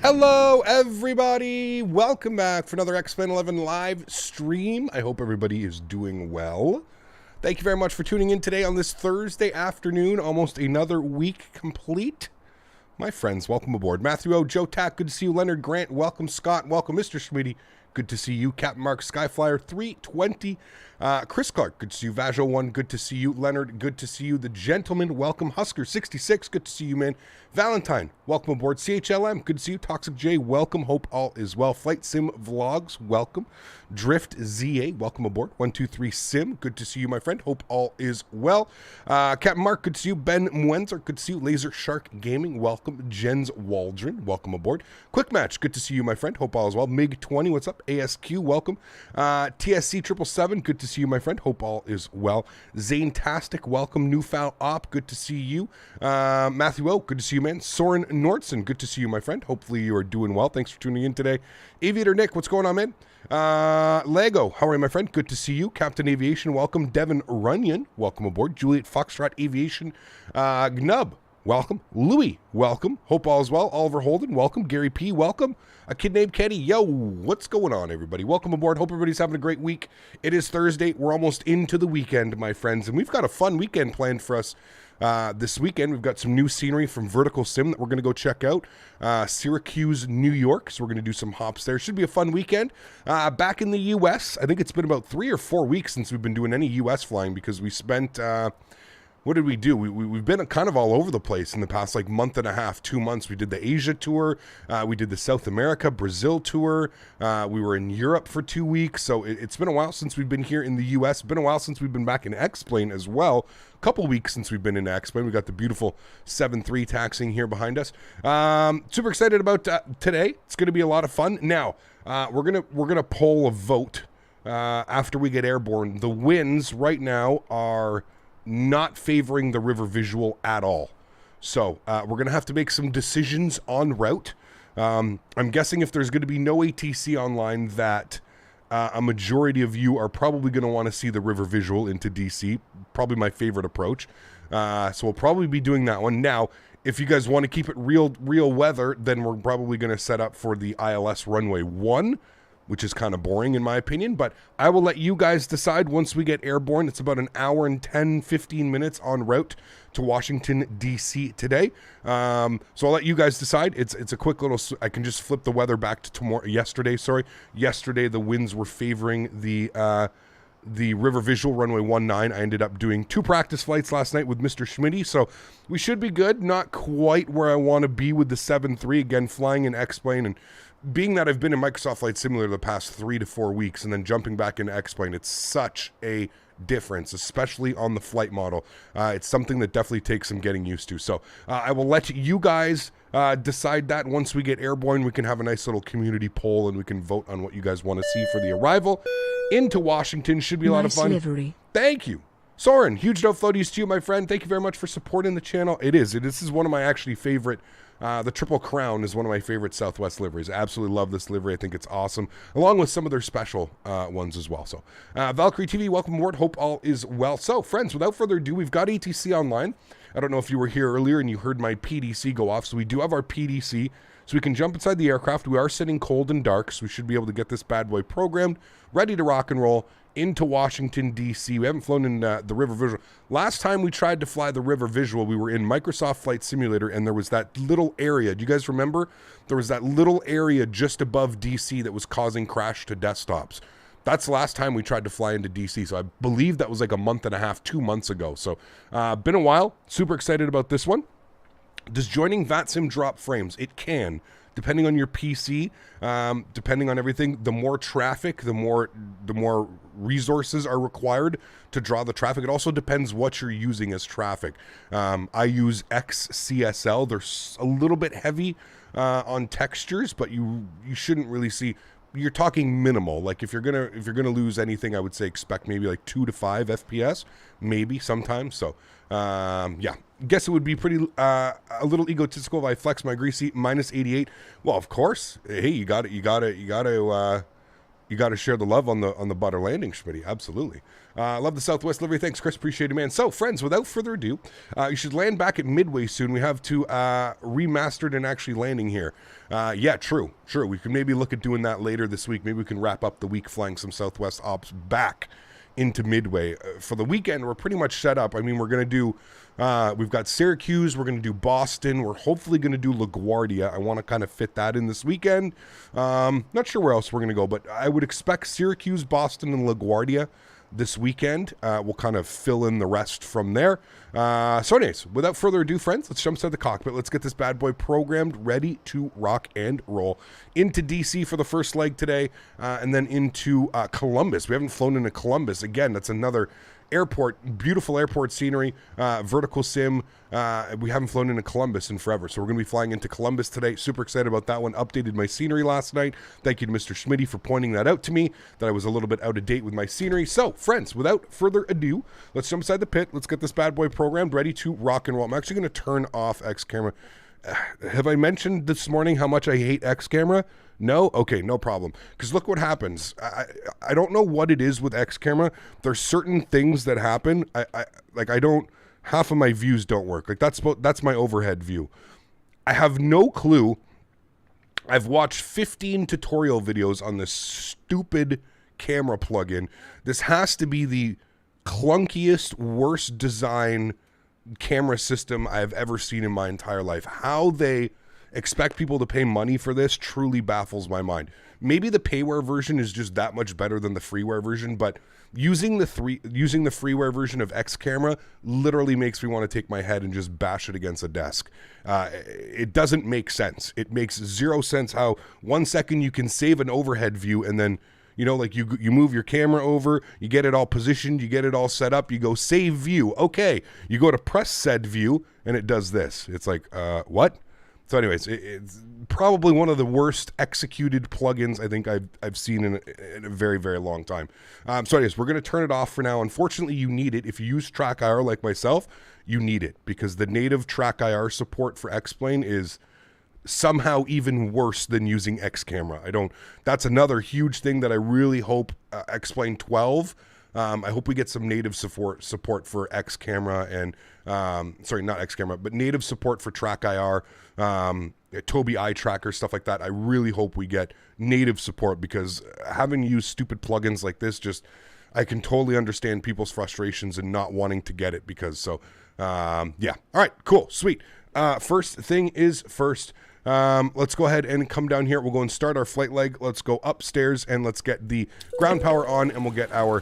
Hello, everybody. Welcome back for another X-Men 11 live stream. I hope everybody is doing well. Thank you very much for tuning in today on this Thursday afternoon. Almost another week complete. My friends, welcome aboard. Matthew O, Joe Tack, good to see you. Leonard Grant, welcome. Scott, welcome. Mr. Smitty, good to see you. Captain Mark, Skyflyer 320. Chris Clark, good to see you. Vajo 1, good to see you. Leonard, good to see you. The Gentleman, welcome. Husker 66, good to see you, man. Valentine, welcome aboard. CHLM, good to see you. Toxic J, welcome. Hope all is well. Flight Sim Vlogs, welcome. Drift ZA, welcome aboard. 123 Sim, good to see you, my friend. Hope all is well. Captain Mark, good to see you. Ben Mwenzer, good to see you. Laser Shark Gaming, welcome. Jens Waldron, welcome aboard. Quick Match, good to see you, my friend. Hope all is well. MiG20, what's up? ASQ, welcome. TSC 777, good to see you, my friend. Hope all is well. Zane-tastic, welcome. Newfound Op, good to see you. Matthew O, good to see you, man. Soren Nordson, good to see you, my friend. Hopefully you are doing well. Thanks for tuning in today. Aviator Nick, what's going on, man? Lego, how are you, my friend? Good to see you. Captain Aviation, welcome. Devin Runyon, welcome aboard. Juliet Foxtrot Aviation, Gnub, welcome. Louis, welcome. Hope all is well. Oliver Holden, welcome. Gary P, welcome. A kid named Kenny, yo, what's going on, everybody? Welcome aboard. Hope everybody's having a great week. It is Thursday. We're almost into the weekend, my friends, and we've got a fun weekend planned for us. This weekend, we've got some new scenery from Vertical Sim that we're going to go check out. Syracuse, New York, so we're going to do some hops there. Should be a fun weekend. Back in the U.S., I think it's been about 3 or 4 weeks since we've been doing any U.S. flying because we spent... what did we do? We've been kind of all over the place in the past like month and a half, 2 months. We did the Asia tour. We did the South America, Brazil tour. We were in Europe for 2 weeks. So it's been a while since we've been here in the U.S. Been a while since we've been back in X-Plane as well. A couple weeks since we've been in X-Plane. We've got the beautiful 7.3 taxiing here behind us. Super excited about today. It's going to be a lot of fun. Now, we're gonna poll a vote after we get airborne. The winds right now are... not favoring the river visual at all. So we're going to have to make some decisions en route. I'm guessing if there's going to be no ATC online that a majority of you are probably going to want to see the river visual into DC. Probably my favorite approach. So we'll probably be doing that one. Now, if you guys want to keep it real weather, then we're probably going to set up for the ILS runway 1, which is kind of boring in my opinion, but I will let you guys decide once we get airborne. It's about an hour and 10-15 minutes en route to Washington, D.C. today. So I'll let you guys decide. It's a quick little, I can just flip the weather back to yesterday. Yesterday, the winds were favoring the river visual runway 19. I ended up doing 2 practice flights last night with Mr. Smitty, so we should be good. Not quite where I want to be with the 7.3. Again, flying in X-Plane, and being that I've been in Microsoft Flight Simulator the past 3 to 4 weeks and then jumping back into X-Plane, it's such a difference, especially on the flight model. It's something that definitely takes some getting used to. So I will let you guys decide that. Once we get airborne, we can have a nice little community poll and we can vote on what you guys want to see for the arrival into Washington. Should be a lot of fun. Livery. Thank you. Soren, huge note floaties to you, my friend. Thank you very much for supporting the channel. This is one of my actually favorite. The Triple Crown is one of my favorite Southwest liveries. I absolutely love this livery. I think it's awesome, along with some of their special ones as well. So, Valkyrie TV, welcome aboard. Hope all is well. So, friends, without further ado, we've got ATC online. I don't know if you were here earlier and you heard my PDC go off. So we do have our PDC. So we can jump inside the aircraft. We are sitting cold and dark, so we should be able to get this bad boy programmed, ready to rock and roll into Washington, D.C. We haven't flown in the river visual. Last time we tried to fly the river visual, we were in Microsoft Flight Simulator, and there was that little area. Do you guys remember? There was that little area just above D.C. that was causing crash to desktops. That's the last time we tried to fly into D.C., so I believe that was like a month and a half, 2 months ago. So been a while. Super excited about this one. Does joining VATSIM drop frames? It can. Depending on your PC, depending on everything, the more traffic, the more resources are required to draw the traffic. It also depends what you're using as traffic. I use XCSL. They're a little bit heavy on textures, but you shouldn't really see. You're talking minimal. Like if you're gonna lose anything, I would say expect maybe like 2 to 5 FPS, maybe sometimes. So yeah, guess it would be pretty a little egotistical if I flex my greasy minus 88. Well, of course. Hey, you got to share the love on the butter landing, Smitty. Absolutely. Love the Southwest livery. Thanks, Chris. Appreciate it, man. So, friends, without further ado, you should land back at Midway soon. We have to remastered and actually landing here. Yeah, true. We could maybe look at doing that later this week. Maybe we can wrap up the week flying some Southwest ops back into Midway. For the weekend, we're pretty much set up. I mean, we're going to do, we've got Syracuse, we're going to do Boston, we're hopefully going to do LaGuardia. I want to kind of fit that in this weekend. Not sure where else we're going to go, but I would expect Syracuse, Boston, and LaGuardia this weekend. We'll kind of fill in the rest from there. So anyways, without further ado, friends, let's jump inside the cockpit. Let's get this bad boy programmed, ready to rock and roll into DC for the first leg today, and then into Columbus. We haven't flown into Columbus. Again, that's another airport, beautiful airport scenery, vertical sim. We haven't flown into Columbus in forever, so we're going to be flying into Columbus today. Super excited about that one. Updated my scenery last night. Thank you to Mr. Smitty for pointing that out to me, that I was a little bit out of date with my scenery. So, friends, without further ado, let's jump inside the pit. Let's get this bad boy programmed, ready to rock and roll. I'm actually going to turn off X camera. Have I mentioned this morning how much I hate X camera? No? Okay, no problem. Because look what happens. I don't know what it is with X camera. There's certain things that happen. Half of my views don't work. Like that's my overhead view. I have no clue. I've watched 15 tutorial videos on this stupid camera plugin. This has to be the clunkiest, worst design camera system I've ever seen in my entire life. How they expect people to pay money for this truly baffles my mind. Maybe the payware version is just that much better than the freeware version, but using the freeware version of X camera literally makes me want to take my head and just bash it against a desk. It doesn't make sense. It makes zero sense how 1 second you can save an overhead view and then you move your camera over, you get it all positioned, you get it all set up, you go save view. Okay, you go to press said view, and it does this. It's like, what? So anyways, it's probably one of the worst executed plugins I think I've seen in a very, very long time. So anyways, we're going to turn it off for now. Unfortunately, you need it. If you use Track IR like myself, you need it because the native Track IR support for X-Plane is somehow even worse than using X camera. That's another huge thing that I really hope X-Plane 12. I hope we get some native support for X camera and, sorry, not X camera, but native support for Track IR, Tobii Eye Tracker, stuff like that. I really hope we get native support, because having used stupid plugins like this, I can totally understand people's frustrations and not wanting to get it, because yeah. All right, cool, sweet. First thing is first. Let's go ahead and come down here. We'll go and start our flight leg. Let's go upstairs and let's get the ground power on, and we'll get our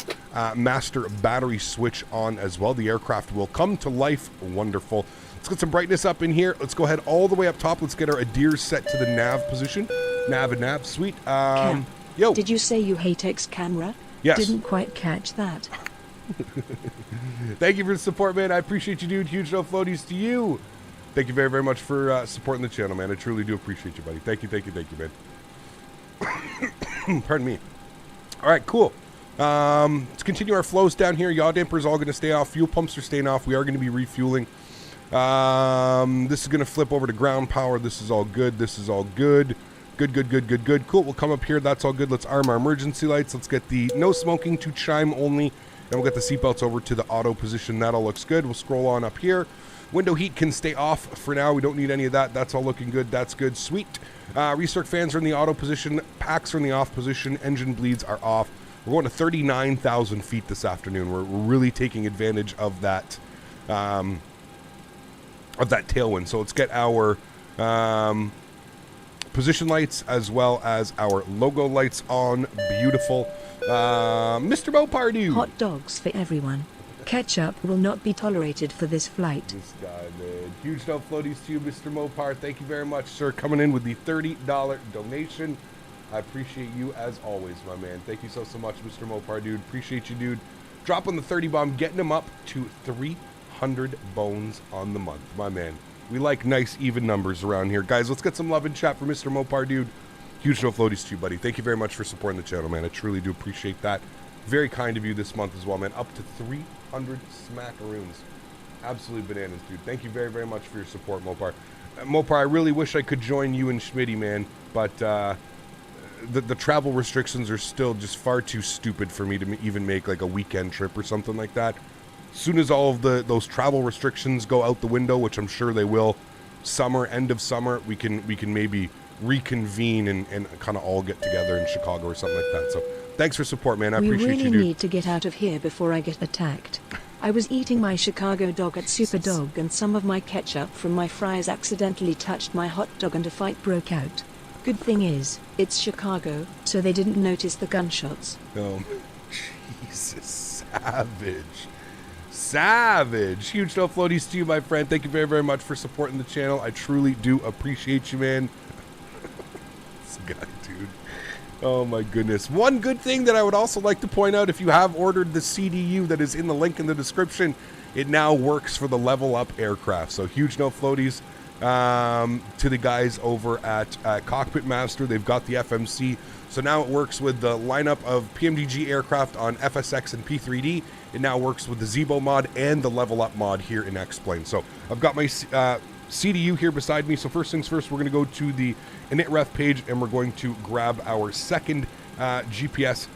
master battery switch on as well. The aircraft will come to life. Wonderful. Let's get some brightness up in here. Let's go ahead all the way up top. Let's get our ADIRS set to the nav position. Nav and nav. Sweet. Yo. Did you say you hate X camera? Yes. Didn't quite catch that. Thank you for the support, man. I appreciate you, dude. Huge no floaties to you. Thank you very, very much for supporting the channel, man. I truly do appreciate you, buddy. Thank you, man. Pardon me. All right, cool. Let's continue our flows down here. Yaw damper is all going to stay off. Fuel pumps are staying off. We are going to be refueling. This is going to flip over to ground power. This is all good. This is all good. Good. Cool. We'll come up here. That's all good. Let's arm our emergency lights. Let's get the no smoking to chime only. And we'll get the seatbelts over to the auto position. That all looks good. We'll scroll on up here. Window heat can stay off for now. We don't need any of that. That's all looking good. That's good. Sweet. Recirc fans are in the auto position. Packs are in the off position. Engine bleeds are off. We're going to 39,000 feet this afternoon. We're really taking advantage of that tailwind. So let's get our position lights as well as our logo lights on. Beautiful. Mr. Mopardu. Hot dogs for everyone. Ketchup will not be tolerated for this flight. This guy, man. Huge no floaties to you, Mr. Mopar. Thank you very much, sir, coming in with the $30 donation. I appreciate you as always, my man. Thank you so much, Mr. Mopar, dude. Appreciate you, dude. Dropping the 30 bomb, getting him up to 300 bones on the month, my man. We like nice, even numbers around here. Guys, let's get some love and chat for Mr. Mopar, dude. Huge no floaties to you, buddy. Thank you very much for supporting the channel, man. I truly do appreciate that. Very kind of you this month as well, man. Up to 300 smackaroons. Absolutely bananas, dude. Thank you very, very much for your support, Mopar. Mopar, I really wish I could join you and Smitty, man, but the travel restrictions are still just far too stupid for me to even make like a weekend trip or something like that. As soon as all of those travel restrictions go out the window, which I'm sure they will, end of summer, we can maybe reconvene and kind of all get together in Chicago or something like that. So thanks for support, man. I appreciate you, dude. We really need to get out of here before I get attacked. I was eating my Chicago dog at Superdog and some of my ketchup from my fries accidentally touched my hot dog and a fight broke out. Good thing is, it's Chicago, so they didn't notice the gunshots. Oh, Jesus. Savage. Huge no floaties to you, my friend. Thank you very, very much for supporting the channel. I truly do appreciate you, man. This guy, dude. Oh my goodness. One good thing that I would also like to point out, if you have ordered the CDU that is in the link in the description, it now works for the LevelUp aircraft. So huge no floaties to the guys over at Cockpit Master. They've got the FMC. So now it works with the lineup of PMDG aircraft on FSX and P3D. It now works with the Zebo mod and the LevelUp mod here in X-Plane. So I've got my CDU here beside me. So first things first, we're going to go to the initref page and we're going to grab our second GPS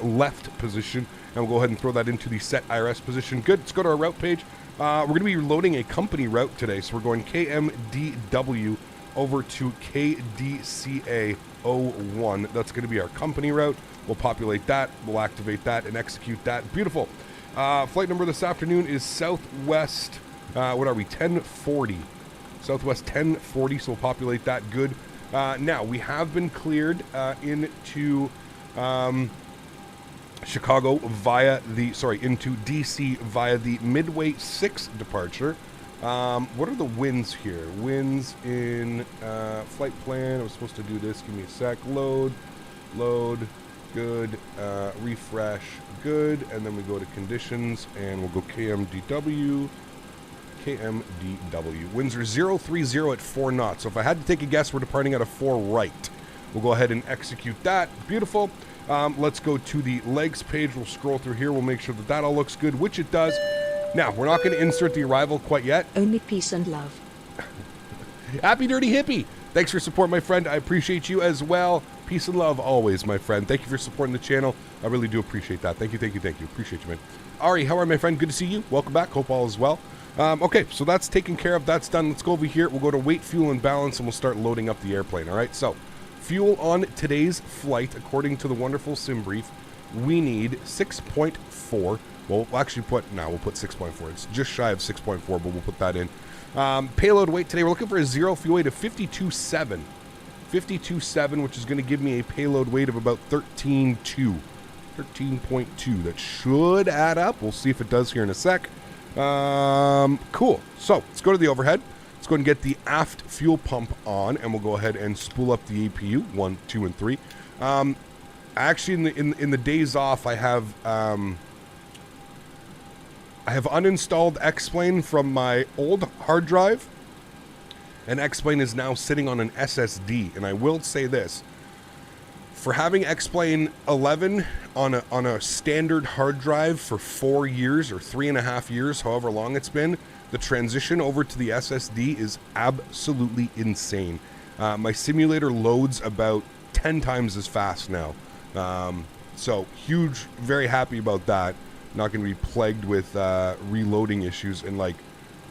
left position, and we'll go ahead and throw that into the set IRS position. Good. Let's go to our route page. We're going to be loading a company route today, so we're going KMDW over to KDCA 01. That's going to be our company route. We'll populate that, we'll activate that, and execute that. Beautiful. Flight number this afternoon is Southwest, what are we, 1040. Southwest 1040, so we'll populate that. Good. Now, we have been cleared into Chicago into DC via the Midway 6 departure. What are the winds here? Winds in flight plan. I was supposed to do this. Give me a sec. Load. Good. Refresh. Good. And then we go to conditions and we'll go KMDW. Winds are 030 at 4 knots. So if I had to take a guess, we're departing at a 4 right. We'll go ahead and execute that. Beautiful. Let's go to the legs page. We'll scroll through here. We'll make sure that all looks good, which it does. Now, we're not going to insert the arrival quite yet. Only peace and love. Happy Dirty Hippie. Thanks for your support, my friend. I appreciate you as well. Peace and love always, my friend. Thank you for supporting the channel. I really do appreciate that. Thank you, thank you, thank you. Appreciate you, man. Ari, how are you, my friend? Good to see you. Welcome back. Hope all is well. Okay, so that's taken care of. That's done. Let's go over here. We'll go to weight, fuel, and balance, and we'll start loading up the airplane, all right? So, fuel on today's flight, according to the wonderful sim brief, we need 6.4. Well, we'll actually put 6.4. It's just shy of 6.4, but we'll put that in. Payload weight today, we're looking for a zero fuel weight of 52.7. 52.7, which is going to give me a payload weight of about 13.2. 13.2. That should add up. We'll see if it does here in a sec. Cool. So, let's go to the overhead. Let's go ahead and get the aft fuel pump on, and we'll go ahead and spool up the APU, 1, 2, and 3. Actually, in the days off, I have uninstalled X-Plane from my old hard drive, and X-Plane is now sitting on an SSD. And I will say this, for having X-Plane 11 on a standard hard drive for 4 years or 3.5 years, however long it's been, the transition over to the SSD is absolutely insane. My simulator loads about 10 times as fast now. So huge, very happy about that. Not going to be plagued with reloading issues, and like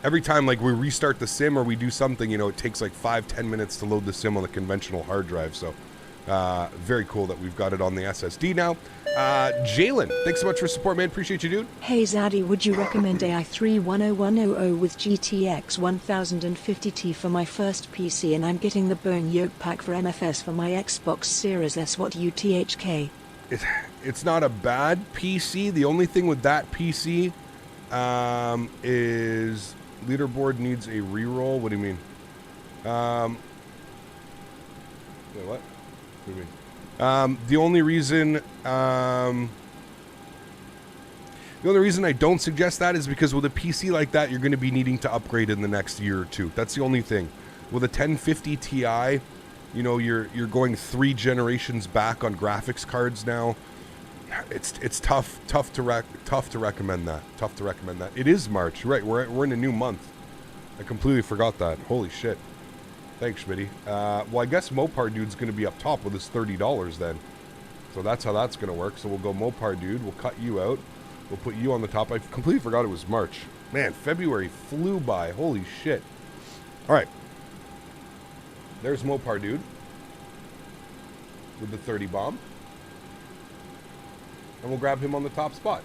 every time like we restart the sim or we do something, you know, it takes like 5-10 minutes to load the sim on the conventional hard drive. So very cool that we've got it on the SSD now. Jalen, thanks so much for support, man. Appreciate you, dude. Hey Zaddy, would you recommend AI3 10100 with GTX 1050T for my first PC, and I'm getting the bone yoke pack for MFS for my Xbox Series S. What UTHK? It's not a bad PC. The only thing with that PC is leaderboard needs a reroll. What do you mean? Wait, what? What do you mean? The only reason I don't suggest that is because with a PC like that, you're going to be needing to upgrade in the next year or two. That's the only thing. With a 1050 Ti, you know, you're going 3 generations back on graphics cards now. It's tough to recommend that. Tough to recommend that. It is March, right? We're in a new month. I completely forgot that. Holy shit. Thanks, Smitty. Well, I guess Mopar Dude's going to be up top with his $30 then. So that's how that's going to work. So we'll go Mopar Dude. We'll cut you out. We'll put you on the top. I completely forgot it was March. Man, February flew by. Holy shit. All right. There's Mopar Dude with the 30 bomb. And we'll grab him on the top spot.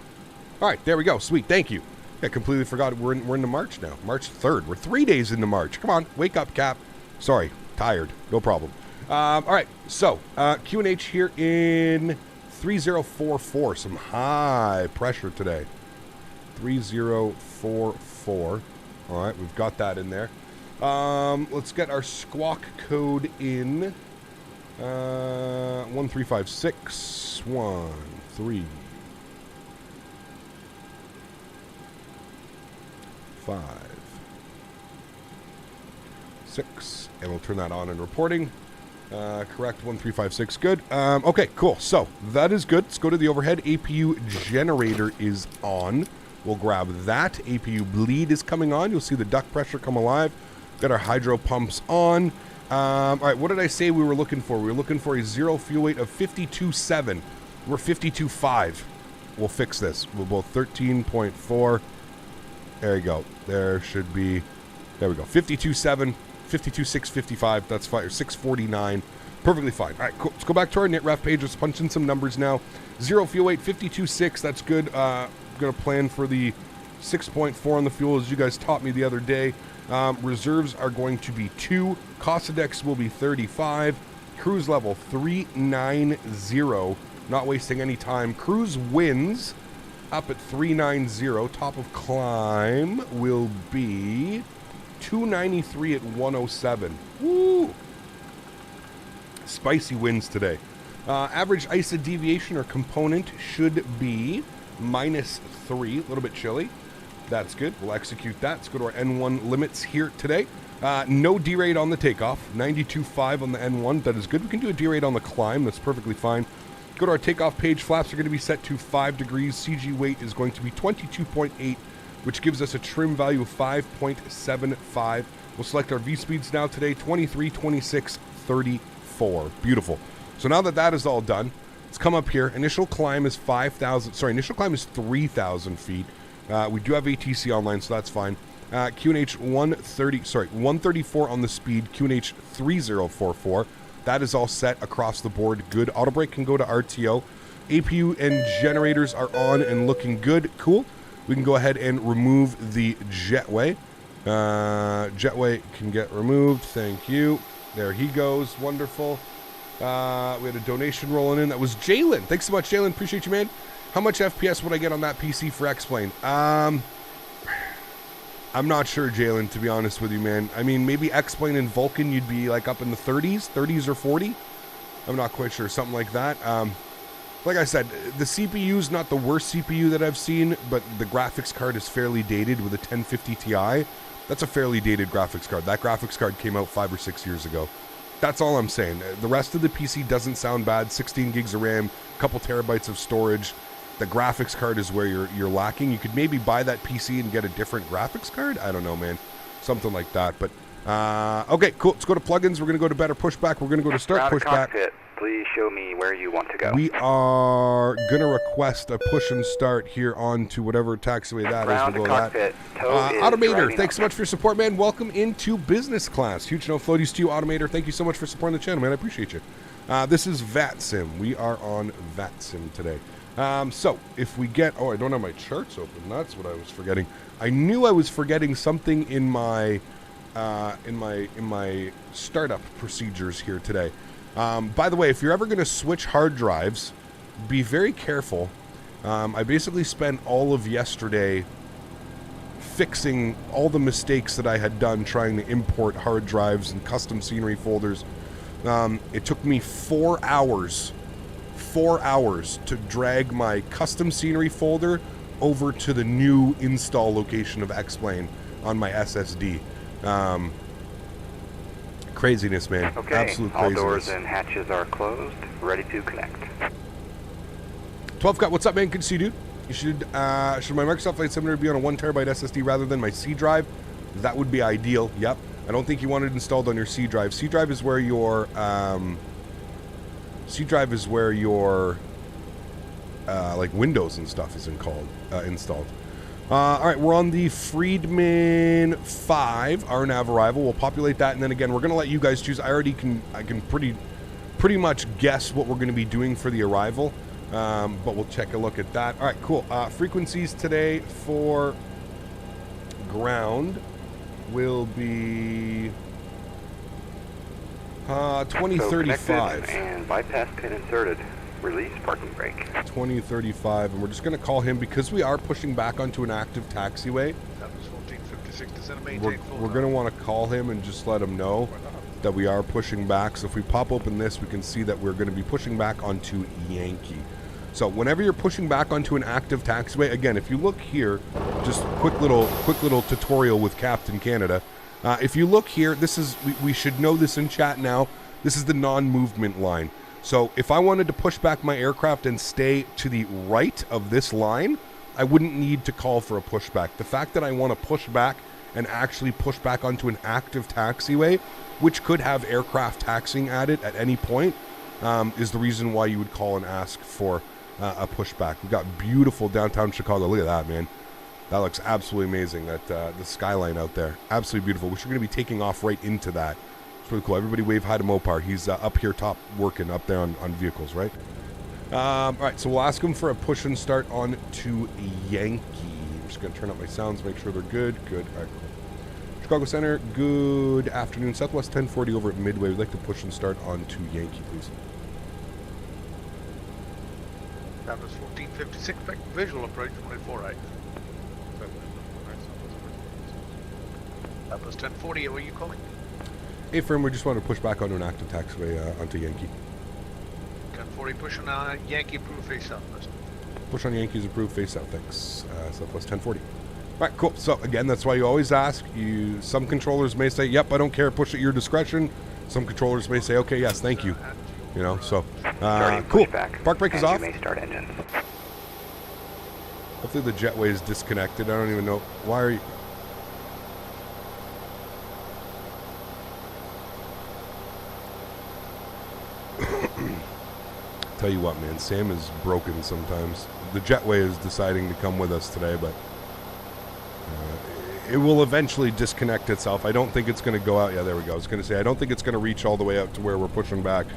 All right, there we go. Sweet. Thank you. I completely forgot we're into March now. March 3rd. We're 3 days into March. Come on. Wake up, Cap. Sorry. Tired. No problem. All right. So, Q&H here in 3044. Some high pressure today. 3044. All right. We've got that in there. Let's get our squawk code in. 1356 1 3 5 6, and we'll turn that on in reporting. Correct, 1356. Good. Okay, cool. So that is good. Let's go to the overhead. APU generator is on. We'll grab that. APU bleed is coming on. You'll see the duct pressure come alive. Got our hydro pumps on. All right, what did I say we were looking for? We were looking for a zero fuel weight of 52.7. We're 52.5. We'll fix this. We'll both 13.4. There you go. There should be, there we go. 52.7, 52.655. That's fine. 649. Perfectly fine. All right, cool. Let's go back to our NitRef page. Let's punch in some numbers now. Zero fuel weight, 52.6. That's good. I'm going to plan for the 6.4 on the fuel, as you guys taught me the other day. Reserves are going to be 2. Costodex will be 35. Cruise level 390. Not wasting any time. Cruise winds up at 390. Top of climb will be 293 at 107. Woo! Spicy winds today. Average ISA deviation or component should be -3. A little bit chilly. That's good. We'll execute that. Let's go to our N1 limits here today. No derate on the takeoff. 92.5 on the N1. That is good. We can do a derate on the climb. That's perfectly fine. Go to our takeoff page. Flaps are going to be set to 5 degrees. CG weight is going to be 22.8. which gives us a trim value of 5.75. We'll select our V-speeds now today, 23, 26, 34. Beautiful. So now that that is all done, let's come up here. Initial climb is 3,000 feet. We do have ATC online, so that's fine. QNH 134 on the speed, QNH 3044. That is all set across the board. Good. Auto brake can go to RTO. APU and generators are on and looking good. Cool. We can go ahead and remove the jetway. Jetway can get removed. Thank you. There he goes. Wonderful. We had a donation rolling in. That was Jalen. Thanks so much, Jalen. Appreciate you, man. How much FPS would I get on that PC for X-Plane? I'm not sure, Jalen, to be honest with you, man. I mean, maybe X-Plane and Vulcan, you'd be like up in the 30s or 40. I'm not quite sure. Something like that. Like I said, the CPU is not the worst CPU that I've seen, but the graphics card is fairly dated with a 1050 Ti. That's a fairly dated graphics card. That graphics card came out 5 or 6 years ago. That's all I'm saying. The rest of the PC doesn't sound bad. 16 gigs of RAM, a couple terabytes of storage. The graphics card is where you're lacking. You could maybe buy that PC and get a different graphics card. I don't know, man. Something like that. But okay, cool. Let's go to plugins. We're going to go to better pushback. We're going to go to start pushback. Cockpit. Please show me where you want to go. We are going to request a push and start here on to whatever taxiway that is. We'll go that. Automator, thanks so much for your support, man. Welcome into business class. Huge no floaties to you, Automator. Thank you so much for supporting the channel, man. I appreciate you. This is VATSIM. We are on VATSIM today. So if we get, I don't have my charts open. That's what I was forgetting. I knew I was forgetting something in my startup procedures here today. By the way, if you're ever going to switch hard drives, be very careful. I basically spent all of yesterday fixing all the mistakes that I had done trying to import hard drives and custom scenery folders. It took me 4 hours to drag my custom scenery folder over to the new install location of X-Plane on my SSD. Craziness, man. Okay, absolute all craziness. doors and hatches are closed, ready to connect. 12 cut, what's up, man? Good to see you, dude. You should my Microsoft Flight Simulator be on a 1 terabyte SSD rather than my C drive? That would be ideal. Yep. I don't think you want it installed on your C drive. C drive is where your like Windows and stuff is installed. All right, we're on the Friedman 5, our nav arrival. We'll populate that, and then again, we're going to let you guys choose. I can pretty much guess what we're going to be doing for the arrival, but we'll check a look at that. All right, cool. Frequencies today for ground will be 2035. And bypass pin inserted. Release parking brake. 2035, and we're just going to call him because we are pushing back onto an active taxiway. We're going to want to call him and just let him know that we are pushing back. So if we pop open this, we can see that we're going to be pushing back onto Yankee. So whenever you're pushing back onto an active taxiway, again, if you look here, just quick little tutorial with Captain Canada. If you look here, this is we should know this in chat now. This is the non-movement line. So if I wanted to push back my aircraft and stay to the right of this line, I wouldn't need to call for a pushback. The fact that I want to push back and actually push back onto an active taxiway, which could have aircraft taxiing at it at any point, is the reason why you would call and ask for a pushback. We've got beautiful downtown Chicago. Look at that, man. That looks absolutely amazing, that the skyline out there. Absolutely beautiful. We're going to be taking off right into that. Pretty cool. Everybody wave hi to Mopar. He's up here top working up there on vehicles, right? All right, so we'll ask him for a push and start on to Yankee. I'm just going to turn up my sounds, make sure they're good. Good. All right, cool. Chicago Center, good afternoon. Southwest 1040 over at Midway. We'd like to push and start on to Yankee, please. That was 1456, visual approach 24-8. That was 1040, were you calling? Hey, firm, we just want to push back onto an active taxiway onto Yankee. 1040, push on Yankee, approved face southwest. Push on Yankees, approved face south, thanks. Southwest 1040. All right, cool. So, again, that's why you always ask. Some controllers may say, yep, I don't care, push at your discretion. Some controllers may say, okay, yes, thank you. You know, so, cool. Park brake is off. You may start engines. Hopefully the jetway is disconnected. I don't even know. Why are you... Tell you what, man, Sam is broken sometimes. The jetway is deciding to come with us today, but it will eventually disconnect itself. I don't think it's going to go out. Yeah, there we go. I was going to say, I don't think it's going to reach all the way out to where we're pushing back.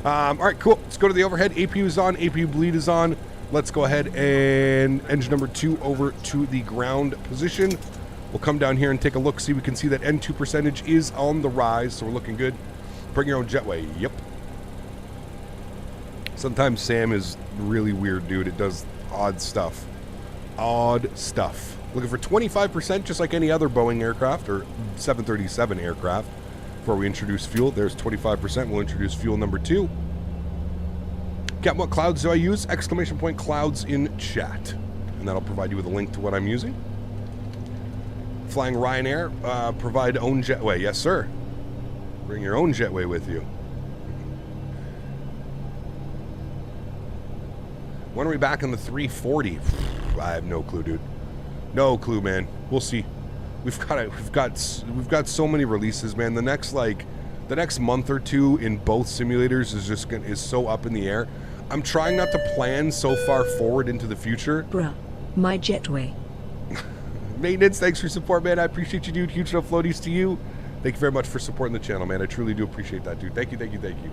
All right, cool. Let's go to the overhead. APU is on. APU bleed is on. Let's go ahead and engine number 2 over to the ground position. We'll come down here and take a look. See, we can see that N2 percentage is on the rise, so we're looking good. Bring your own jetway. Yep. Sometimes Sam is really weird, dude. It does odd stuff. Odd stuff. Looking for 25%, just like any other Boeing aircraft or 737 aircraft. Before we introduce fuel, there's 25%. We'll introduce fuel number 2. Captain, what clouds do I use? Exclamation point clouds in chat. And that'll provide you with a link to what I'm using. Flying Ryanair, provide own jetway. Yes, sir. Bring your own jetway with you. When are we back on the 340? I have no clue, dude. No clue, man. We'll see. We've got so many releases, man. The next month or two in both simulators is so up in the air. I'm trying not to plan so far forward into the future. Bruh, my jetway. Maintenance, thanks for your support, man. I appreciate you, dude. Huge enough floaties to you. Thank you very much for supporting the channel, man. I truly do appreciate that, dude. Thank you, thank you, thank you.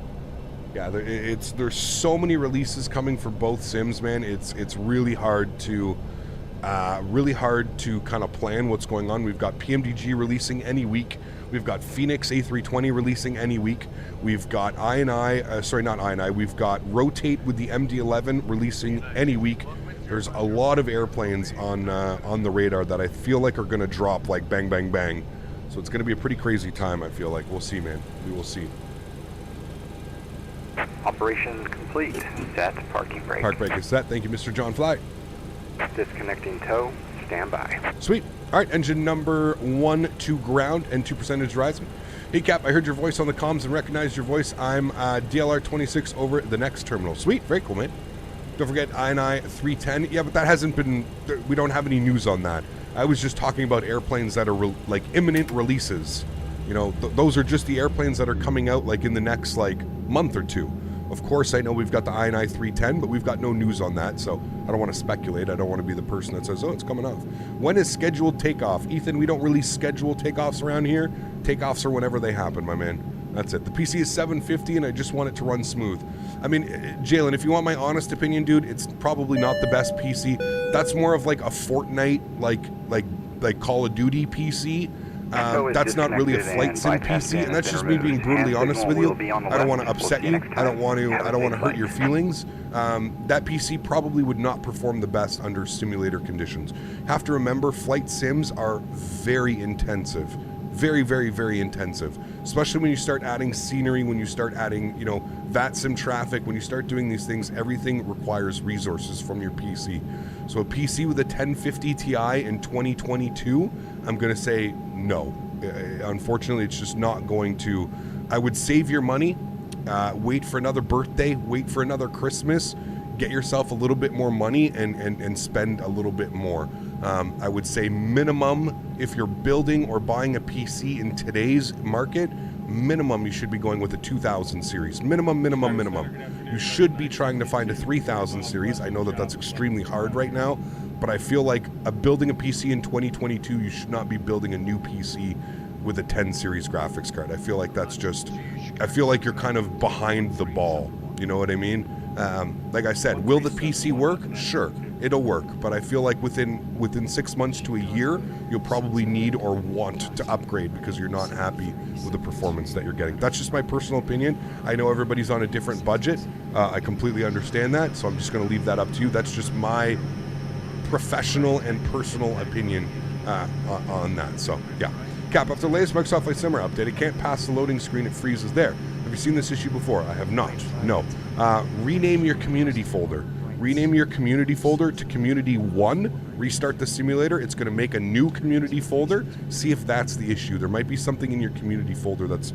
Yeah, there's so many releases coming for both sims, man. It's really hard to kind of plan what's going on. We've got PMDG releasing any week. We've got Phoenix A320 releasing any week. We've got we've got Rotate with the MD-11 releasing any week. There's a lot of airplanes on the radar that I feel like are going to drop like bang, bang, bang. So it's going to be a pretty crazy time, I feel like. We'll see, man. We will see. Operation complete. Set parking brake. Park brake is set. Thank you, Mr. John Flite. Disconnecting tow. Stand by. Sweet. All right, engine number 1 to ground and 2 percentage rising. Hey, Cap, I heard your voice on the comms and recognized your voice. I'm DLR 26 over the next terminal. Sweet. Very cool, man. Don't forget INI 310. Yeah, but that hasn't been... We don't have any news on that. I was just talking about airplanes that are like imminent releases. You know, those are just the airplanes that are coming out like in the next like month or two. Of course, I know we've got the INI 310, but we've got no news on that, so I don't want to speculate. I don't want to be the person that says, oh, it's coming off. When is scheduled takeoff? Ethan, we don't really schedule takeoffs around here. Takeoffs are whenever they happen, my man. That's it. The PC is 750, and I just want it to run smooth. I mean, Jalen, if you want my honest opinion, dude, it's probably not the best PC. That's more of like a Fortnite, like Call of Duty PC. That's not really a flight sim PC, and that's just me being brutally honest with you. I don't want to upset you. I don't want to hurt your feelings. That PC probably would not perform the best under simulator conditions. Have to remember, flight sims are very intensive. Very, very, very intensive. Especially when you start adding scenery, when you start adding, you know, VAT sim traffic, when you start doing these things, everything requires resources from your PC. So a PC with a 1050 Ti in 2022, I'm going to say no. Unfortunately, it's just not going to. I would save your money, wait for another birthday, wait for another Christmas, get yourself a little bit more money and spend a little bit more. I would say minimum, if you're building or buying a PC in today's market, minimum you should be going with a 2000 series. Minimum. You should be trying to find a 3000 series. I know that that's extremely hard right now, but I feel like building a PC in 2022, you should not be building a new PC with a 10 series graphics card. I feel like that's just, I feel like you're kind of behind the ball. You know what I mean? Like I said, will the PC work? Sure, it'll work. But I feel like within 6 months to a year, you'll probably need or want to upgrade because you're not happy with the performance that you're getting. That's just my personal opinion. I know everybody's on a different budget. I completely understand that, so I'm just going to leave that up to you. That's just my professional and personal opinion on that. So, yeah. Cap, after the latest Microsoft Flight Simulator update, it can't pass the loading screen, it freezes there. Have you seen this issue before? I have not. No. Rename your community folder. Rename your community folder to Community 1. Restart the simulator. It's going to make a new community folder. See if that's the issue. There might be something in your community folder that's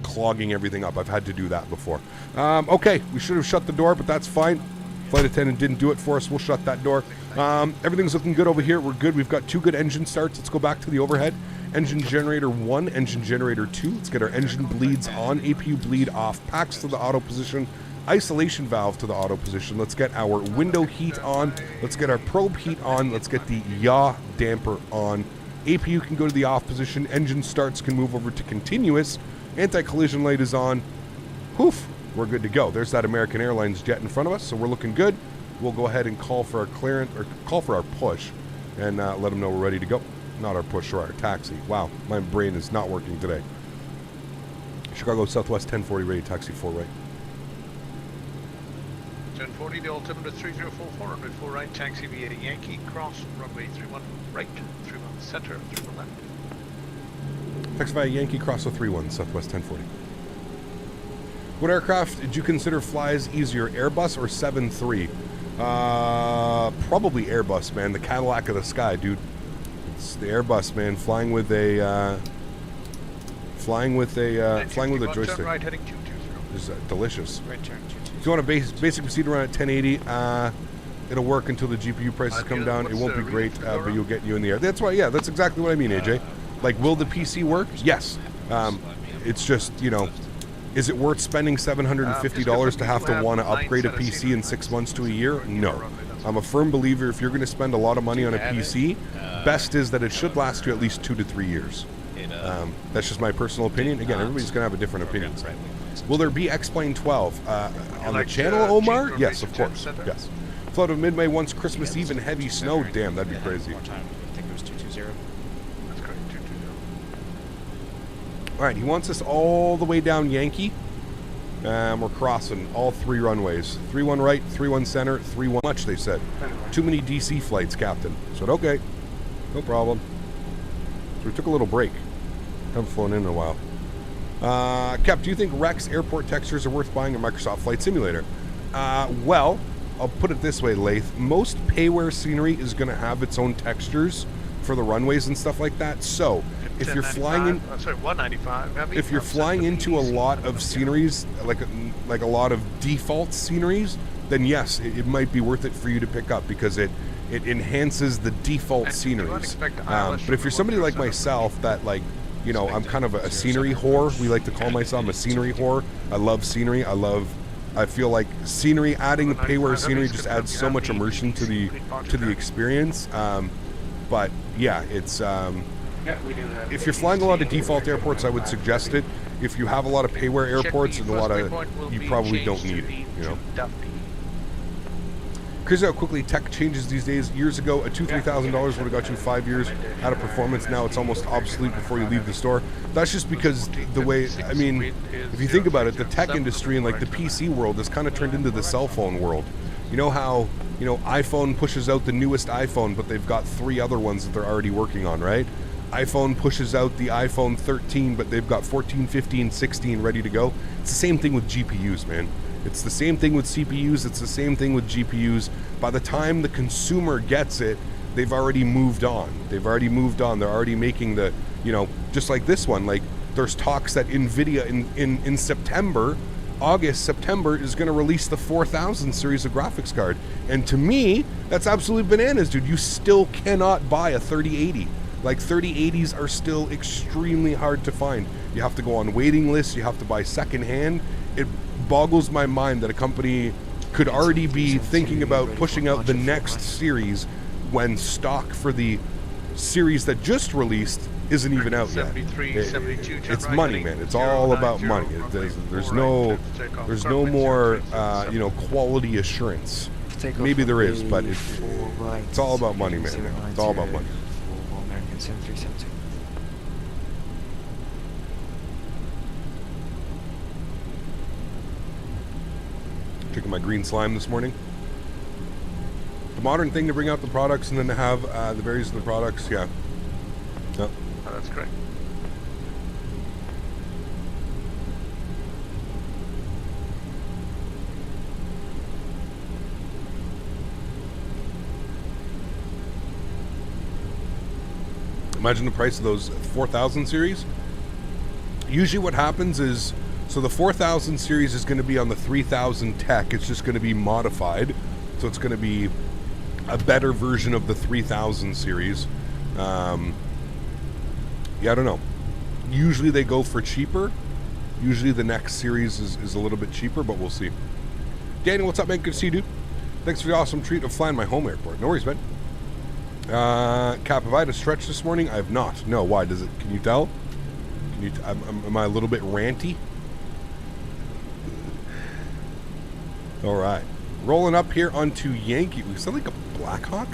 clogging everything up. I've had to do that before. Okay, we should have shut the door, but that's fine. Flight attendant didn't do it for us. We'll shut that door. Everything's looking good over here. We're good. We've got 2 good engine starts. Let's go back to the overhead. Engine generator 1, engine generator 2. Let's get our engine bleeds on, APU bleed off, packs to the auto position, isolation valve to the auto position. Let's get our window heat on. Let's get our probe heat on. Let's get the yaw damper on. APU can go to the off position. Engine starts can move over to continuous. Anti-collision light is on. Poof, we're good to go. There's that American Airlines jet in front of us, so we're looking good. We'll go ahead and call for our clearance, or call for our push, and let them know we're ready to go. Not our push, or our taxi. Wow, my brain is not working today. Chicago Southwest 1040 ready, taxi 4 right. 1040, the altimeter 3044, runway 4 right, taxi V80 Yankee, cross, runway 31 right, 31 center, 31 left. Taxi via Yankee, cross 031, Southwest 1040. What aircraft did you consider flies easier, Airbus or 7-3? Probably Airbus, man. The Cadillac of the sky, dude. It's the Airbus, man. Flying with a joystick. Right, heading 220. It's delicious. Right turn, 220. If you want a basic procedure run at 1080, it'll work until the GPU prices come down. It won't be great, but you'll get you in the air. That's why, yeah, that's exactly what I mean, AJ. Like, will the PC work? Yes. It's just, you know, is it worth spending $750 to have to want to upgrade a PC in 6 months to a year? No. I'm a firm believer if you're going to spend a lot of money on a PC, best is that it should last you at least 2 to 3 years. That's just my personal opinion. Again, everybody's going to have a different opinion. Will there be X-Plane 12 on the channel, Omar? Yes, of course. Yes. Float of Midway once Christmas Eve in heavy snow. Damn, that'd be crazy. I think it was 220. That's correct, 220. All right, he wants us all the way down Yankee. We're crossing all 3 runways. 3-1 right, 3-1 center, 3-1 much, they said. Too many DC flights, Captain. I said, okay, no problem. So we took a little break. Haven't flown in a while. Cap, do you think Rex airport textures are worth buying a Microsoft Flight Simulator? Well, I'll put it this way, Lath. Most payware scenery is going to have its own textures for the runways and stuff like that. So if you're flying in, sorry, 195. if you're flying into a lot of sceneries, like a lot of default sceneries, then yes, it might be worth it for you to pick up because it enhances the default sceneries. But if you're somebody like myself that, like, you know, I'm kind of a scenery whore. We like to call myself a scenery whore. I love scenery. I feel like scenery, adding the payware scenery just adds so much immersion to the experience. But yeah, it's if you're flying a lot of default airports, I would suggest it. If you have a lot of payware airports and a lot of, you probably don't need it, you know. Crazy how quickly tech changes these days. Years ago, a $2,000-3,000 would have got you 5 years out of performance. Now it's almost obsolete before you leave the store. That's just because the way, I mean, if you think about it, the tech industry and like the PC world has kind of turned into the cell phone world. You know how, you know, iPhone pushes out the newest iPhone, but they've got 3 other ones that they're already working on, right? iPhone pushes out the iPhone 13, but they've got 14, 15, 16 ready to go. It's the same thing with GPUs, man. It's the same thing with CPUs. It's the same thing with GPUs. By the time the consumer gets it, they've already moved on. They're already making the, you know, just like this one. Like, there's talks that NVIDIA in September, September, is going to release the 4000 series of graphics card. And to me, that's absolutely bananas, dude. You still cannot buy a 3080. Like, 3080s are still extremely hard to find. You have to go on waiting lists. You have to buy secondhand. It boggles my mind that a company could already be thinking about pushing out the next series when stock for the series that just released isn't even out yet. It's money, man. It's all about money. There's no more you know, quality assurance. Maybe there is, but it's all about money, man. It's all about money. Drinking my green slime this morning. The modern thing to bring out the products and then to have the various of the products, yeah. Yep. Oh, that's great. Imagine the price of those 4000 series. Usually what happens is, so the 4000 series is going to be on the 3000 tech. It's just going to be modified. So it's going to be a better version of the 3000 series. Yeah, I don't know. Usually they go for cheaper. Usually the next series is a little bit cheaper, but we'll see. Danny, what's up, man? Good to see you, dude. Thanks for the awesome treat of flying my home airport. No worries, man. Cap, have I had a stretch this morning? I have not. No, why? Does it? Can you tell? Can you? Am I a little bit ranty? All right. Rolling up here onto Yankee. We sound like a Blackhawk?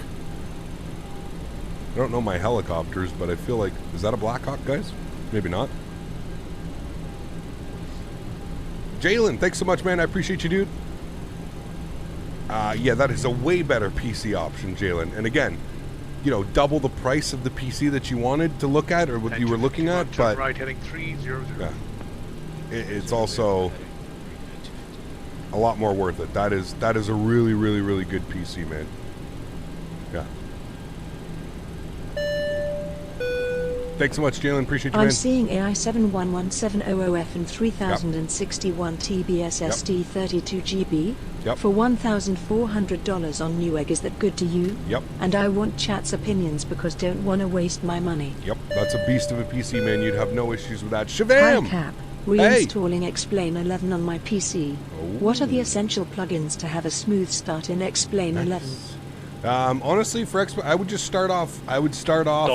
I don't know my helicopters, but I feel like... Is that a Blackhawk, guys? Maybe not. Jalen, thanks so much, man. I appreciate you, dude. Yeah, that is a way better PC option, Jalen. And again, you know, double the price of the PC that you wanted to look at or what you were looking at, but... Right, heading 300. Yeah. It's also a lot more worth it. That is a really, really, really good PC, man. Yeah. Thanks so much, Jalen. Appreciate you, man. I'm seeing AI711700F and 3061 TB SSD 32GB for $1,400 on Newegg. Is that good to you? Yep. And I want chat's opinions because don't want to waste my money. Yep, that's a beast of a PC, man. You'd have no issues with that. Shabam! Hi, Cap. Reinstalling Explain 11 on my PC. What are the essential plugins to have a smooth start in Explain 11? Honestly, for I would just start off. I would start off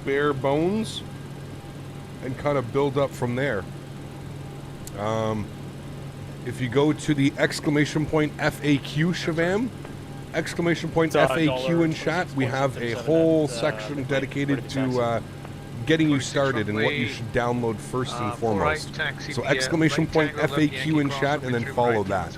bare bones, and kind of build up from there. If you go to the exclamation point FAQ, Shavam, exclamation point FAQ in chat, we have a whole section dedicated to getting you started and what you should download first and foremost. So exclamation point FAQ in chat and then follow that.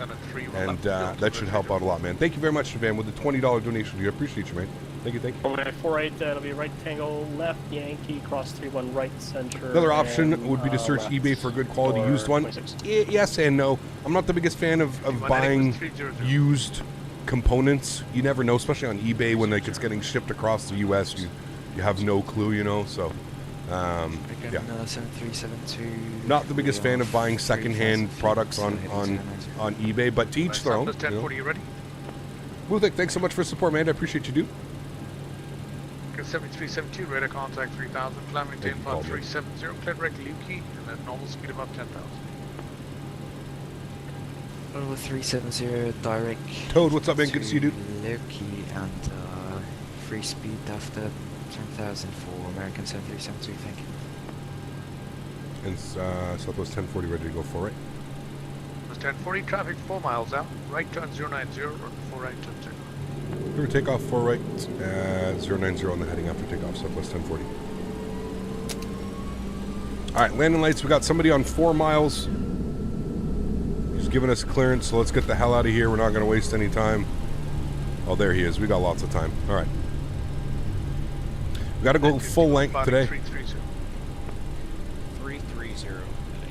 And that should help out a lot, man. Thank you very much, Shavan, with the $20 donation. I appreciate you, man. Thank you, thank you. 48, it'll be right tango, left Yankee, cross 31 right center. Another option would be to search eBay for a good quality used one. Yes and no. I'm not the biggest fan of buying used components. You never know, especially on eBay when like it's getting shipped across the U.S. You have no clue, you know, so... yeah. 7372. Not the biggest fan of buying secondhand products on eBay, but to each their own. 1040, you ready? Well, thanks so much for support, man. I appreciate you, dude. 7372, radar contact 3000, climb maintain pod 370, clear direct Lukey, and at normal speed about 10,000. Over 370, direct. Toad, what's up, man? Good to see you, dude. Lukey and free speed after 10,000 for American 7372, thank you. And Southwest 1040 ready to go for right. West 1040, traffic 4 miles out, right turn 090, or 4 right turn 0. River takeoff 4 right, 090 on the heading after takeoff, Southwest 1040. Alright, landing lights, we got somebody on 4 miles. He's giving us clearance, so let's get the hell out of here. We're not going to waste any time. Oh, there he is. We got lots of time. Alright. We got to go full length today. 330.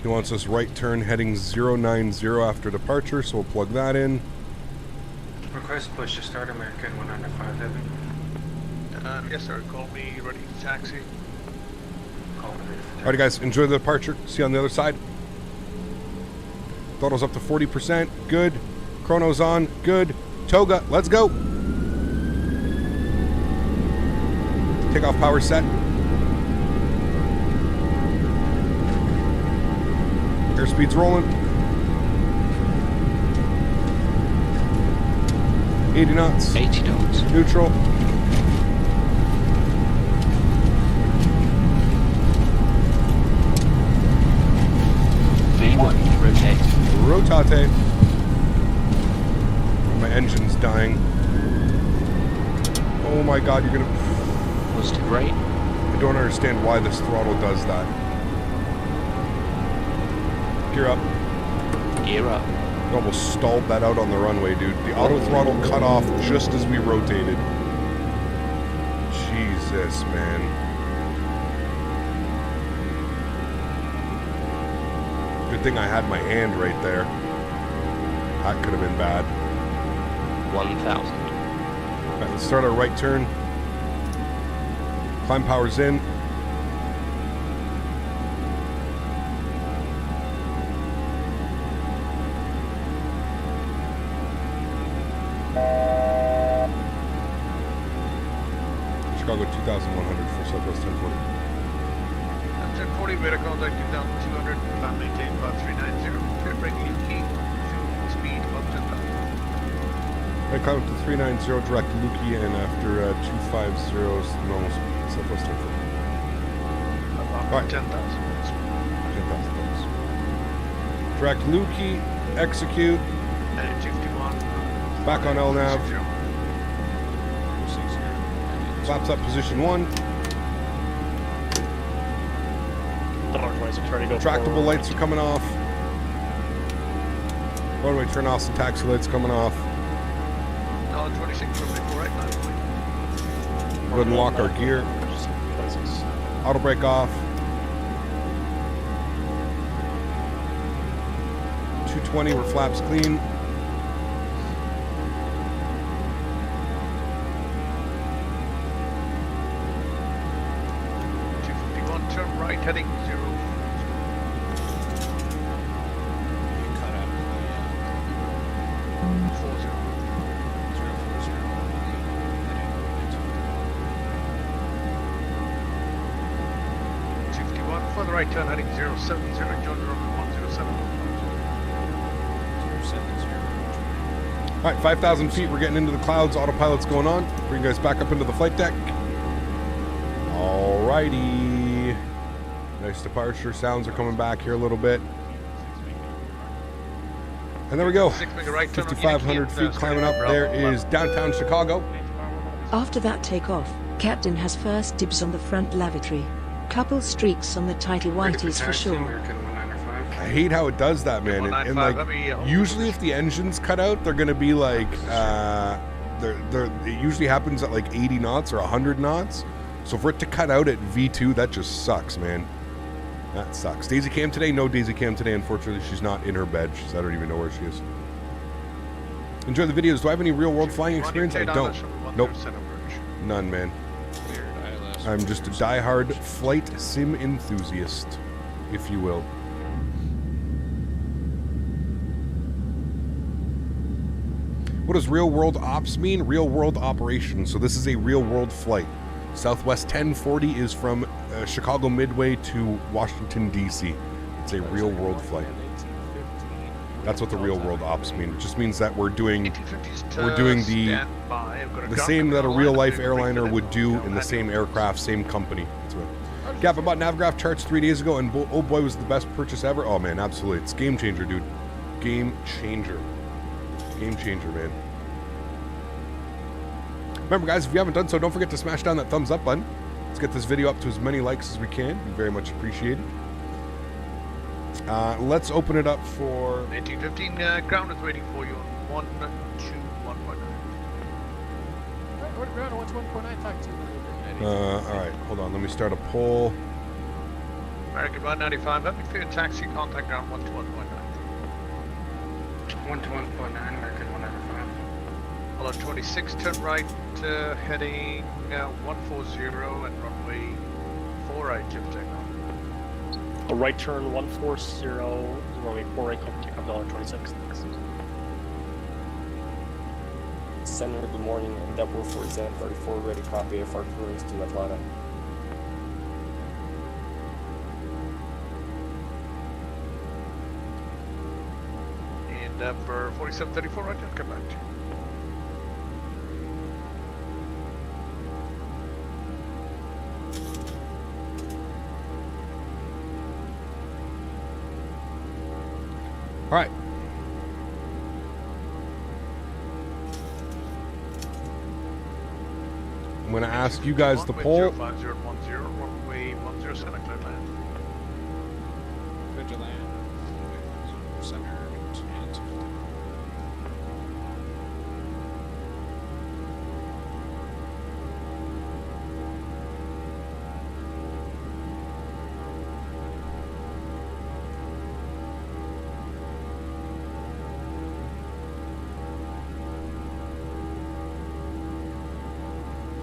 He wants us right turn heading 090 after departure, so we'll plug that in. Request push to start American 105 Heavy. Yes, sir. Call me ready to taxi. Alright, guys, enjoy the departure. See you on the other side. Throttle's up to 40%. Good. Chrono's on. Good. Toga, let's go. Takeoff power set. Airspeed's rolling. 80 knots. 80 knots. Neutral. V1, rotate. Rotate. My engine's dying. Oh my god, you're gonna... Positive rate. I don't understand why this throttle does that. Gear up. Gear up. I almost stalled that out on the runway, dude. The auto throttle cut off just as we rotated. Jesus, man. Good thing I had my hand right there. That could have been bad. 1,000. Alright, let's start our right turn. Climb power's in. Chicago 2100 for Southwest 1040. At 1040, radar contact 2200, plan maintained about 390, clear brake leaky, fuel speed about 10,000. Right, climb up to 390, direct Luki, and after 250, normal speed, Southwest 1040. About Right. 10,000. 10,000 thanks. Direct Luki, execute, And 51. back on LNAV, flaps up position 1, Dogways are trying to go retractable forward. lights are coming off, runway turn off, some taxi lights coming off. No, 26 from before right now. Go ahead and lock our gear, Places. auto brake off, 220, we're flaps clean. Turn right, heading 0. Cut out of the 40. 51, further right turn, heading 070, join the runway 107. 070. All right, 5,000 feet, we're getting into the clouds, autopilot's going on. Bring you guys back up into the flight deck. All righty. Nice departure, sounds are coming back here a little bit. And there we go, 5,500 feet climbing up. There is downtown Chicago. After that takeoff, Captain has first dibs on the front lavatory. Couple streaks on the tighty whities for sure. American 195. I hate how it does that, man. And like, usually if the engine's cut out, they're gonna be like, it usually happens at like 80 knots or 100 knots. So for it to cut out at V2, that just sucks, man. That sucks. Daisy Cam today? No Daisy Cam today. Unfortunately, she's not in her bed. I don't even know where she is. Enjoy the videos. Do I have any real-world flying experience? I don't. Nope. None, man. I'm just a die-hard flight sim enthusiast, if you will. What does real-world ops mean? Real-world operations. So this is a real-world flight. Southwest 1040 is from Chicago Midway to Washington, D.C. It's a real-world flight. That's what the real-world ops mean. It just means that we're doing the same that a real-life airliner would do in the same aircraft, same company. That's what. Gap, I bought Navgraph charts 3 days ago, and oh boy, was it the best purchase ever. Oh man, absolutely. It's game changer, dude. Game changer. Game changer, man. Remember, guys, if you haven't done so, don't forget to smash down that thumbs up button. Let's get this video up to as many likes as we can. Be very much appreciated. Let's open it up for 1815, ground is waiting for you on 121.9. Right, ground on 121.9, talk to you. all right, hold on. Let me start a poll. American 195, let me clear taxi, contact ground 121.9. 121.9, American 195. Hello, 26, turn right, heading 140 and runway 4 right, Jim takeoff. A right turn 140, runway 4 right, take off $26. Thanks. Center of the morning, Endeavor for Zen 34, ready copy FR cruise to Atlanta. Endeavor 4734, right, I'll come back to you. All right. I'm going to ask you guys the poll. 5010, runway 107, clear land. Good to land. Center and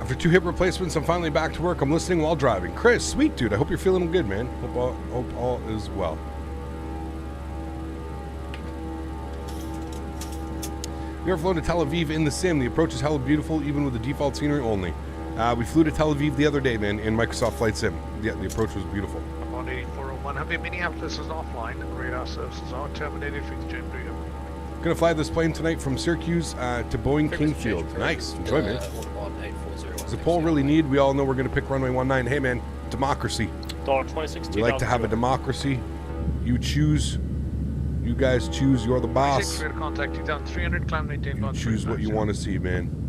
After 2 hip replacements, I'm finally back to work. I'm listening while driving. Chris, sweet dude. I hope you're feeling good, man. Hope all is well. You ever flown to Tel Aviv in the sim? The approach is hella beautiful, even with the default scenery only. We flew to Tel Aviv the other day, man, in Microsoft Flight Sim. Yeah, the approach was beautiful. 18401 Heavy, Minneapolis is offline. Radar services are terminated. Fixed jam freedom. Gonna fly this plane tonight from Syracuse to Boeing Kingfield. Nice. Enjoy, man. Does the poll really need? We all know we're gonna pick runway 19. Hey, man, democracy. $26. We like to have a democracy. You choose. You guys choose. You're the boss. Contact 2300, climb maintain. You choose what you want to see, man.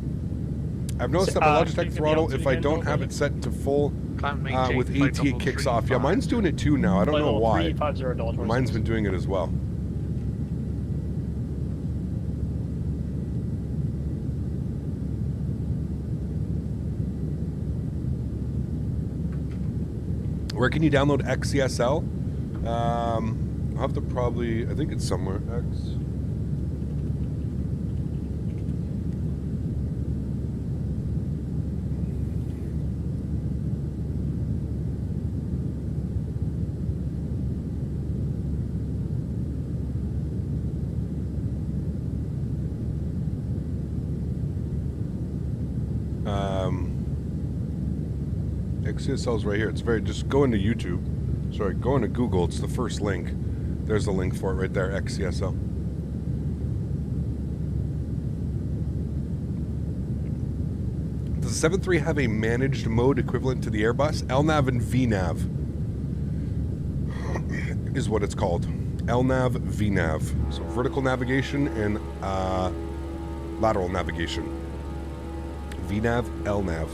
I've noticed that my Logitech throttle, if I don't have it set to full with AT, it kicks off. Yeah, mine's doing it too now. I don't know why. Mine's been doing it as well. Where can you download XCSL? I'll have to probably, I think it's somewhere. XCSL's right here. It's very, just go into YouTube. Sorry, go into Google. It's the first link. There's the link for it right there, XCSL. Does the 7.3 have a managed mode equivalent to the Airbus? LNAV and VNAV is what it's called. LNAV, VNAV. So vertical navigation and lateral navigation. VNAV, LNAV.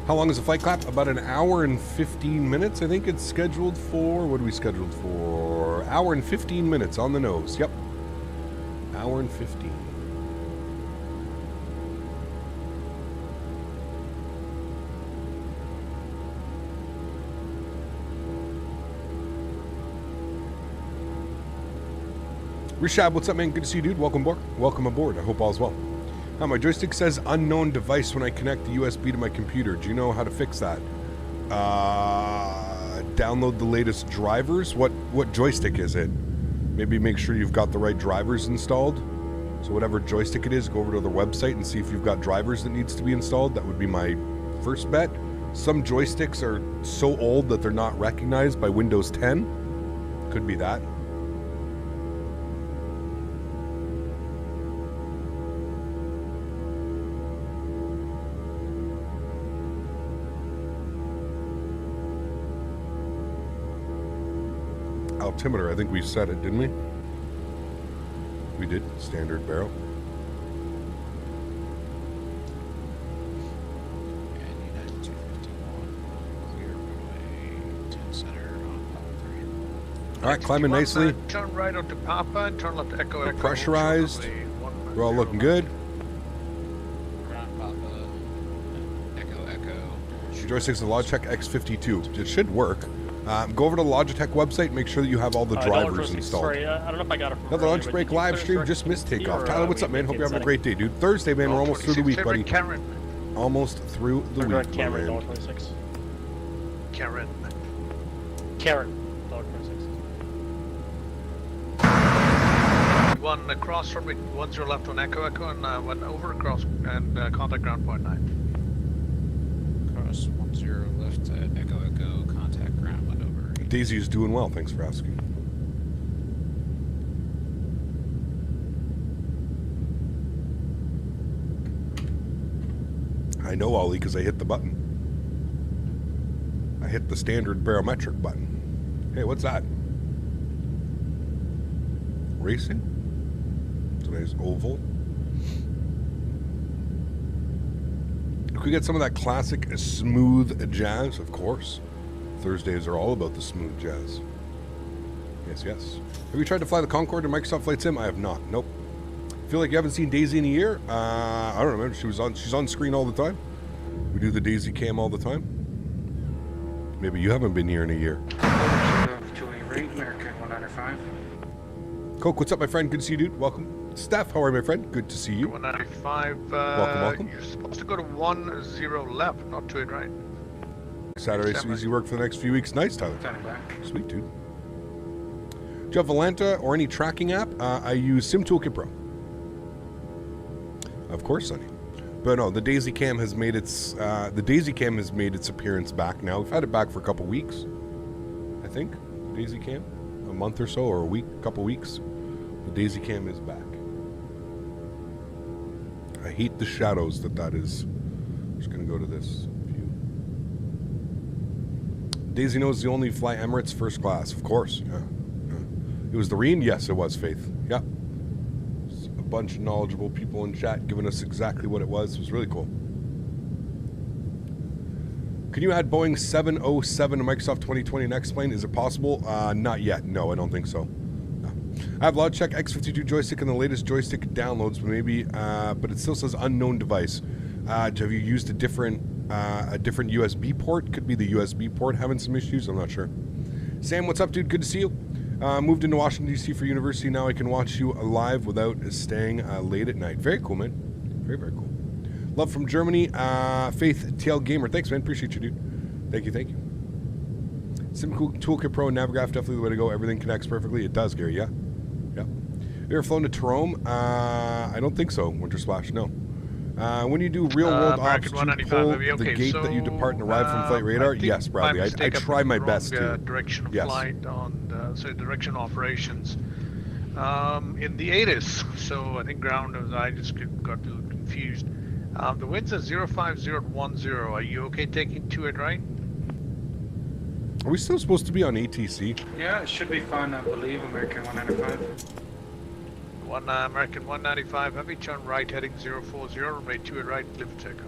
How long is the flight clap? About an hour and 15 minutes. I think it's scheduled for, what are we scheduled for? Hour and 15 minutes on the nose. Yep. Hour and 15. Rishab, what's up, man? Good to see you, dude. Welcome aboard. Welcome aboard. I hope all's well. Now, my joystick says unknown device when I connect the USB to my computer. Do you know how to fix that? Download the latest drivers. What joystick is it? Maybe make sure you've got the right drivers installed. So whatever joystick it is, go over to the website and see if you've got drivers that needs to be installed. That would be my first bet. Some joysticks are so old that they're not recognized by Windows 10. Could be that. Altimeter, I think we set it, didn't we? We did. Standard barrel. And United 251, clear runway 10 center on Papa 3. All right, climbing nicely. Turn right onto Papa and turn left to Echo. Pressurized. We're all looking good. Ground Papa, Echo. Joysticks, the Logitech X52. It should work. Go over to the Logitech website, make sure that you have all the drivers installed. Sorry, I don't know if I got it from Another lunch break live stream, just missed Takeoff. Tyler, what's up, man? Hope you're having a great day, dude. Thursday, man, we're almost through the week, buddy. Karen. Almost through the week, Cameron, man. $26. Karen. $26. One across from me, 10 left on Echo, and one over across and contact ground point 9. Cross 10 left at Echo, contact ground, went over. Daisy is doing well, thanks for asking. I know, Ollie, because I hit the button. I hit the standard barometric button. Hey, what's that? Racing? It's a nice oval. Could we get some of that classic smooth jazz? Of course. Thursdays are all about the smooth jazz. Yes, yes. Have you tried to fly the Concorde in Microsoft Flight Sim? I have not. Nope. Feel like you haven't seen Daisy in a year? I don't remember. She's on screen all the time. We do the Daisy cam all the time. Maybe you haven't been here in a year. To a rate, American 195. Koch, what's up, my friend? Good to see you, dude. Welcome. Steph, how are you, my friend? Good to see you. 195. Welcome. You're supposed to go to 10 left, not to it right. Saturday, so easy work for the next few weeks. Nice, Tyler. Standing back. Sweet, dude. Do you have Volanta or any tracking app? I use Sim Toolkit Pro. Of course, Sonny. But no, the Daisy Cam has made its appearance back now. We've had it back for a couple weeks, I think. Daisy Cam, a month or so, or a week, couple weeks. The Daisy Cam is back. I hate the shadows that is. I'm just gonna go to this view. Daisy knows the only fly Emirates first class, of course. Yeah. It was the Reen? Yes, it was, Faith. Yeah. A bunch of knowledgeable people in chat giving us exactly what it was. It was really cool. Can you add Boeing 707 to Microsoft 2020 and X-Plane? Is it possible? Not yet. No, I don't think so. No. I have Logitech X52 joystick and the latest joystick downloads, but it still says unknown device. Have you used a different USB port? Could be the USB port having some issues. I'm not sure. Sam, what's up, dude? Good to see you. Moved into Washington, D.C. for university. Now I can watch you live without staying late at night. Very cool, man. Very, very cool. Love from Germany. Faith TL Gamer. Thanks, man. Appreciate you, dude. Thank you, thank you. Sim Toolkit Pro and Navigraph, definitely the way to go. Everything connects perfectly. It does, Gary, yeah? Yeah. You ever flown to Terome? I don't think so, Winter Splash, no. When you do real-world ops, do you pull the gate that you depart and arrive from flight radar? Yes, Bradley. I try my best to. Direction of yes. flight on, direction operations in the ATIS. So I think ground, I just got a little confused. The wind's at 05010. Are you okay taking to it right? Are we still supposed to be on ATC? Yeah, it should be fine, I believe. American 195. American 195 heavy, turn right heading 040, remain to it right, clear for takeoff.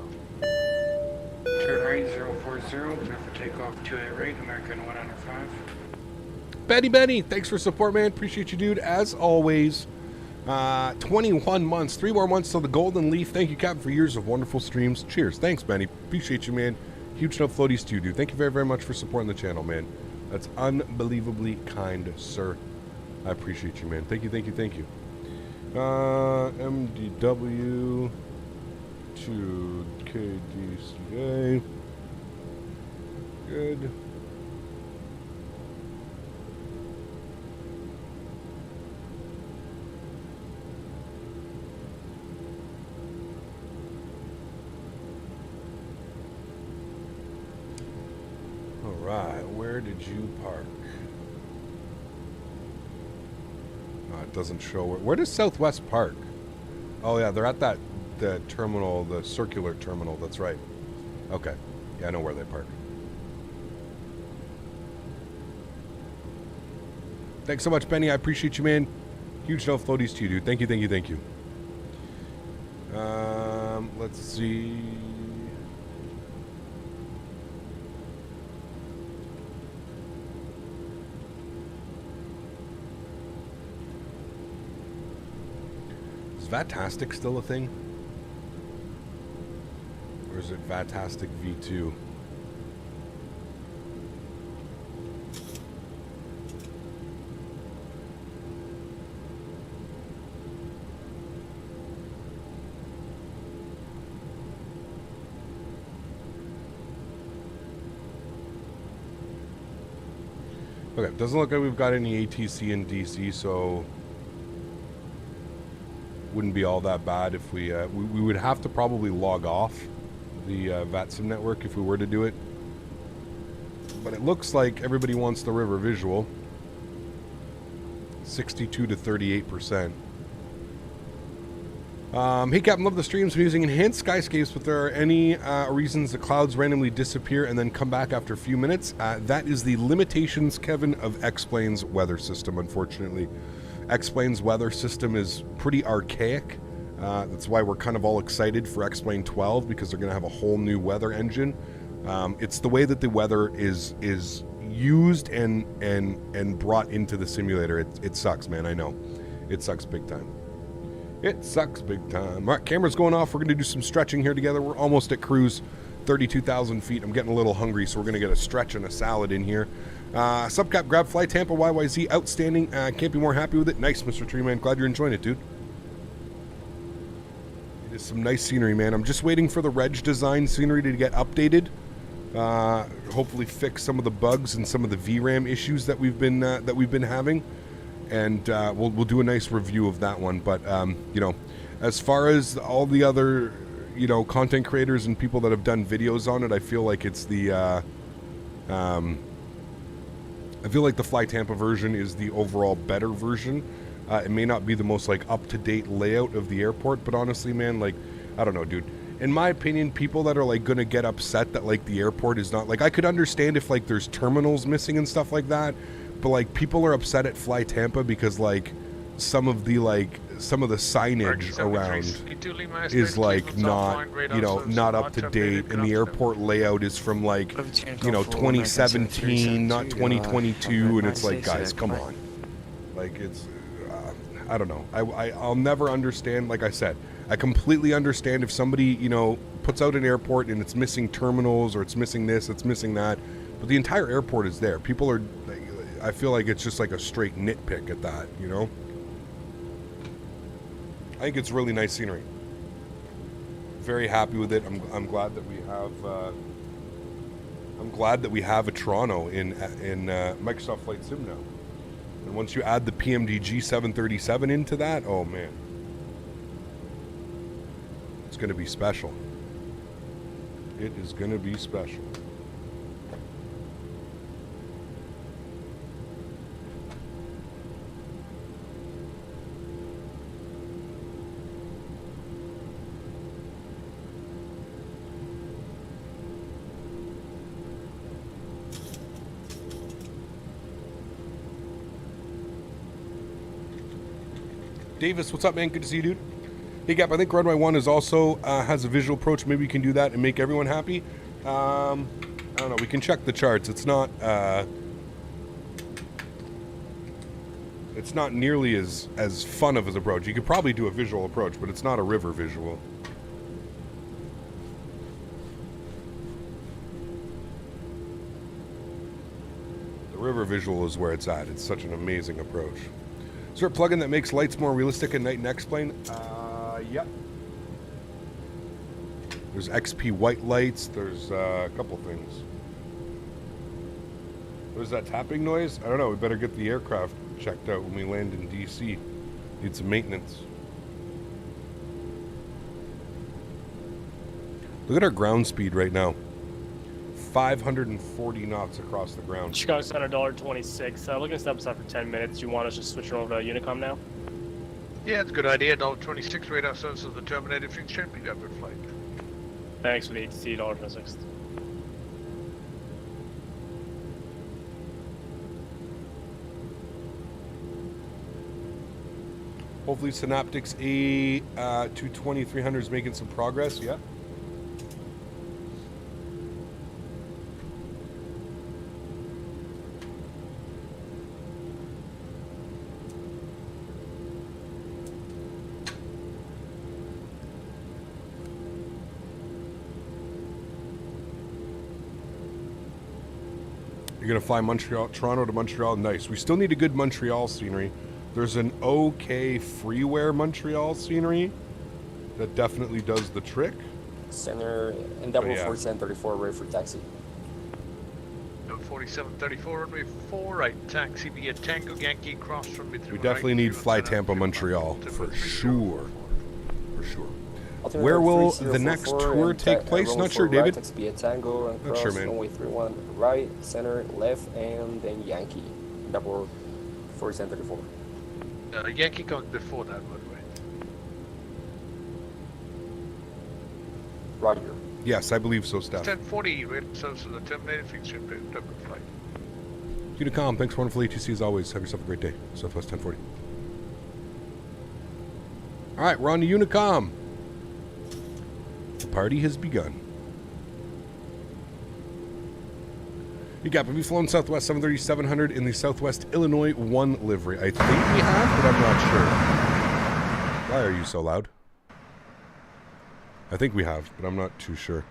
Turn right 040, clear for takeoff 288, American 195. Benny, thanks for support, man. Appreciate you, dude. As always, 21 months, 3 more months till the Golden Leaf. Thank you, Captain, for years of wonderful streams. Cheers. Thanks, Benny. Appreciate you, man. Huge enough floaties to you, dude. Thank you very, very much for supporting the channel, man. That's unbelievably kind, sir. I appreciate you, man. Thank you, thank you, thank you. MDW to KDCA. Good. All right, where did you park? It doesn't show where does Southwest park? Oh yeah, they're at the terminal, the circular terminal. That's right. Okay, yeah, I know where they park. Thanks so much, Benny. I appreciate you, man. Huge no floaties to you, dude. Thank you, thank you, thank you. Let's see. Vatastic still a thing? Or is it Vatastic V2? Okay, doesn't look like we've got any ATC in DC, so wouldn't be all that bad if we would have to probably log off the VATSIM network if we were to do it. But it looks like everybody wants the river visual. 62 to 38%. Hey Captain, love the streams. I'm using enhanced skyscapes, but there are any reasons the clouds randomly disappear and then come back after a few minutes? That is the limitations, Kevin, of X-Plane's weather system, unfortunately. X-Plane's weather system is pretty archaic. That's why we're kind of all excited for X-Plane 12, because they're going to have a whole new weather engine. It's the way that the weather is used and brought into the simulator. It sucks, man. I know. It sucks big time. It sucks big time. All right, camera's going off. We're going to do some stretching here together. We're almost at cruise 32,000 feet. I'm getting a little hungry, so we're going to get a stretch and a salad in here. Subcap, grab Fly Tampa YYZ, outstanding. Can't be more happy with it. Nice, Mr. Treeman. Glad you're enjoying it, dude. There's some nice scenery, man. I'm just waiting for the reg design scenery to get updated. Hopefully fix some of the bugs and some of the VRAM issues that we've been having, and we'll do a nice review of that one. But you know, as far as all the other, you know, content creators and people that have done videos on it, I feel like it's the I feel like the Fly Tampa version is the overall better version. It may not be the most like up-to-date layout of the airport, but honestly, man, like, I don't know, dude. In my opinion, people that are like gonna get upset that like the airport is not like, I could understand if like there's terminals missing and stuff like that, but like people are upset at Fly Tampa because like some of the signage around is like not, you know, not up to date, and the airport layout is from like, you know, 2017, not 2022, and it's like, guys, come on. Like, it's I don't know. I'll never understand. Like I said, I completely understand if somebody, you know, puts out an airport and it's missing terminals or it's missing this, it's missing that, but the entire airport is there. People are, I feel like it's just like a straight nitpick at that, you know? I think it's really nice scenery. Very happy with it. I'm glad that we have a Toronto in Microsoft Flight Sim now. And once you add the PMDG 737 into that, oh man, it's going to be special. It is going to be special. Davis, what's up, man? Good to see you, dude. Hey, Gap, I think Runway 1 is also has a visual approach. Maybe we can do that and make everyone happy. I don't know. We can check the charts. It's not nearly as fun of an approach. You could probably do a visual approach, but it's not a river visual. The river visual is where it's at. It's such an amazing approach. Is there a plugin that makes lights more realistic at night in X-Plane? Yep. There's XP white lights. There's a couple things. What is that tapping noise? I don't know. We better get the aircraft checked out when we land in DC. Need some maintenance. Look at our ground speed right now. 540 knots across the ground. Chicago Center $1.26. Looking to step aside for 10 minutes. You want us to switch over to Unicom now? Yeah, it's a good idea. $1.26 radar service of the terminated fixture. Pick up your flight. Thanks for the ATC $1.26. Hopefully Synaptics A220-300 is making some progress. Yep. You're going to fly Toronto to Montreal. Nice. We still need a good Montreal scenery. There's an okay freeware Montreal scenery that definitely does the trick. Center and double 4734 ready for taxi. 4734 runway 4 right, taxi via Tango Yankee cross from Midway. We definitely need Fly Tampa Montreal for sure. For sure. Where will the next tour take place? Not sure, David. Taxi via Tango and cross runway 31 right, center, left, and then Yankee. Double 4734. Yankee comes before that, by the way. Roger. Yes, I believe so, Steph. 1040, right? So the terminated fixture picked up a flight. Unicom, thanks for wonderful ATC as always. Have yourself a great day. Southwest 1040. All right, we're on to Unicom. The party has begun. Have you flown Southwest 737-700 in the Southwest Illinois 1 livery? I think we have, but I'm not sure. Why are you so loud? I think we have, but I'm not too sure.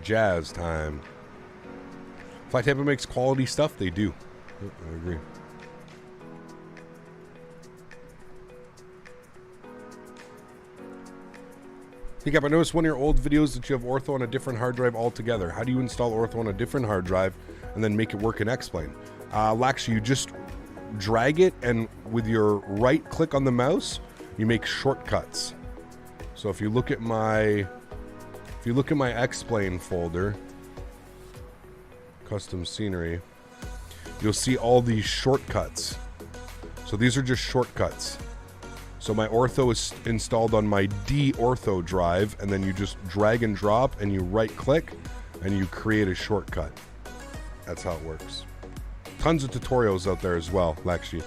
jazz time. Flite Tampa makes quality stuff. They do. Yep, I agree. Hey, I noticed one of your old videos that you have ortho on a different hard drive altogether. How do you install ortho on a different hard drive and then make it work in X-Plane? Actually, you just drag it, and with your right click on the mouse, you make shortcuts. So if you look at my X-Plane folder, custom scenery, you'll see all these shortcuts. So these are just shortcuts. So my ortho is installed on my D ortho drive, and then you just drag and drop, and you right click, and you create a shortcut. That's how it works. Tons of tutorials out there as well, Lakshi.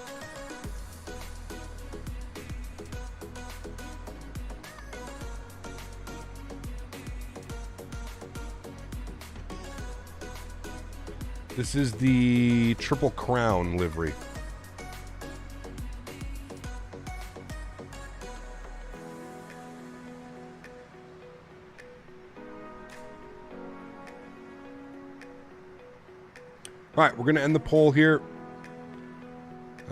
This is the Triple Crown livery. All right, we're going to end the poll here.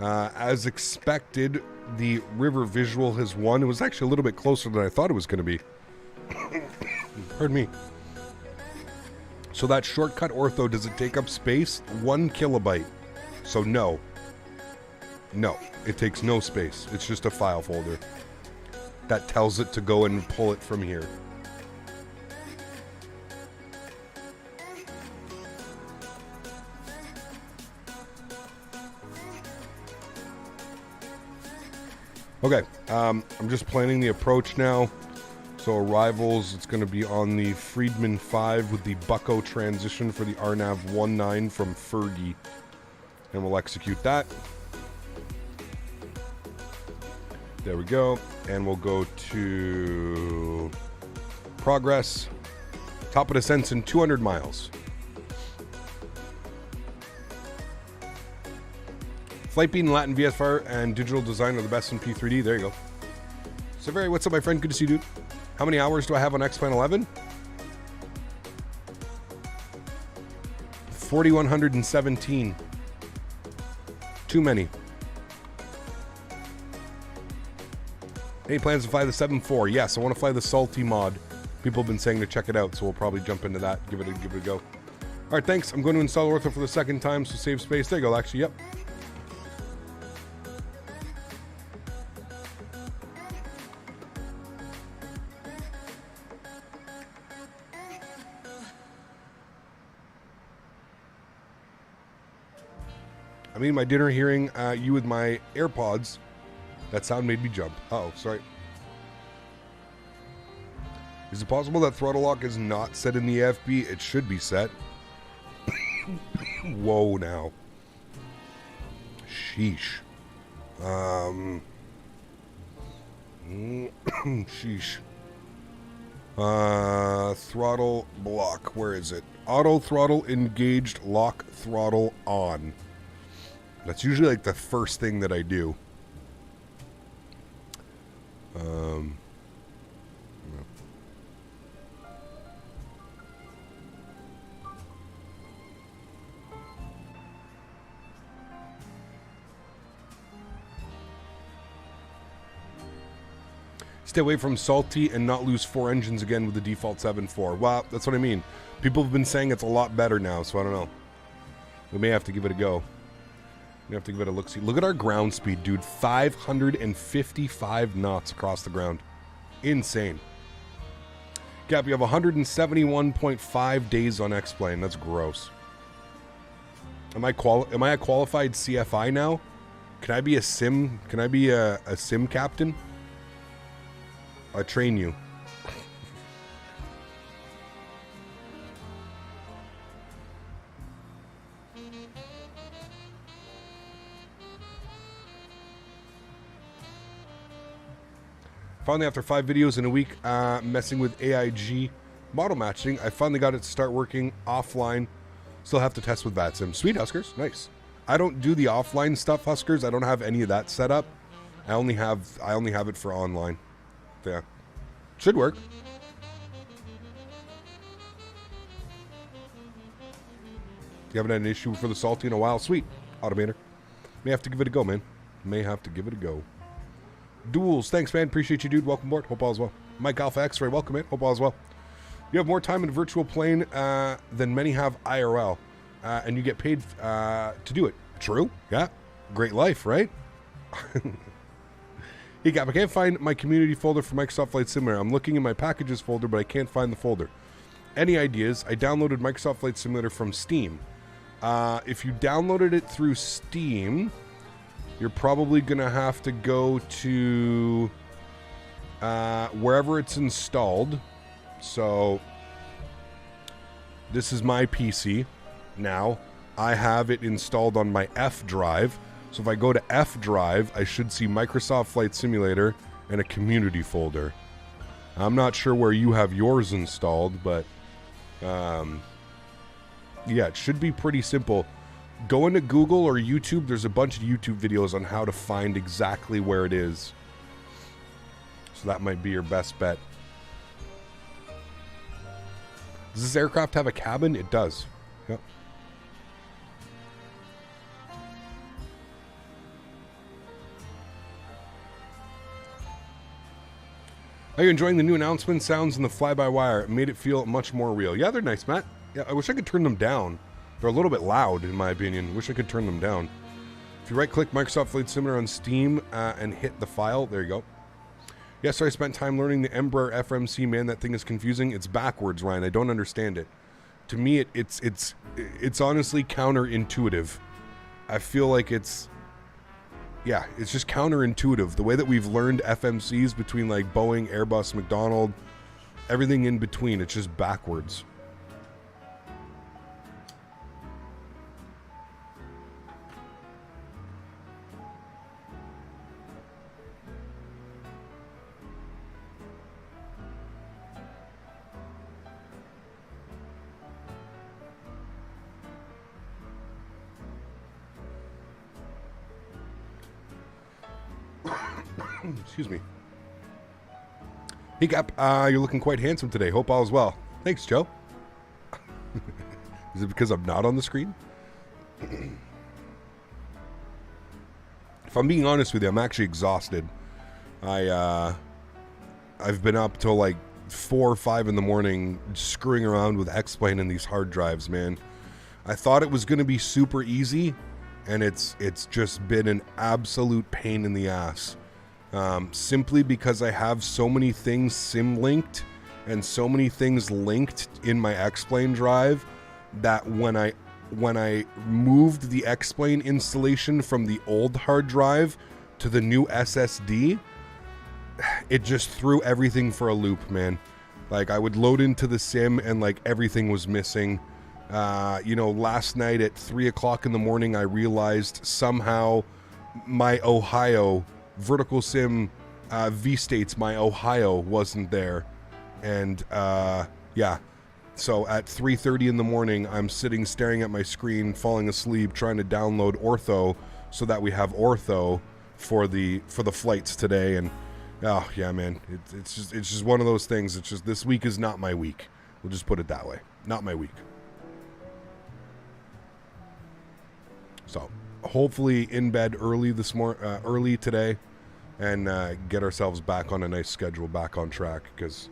As expected, the river visual has won. It was actually a little bit closer than I thought it was going to be. Pardon me. So that shortcut ortho, does it take up space? 1 kilobyte. So no. No, it takes no space. It's just a file folder. That tells it to go and pull it from here. Okay, I'm just planning the approach now. So arrivals, it's going to be on the Friedman 5 with the Bucko transition for the RNAV 19 from Fergie. And we'll execute that. There we go. And we'll go to progress. Top of descents in 200 miles. Flightbeat and Latin VSFR and digital design are the best in P3D. There you go. So very, what's up, my friend? Good to see you, dude. How many hours do I have on X-Plane 11? 4,117. Too many. Any plans to fly the 7.4? Yes, I want to fly the Salty mod. People have been saying to check it out, so we'll probably jump into that. Give it a go. All right, thanks. I'm going to install ortho for the second time, so save space. There you go, actually. Yep. I'm eating my dinner, hearing you with my AirPods. That sound made me jump. Uh-oh, sorry. Is it possible that throttle lock is not set in the AFB? It should be set. Whoa, now. Sheesh. Sheesh. Throttle block. Where is it? Auto throttle engaged, lock throttle on. That's usually like the first thing that I do. Stay away from Salty and not lose 4 engines again with the default 7.4. Well, that's what I mean. People have been saying it's a lot better now, so I don't know. We may have to give it a go. We have to give it a look-see. Look at our ground speed, dude. 555 knots across the ground. Insane. Gap, you have 171.5 days on X-Plane. That's gross. Am I a qualified CFI now? Can I be a sim? Can I be a sim captain? I train you. Finally, after 5 videos in a week, messing with AIG model matching, I finally got it to start working offline. Still have to test with VATSIM. Sweet, Huskers. Nice. I don't do the offline stuff, Huskers. I don't have any of that set up. I only have it for online. Yeah. Should work. You haven't had an issue for the salty in a while. Sweet. Automator. May have to give it a go, man. May have to give it a go. Duels. Thanks, man. Appreciate you, dude. Welcome aboard. Hope all is well. Mike Alpha X-Ray. Welcome, man. Hope all is well. You have more time in virtual plane than many have IRL. And you get paid to do it. True. Yeah. Great life, right? Hey, Gap, I can't find my community folder for Microsoft Flight Simulator. I'm looking in my packages folder, but I can't find the folder. Any ideas? I downloaded Microsoft Flight Simulator from Steam. If you downloaded it through Steam, you're probably going to have to go to wherever it's installed. So, this is my PC now. I have it installed on my F drive. So if I go to F drive, I should see Microsoft Flight Simulator and a community folder. I'm not sure where you have yours installed, but yeah, it should be pretty simple. Go into Google or YouTube. There's a bunch of YouTube videos on how to find exactly where it is. So that might be your best bet. Does this aircraft have a cabin? It does. Yep. Are you enjoying the new announcement sounds in the fly-by-wire? It made it feel much more real. Yeah, they're nice, Matt. Yeah, I wish I could turn them down. They're a little bit loud, in my opinion. Wish I could turn them down. If you right-click Microsoft Flight Simulator on Steam and hit the file, there you go. Yes, I spent time learning the Embraer FMC. Man, that thing is confusing. It's backwards, Ryan. I don't understand it. To me, it's honestly counterintuitive. I feel like it's just counterintuitive. The way that we've learned FMCs between like Boeing, Airbus, McDonnell, everything in between, it's just backwards. Excuse me. Hey, Gap, you're looking quite handsome today. Hope all is well. Thanks, Joe. Is it because I'm not on the screen? If I'm being honest with you, I'm actually exhausted. I've been up till like 4 or 5 in the morning screwing around with X-Plane and these hard drives, man. I thought it was going to be super easy, and it's just been an absolute pain in the ass. Simply because I have so many things sim-linked and so many things linked in my X-Plane drive that when I moved the X-Plane installation from the old hard drive to the new SSD, it just threw everything for a loop, man. Like, I would load into the sim and like everything was missing. Last night at 3 o'clock in the morning, I realized somehow my Ohio vertical sim V-States, my Ohio wasn't there. And yeah, so at 3:30 in the morning, I'm sitting staring at my screen, falling asleep, trying to download Ortho so that we have Ortho for the flights today. And oh yeah, man, it's just one of those things. It's just, this week is not my week. We'll just put it that way. Not my week. So hopefully in bed early early today, and get ourselves back on a nice schedule, back on track, because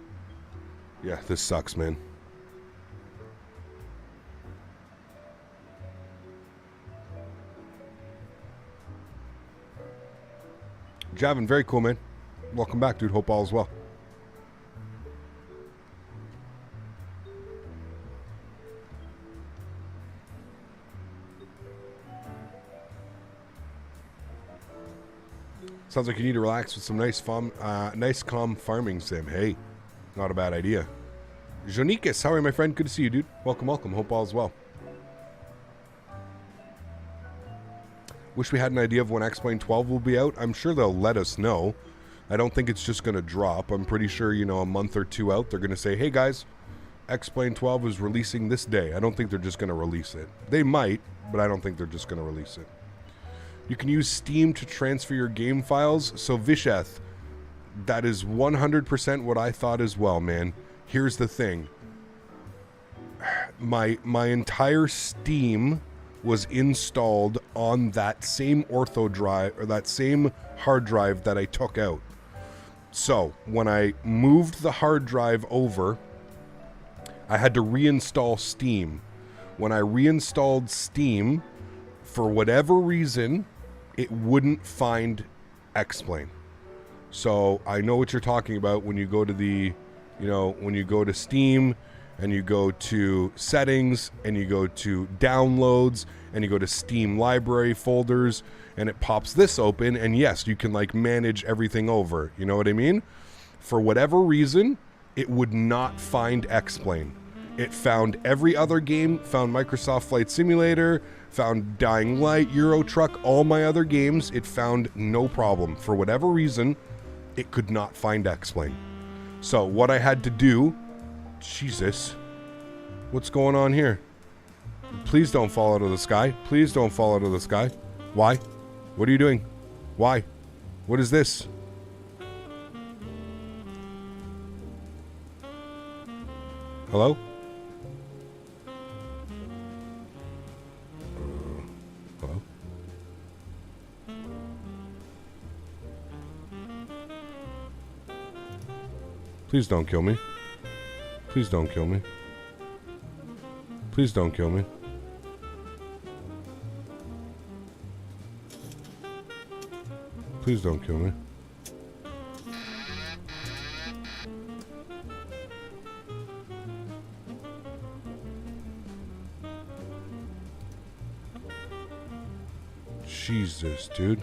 yeah, this sucks, man. Javin, very cool, man. Welcome back, dude. Hope all is well. Sounds like you need to relax with some nice calm farming sim. Hey, not a bad idea. Jonikas, how are you, my friend? Good to see you, dude. Welcome, welcome. Hope all is well. Wish we had an idea of when X-Plane 12 will be out. I'm sure they'll let us know. I don't think it's just going to drop. I'm pretty sure, a month or two out, they're going to say, hey, guys, X-Plane 12 is releasing this day. I don't think they're just going to release it. They might, but I don't think they're just going to release it. You can use Steam to transfer your game files. So Visheth, that is 100% what I thought as well, man. Here's the thing. my entire Steam was installed on that same ortho drive, or that same hard drive that I took out. So when I moved the hard drive over, I had to reinstall Steam. When I reinstalled Steam, for whatever reason, it wouldn't find X-Plane. So I know what you're talking about when you go to the, when you go to Steam and you go to settings and you go to downloads and you go to Steam library folders and it pops this open, and yes, you can like manage everything over. You know what I mean? For whatever reason, it would not find X-Plane. It found every other game, found Microsoft Flight Simulator, found Dying Light, Euro Truck, all my other games. It found no problem. For whatever reason, it could not find X-Plane. So what I had to do, Jesus, what's going on here? Please don't fall out of the sky. Please don't fall out of the sky. Why? What are you doing? Why? What is this? Hello? Hello? Please don't kill me. Please don't kill me. Please don't kill me. Please don't kill me. Jesus, dude.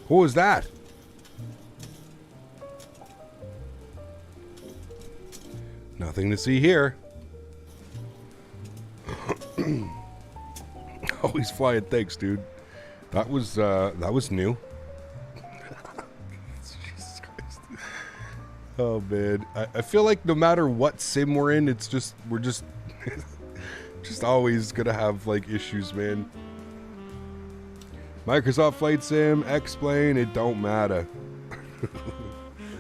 Who was that? Nothing to see here. Always flying, thanks, dude. That was new. Jesus Christ. Oh man, I feel like no matter what sim we're in, we're just always gonna have like issues, man. Microsoft Flight Sim, X-Plane, it don't matter.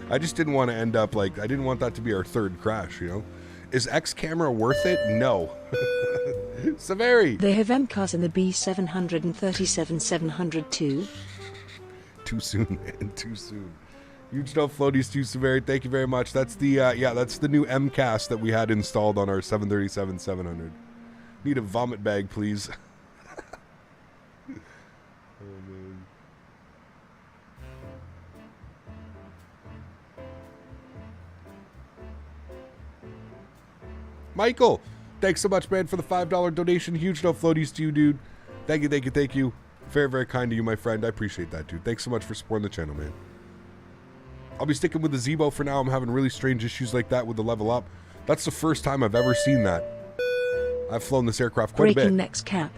I just didn't want to end up like, I didn't want that to be our third crash, you know? Is X camera worth it? No. Severi. They have MCAS in the B737-702. Too soon, man, too soon. Huge no floaties to Severi, thank you very much. That's the, that's the new MCAS that we had installed on our 737-700. Need a vomit bag, please. Oh, man. Michael, thanks so much, man, for the $5 donation. Huge no floaties to you, dude. Thank you, thank you, thank you. Very, very kind to you, my friend. I appreciate that, dude. Thanks so much for supporting the channel, man. I'll be sticking with the Zebo for now. I'm having really strange issues like that with the LevelUp. That's the first time I've ever seen that. I've flown this aircraft quite a bit. Breaking next cap.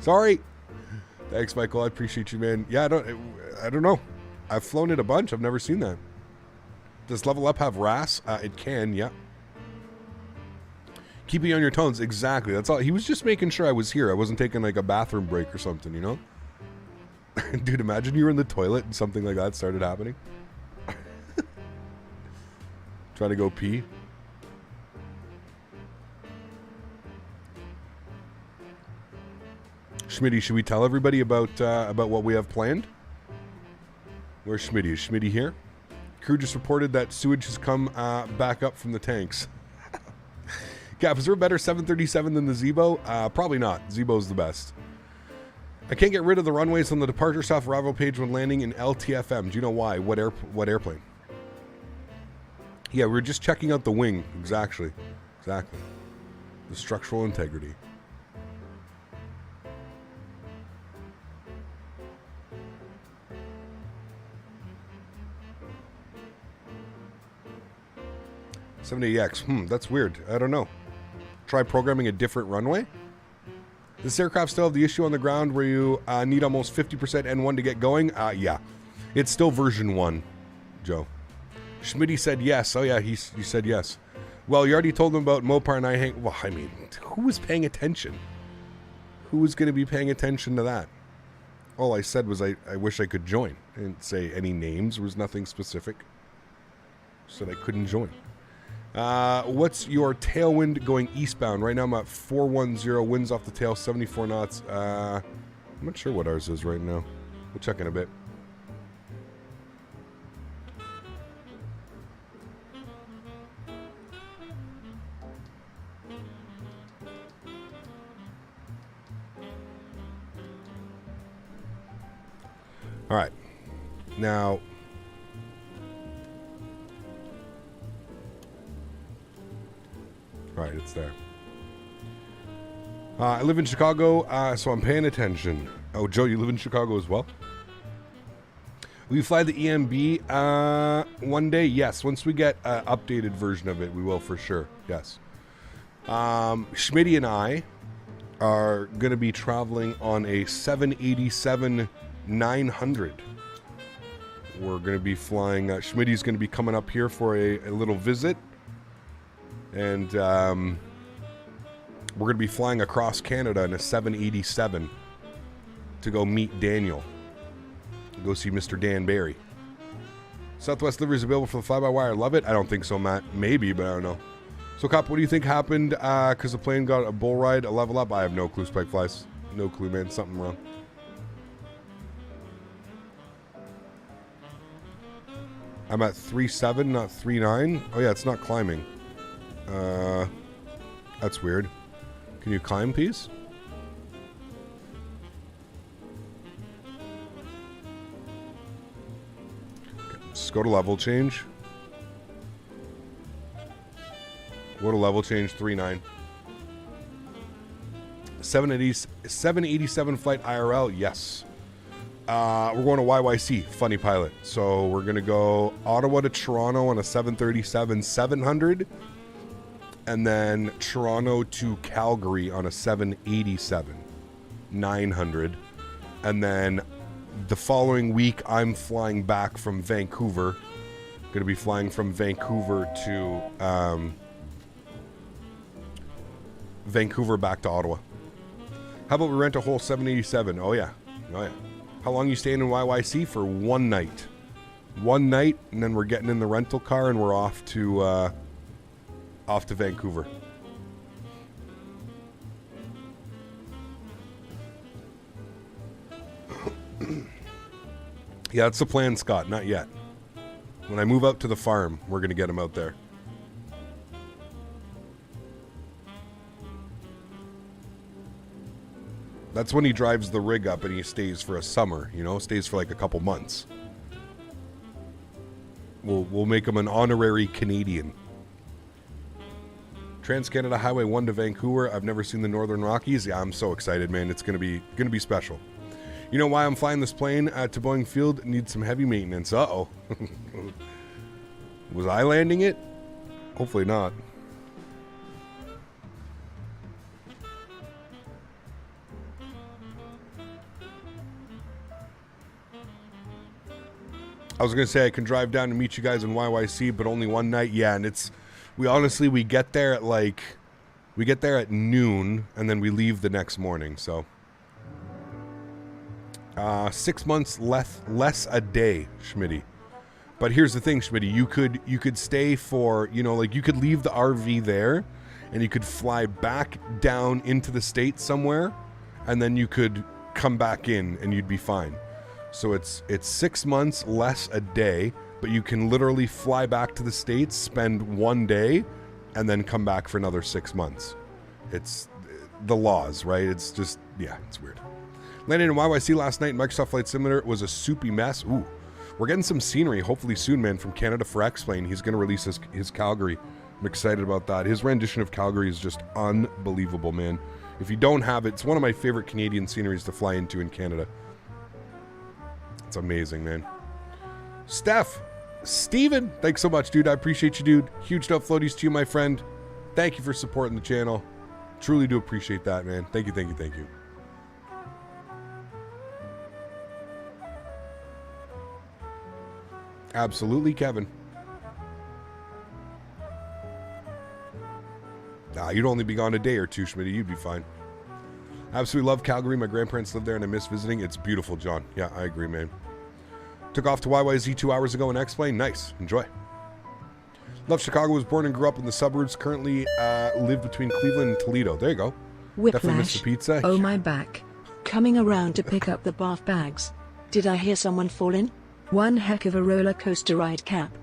Sorry. Thanks, Michael. I appreciate you, man. Yeah, I don't know. I've flown it a bunch. I've never seen that. Does LevelUp have RAS? It can, yeah. Keeping on your tones, exactly. That's all. He was just making sure I was here. I wasn't taking like a bathroom break or something, you know? Dude, imagine you were in the toilet and something like that started happening. Trying to go pee. Smitty, should we tell everybody about what we have planned? Where's Smitty? Is Smitty here? Crew just reported that sewage has come back up from the tanks. Cap, is there a better 737 than the Zebo? Probably not. Zebo's the best. I can't get rid of the runways on the departure soft arrival page when landing in LTFM. Do you know why? What airplane? Yeah, we were just checking out the wing. Exactly. The structural integrity. $70X. That's weird. I don't know. Try programming a different runway? Does this aircraft still have the issue on the ground where you need almost 50% N1 to get going? Yeah. It's still version 1, Joe. Smitty said yes. Oh, yeah, he said yes. Well, you already told him about Mopar and I hang... Well, I mean, who was paying attention? Who was going to be paying attention to that? All I said was I wish I could join. I didn't say any names. There was nothing specific. Said I couldn't join. What's your tailwind going eastbound? Right now I'm at 410, winds off the tail, 74 knots. I'm not sure what ours is right now. We'll check in a bit. All right. Now, all right, it's there. I live in Chicago, so I'm paying attention. Oh, Joe, you live in Chicago as well? Will you fly the EMB one day? Yes. Once we get an updated version of it, we will for sure. Yes. Smitty and I are going to be traveling on a 787-900. We're going to be flying. Schmitty's going to be coming up here for a little visit. And we're going to be flying across Canada in a 787 to go meet Daniel. Go see Mr. Dan Barry. Southwest livery is available for the fly-by-wire. Love it? I don't think so, Matt. Maybe, but I don't know. So, Cop, what do you think happened? Because the plane got a bull ride, a level up? I have no clue, Spike Flies. No clue, man. Something wrong. I'm at 3.7, not 3.9. Oh, yeah, it's not climbing. That's weird. Can you climb, please? Okay, let's go to level change. Go to level change 3.9. 787 flight IRL, yes. We're going to YYC, Funny Pilot. So we're going to go Ottawa to Toronto on a 737-700. And then Toronto to Calgary on a 787-900. And then the following week, I'm flying back from Vancouver. Going to be flying from Vancouver to Vancouver back to Ottawa. How about we rent a whole 787? Oh, yeah. Oh, yeah. How long you staying in YYC? For one night. One night, and then we're getting in the rental car and we're off to Vancouver. Yeah, that's the plan, Scott. Not yet. When I move out to the farm, we're going to get him out there. That's when he drives the rig up and he stays for a summer, you know, stays for like a couple months. We'll make him an honorary Canadian. Trans-Canada Highway 1 to Vancouver. I've never seen the Northern Rockies. Yeah, I'm so excited, man. It's gonna be special. You know why I'm flying this plane to Boeing Field? Needs some heavy maintenance. Uh-oh. Was I landing it? Hopefully not. I was going to say I can drive down to meet you guys in YYC, but only one night. Yeah, and we get there at noon, and then we leave the next morning, so. 6 months less a day, Schmitty. But here's the thing, Schmitty, you could stay for, you could leave the RV there, and you could fly back down into the States somewhere, and then you could come back in, and you'd be fine. So it's 6 months less a day, but you can literally fly back to the States, spend one day, and then come back for another 6 months. It's the laws, right? It's just, yeah, it's weird. Landed in YYC last night in Microsoft Flight Simulator. It was a soupy mess. Ooh, we're getting some scenery, hopefully soon, man, from Canada for X-Plane. He's going to release his Calgary. I'm excited about that. His rendition of Calgary is just unbelievable, man. If you don't have it, it's one of my favorite Canadian sceneries to fly into in Canada. It's amazing, man. Steven, thanks so much, dude. I appreciate you, dude. Huge love floaties to you, my friend. Thank you for supporting the channel. Truly do appreciate that, man. Thank you, thank you, thank you. Absolutely, Kevin. You'd only be gone a day or two, Schmitty. You'd be fine. Absolutely love Calgary. My grandparents live there and I miss visiting. It's beautiful, John. Yeah, I agree, man. Took off to YYZ 2 hours ago and X-Plane. Nice. Enjoy. Love Chicago. Was born and grew up in the suburbs. Currently live between Cleveland and Toledo. There you go. Definitely miss the Whiplash. pizza. Oh, my back. Coming around to pick up the bath bags. Did I hear someone fall in? One heck of a roller coaster ride, Cap.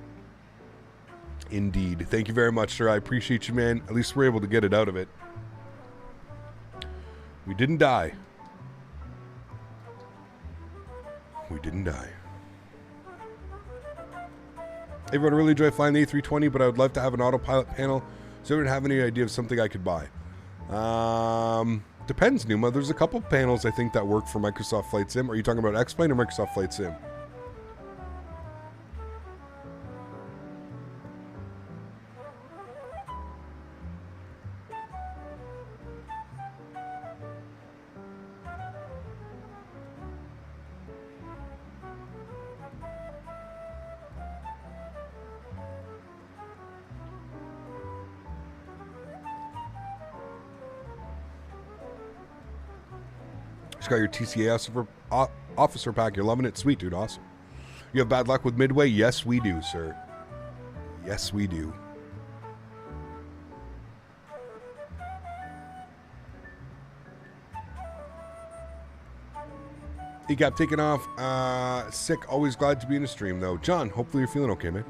Indeed. Thank you very much, sir. I appreciate you, man. At least we're able to get it out of it. We didn't die. We didn't die. Hey, everyone, I really enjoy flying the A320, but I would love to have an autopilot panel. So I don't have any idea of something I could buy. Depends, Numa. There's a couple panels I think that work for Microsoft Flight Sim. Are you talking about X-Plane or Microsoft Flight Sim? Just got your TCA officer pack. You're loving it. Sweet, dude. Awesome. You have bad luck with Midway? Yes, we do, sir. Yes, we do. ECAP taking off. Sick. Always glad to be in a stream, though. John, hopefully you're feeling okay, man.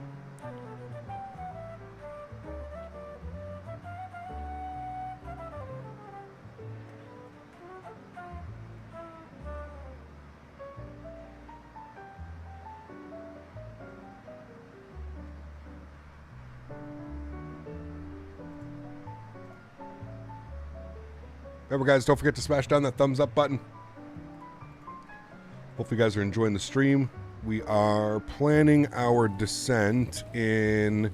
Remember, guys, don't forget to smash down that thumbs up button. Hopefully you guys are enjoying the stream. We are planning our descent in...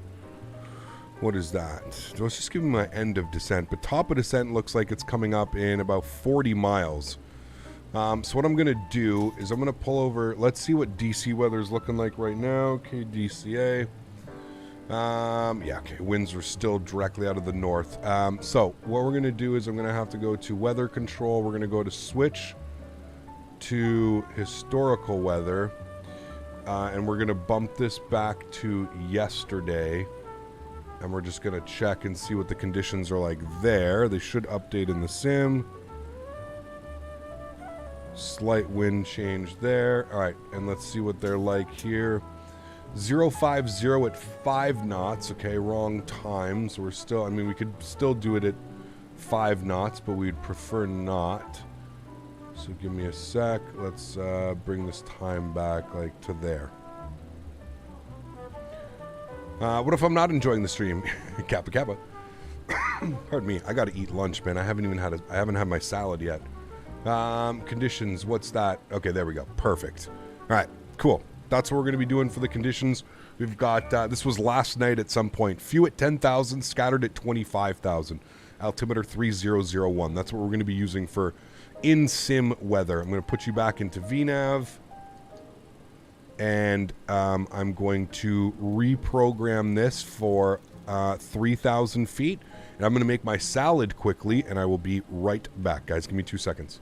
What is that? Let's just give me my end of descent. But top of descent looks like it's coming up in about 40 miles. So what I'm going to do is I'm going to pull over. Let's see what DC weather is looking like right now. Okay, DCA. Yeah, okay, winds are still directly out of the north. So what we're going to do is I'm going to have to go to weather control. We're going to go to switch to historical weather. And we're going to bump this back to yesterday. And we're just going to check and see what the conditions are like there. They should update in the sim. Slight wind change there. All right, and let's see what they're like here. 050 at 5 knots. Okay, wrong time. So we're still, I mean, we could still do it at 5 knots, but we'd prefer not. So give me a sec. Let's bring this time back like to there. What if I'm not enjoying the stream? Kappa Kappa. Pardon me. I got to eat lunch, man. I haven't had my salad yet. Conditions. What's that? Okay, there we go. Perfect. All right, cool. That's what we're going to be doing for the conditions. We've got, this was last night at some point. Few at 10,000, scattered at 25,000. Altimeter 3001. That's what we're going to be using for in-sim weather. I'm going to put you back into VNav. And I'm going to reprogram this for 3,000 feet. And I'm going to make my salad quickly, and I will be right back. Guys, give me 2 seconds.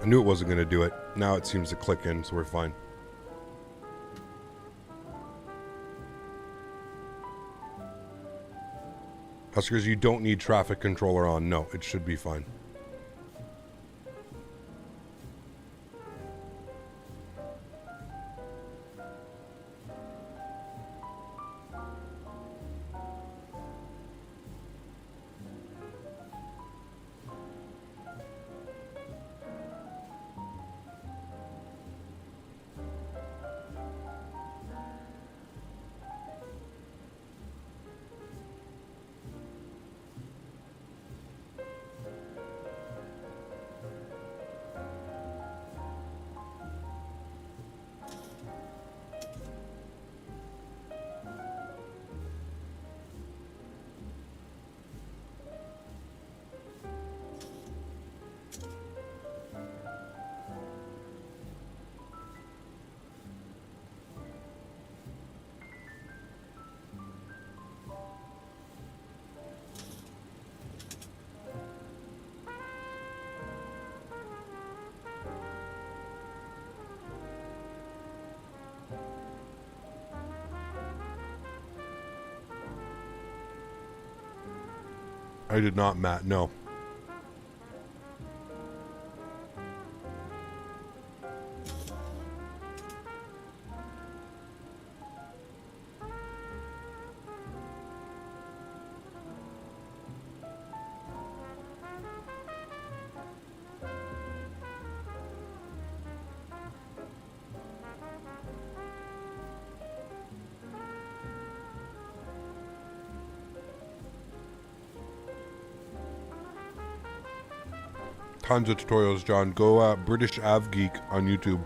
I knew it wasn't going to do it. Now it seems to click in, so we're fine. Huskers, you don't need traffic controller on. No, it should be fine. I did not, Matt. No. Tons of tutorials, John. Go British Av Geek on YouTube.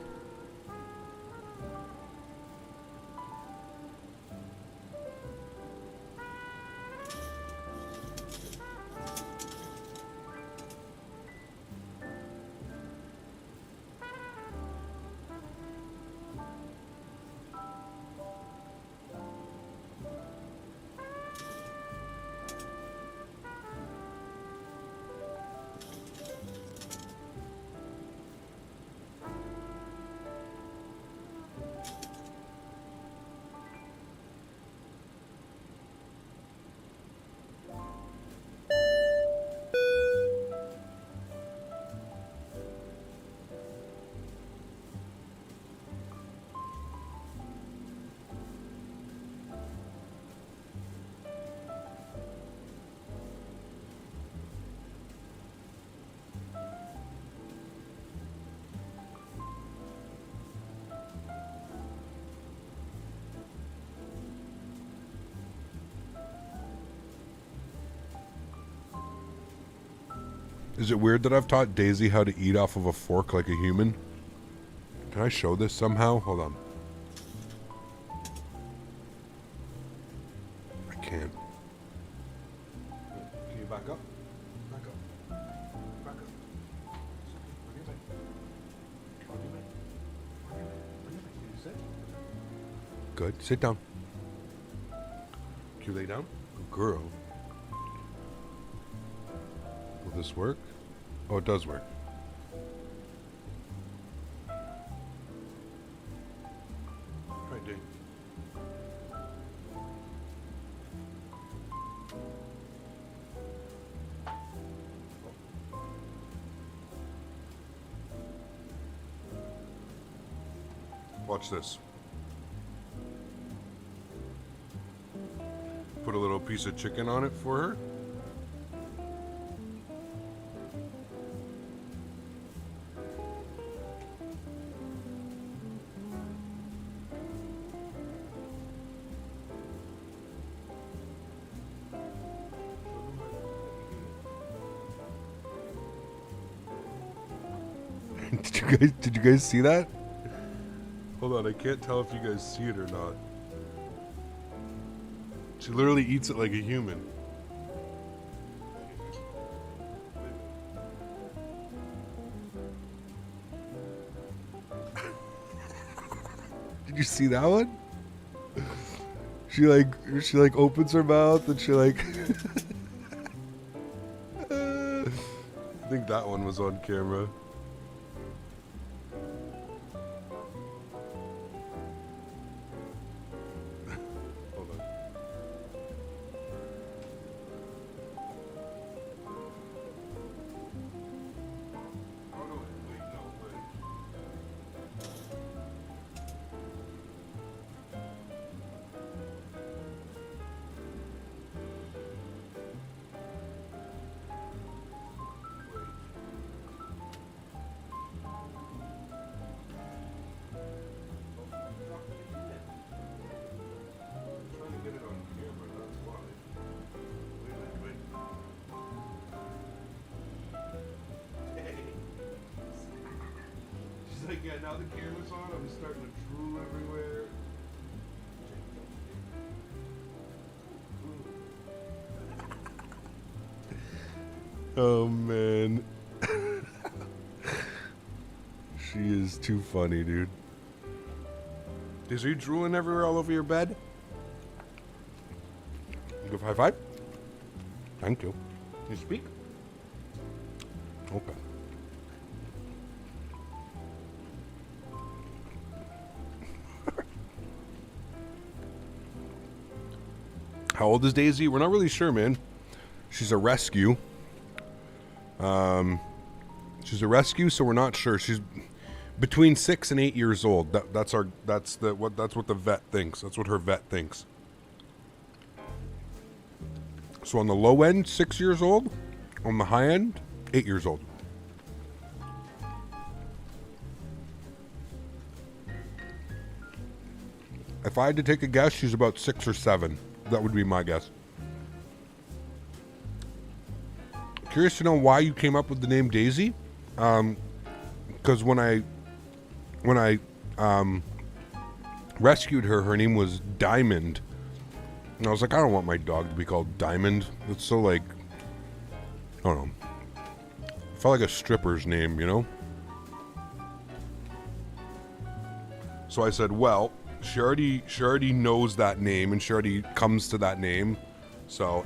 Is it weird that I've taught Daisy how to eat off of a fork like a human? Can I show this somehow? Hold on. I can't. Can you back up? Back up. Back up. On your back. On your back. On your back. On your back. Can you sit? Good. Sit down. Can you lay down? Good girl. Will this work? Oh, it does work. Try doing. Watch this. Put a little piece of chicken on it for her. Did you guys see that? Hold on, I can't tell if you guys see it or not. She literally eats it like a human. Did you see that one? She like opens her mouth and she like I think that one was on camera. yeah, now the camera's on, I'm starting to drool everywhere. Oh man. She is too funny, dude. Is you drooling everywhere all over your bed? You give a high five? Thank you. You speak? Okay. How old is Daisy? We're not really sure, man. She's a rescue. She's a rescue, so we're not sure. She's between 6 and 8 years old. That's what the vet thinks. That's what her vet thinks. So on the low end, 6 years old. On the high end, 8 years old. If I had to take a guess, she's about 6 or 7. That would be my guess. Curious to know why you came up with the name Daisy. Because when I rescued her, her name was Diamond. And I was like, I don't want my dog to be called Diamond. It's so like, I don't know. It felt like a stripper's name, you know? So I said, well, she already knows that name and she already comes to that name. So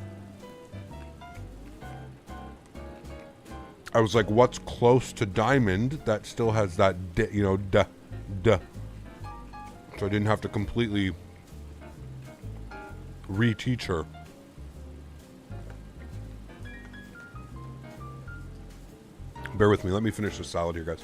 I was like, what's close to Diamond that still has that, you know, duh. So I didn't have to completely reteach her. Bear with me. Let me finish the salad here, guys.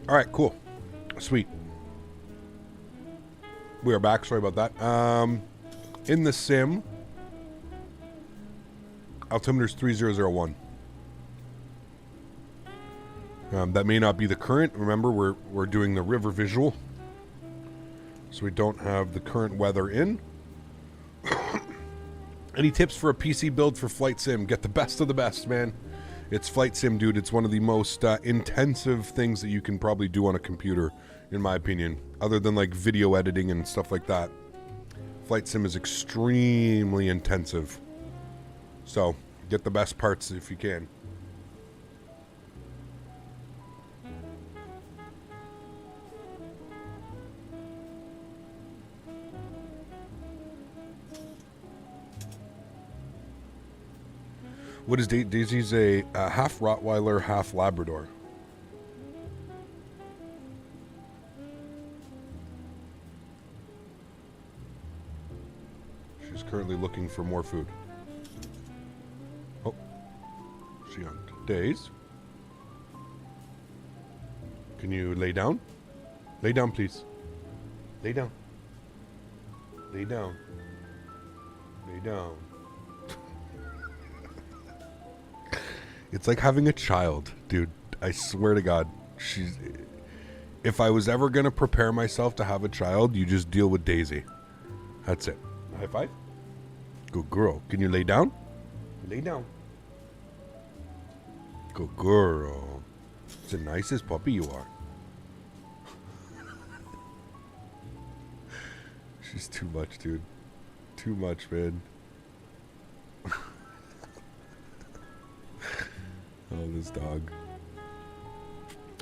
All right, cool. Sweet. We are back. Sorry about that. In the sim, altimeter's 3001. That may not be the current. Remember, we're doing the river visual, so we don't have the current weather in. Any tips for a PC build for Flight Sim? Get the best of the best, man. It's flight sim, dude. It's one of the most intensive things that you can probably do on a computer, in my opinion, other than like video editing and stuff like that. Flight sim is extremely intensive. So, get the best parts if you can. What is Daisy's a half Rottweiler, half Labrador? She's currently looking for more food. Oh, she on Days? Can you lay down? Lay down, please. Lay down. Lay down. Lay down. It's like having a child, dude. I swear to God. If I was ever going to prepare myself to have a child, you just deal with Daisy. That's it. High five. Good girl. Can you lay down? Lay down. Good girl. It's the nicest puppy you are. She's too much, dude. Too much, man. Oh, this dog.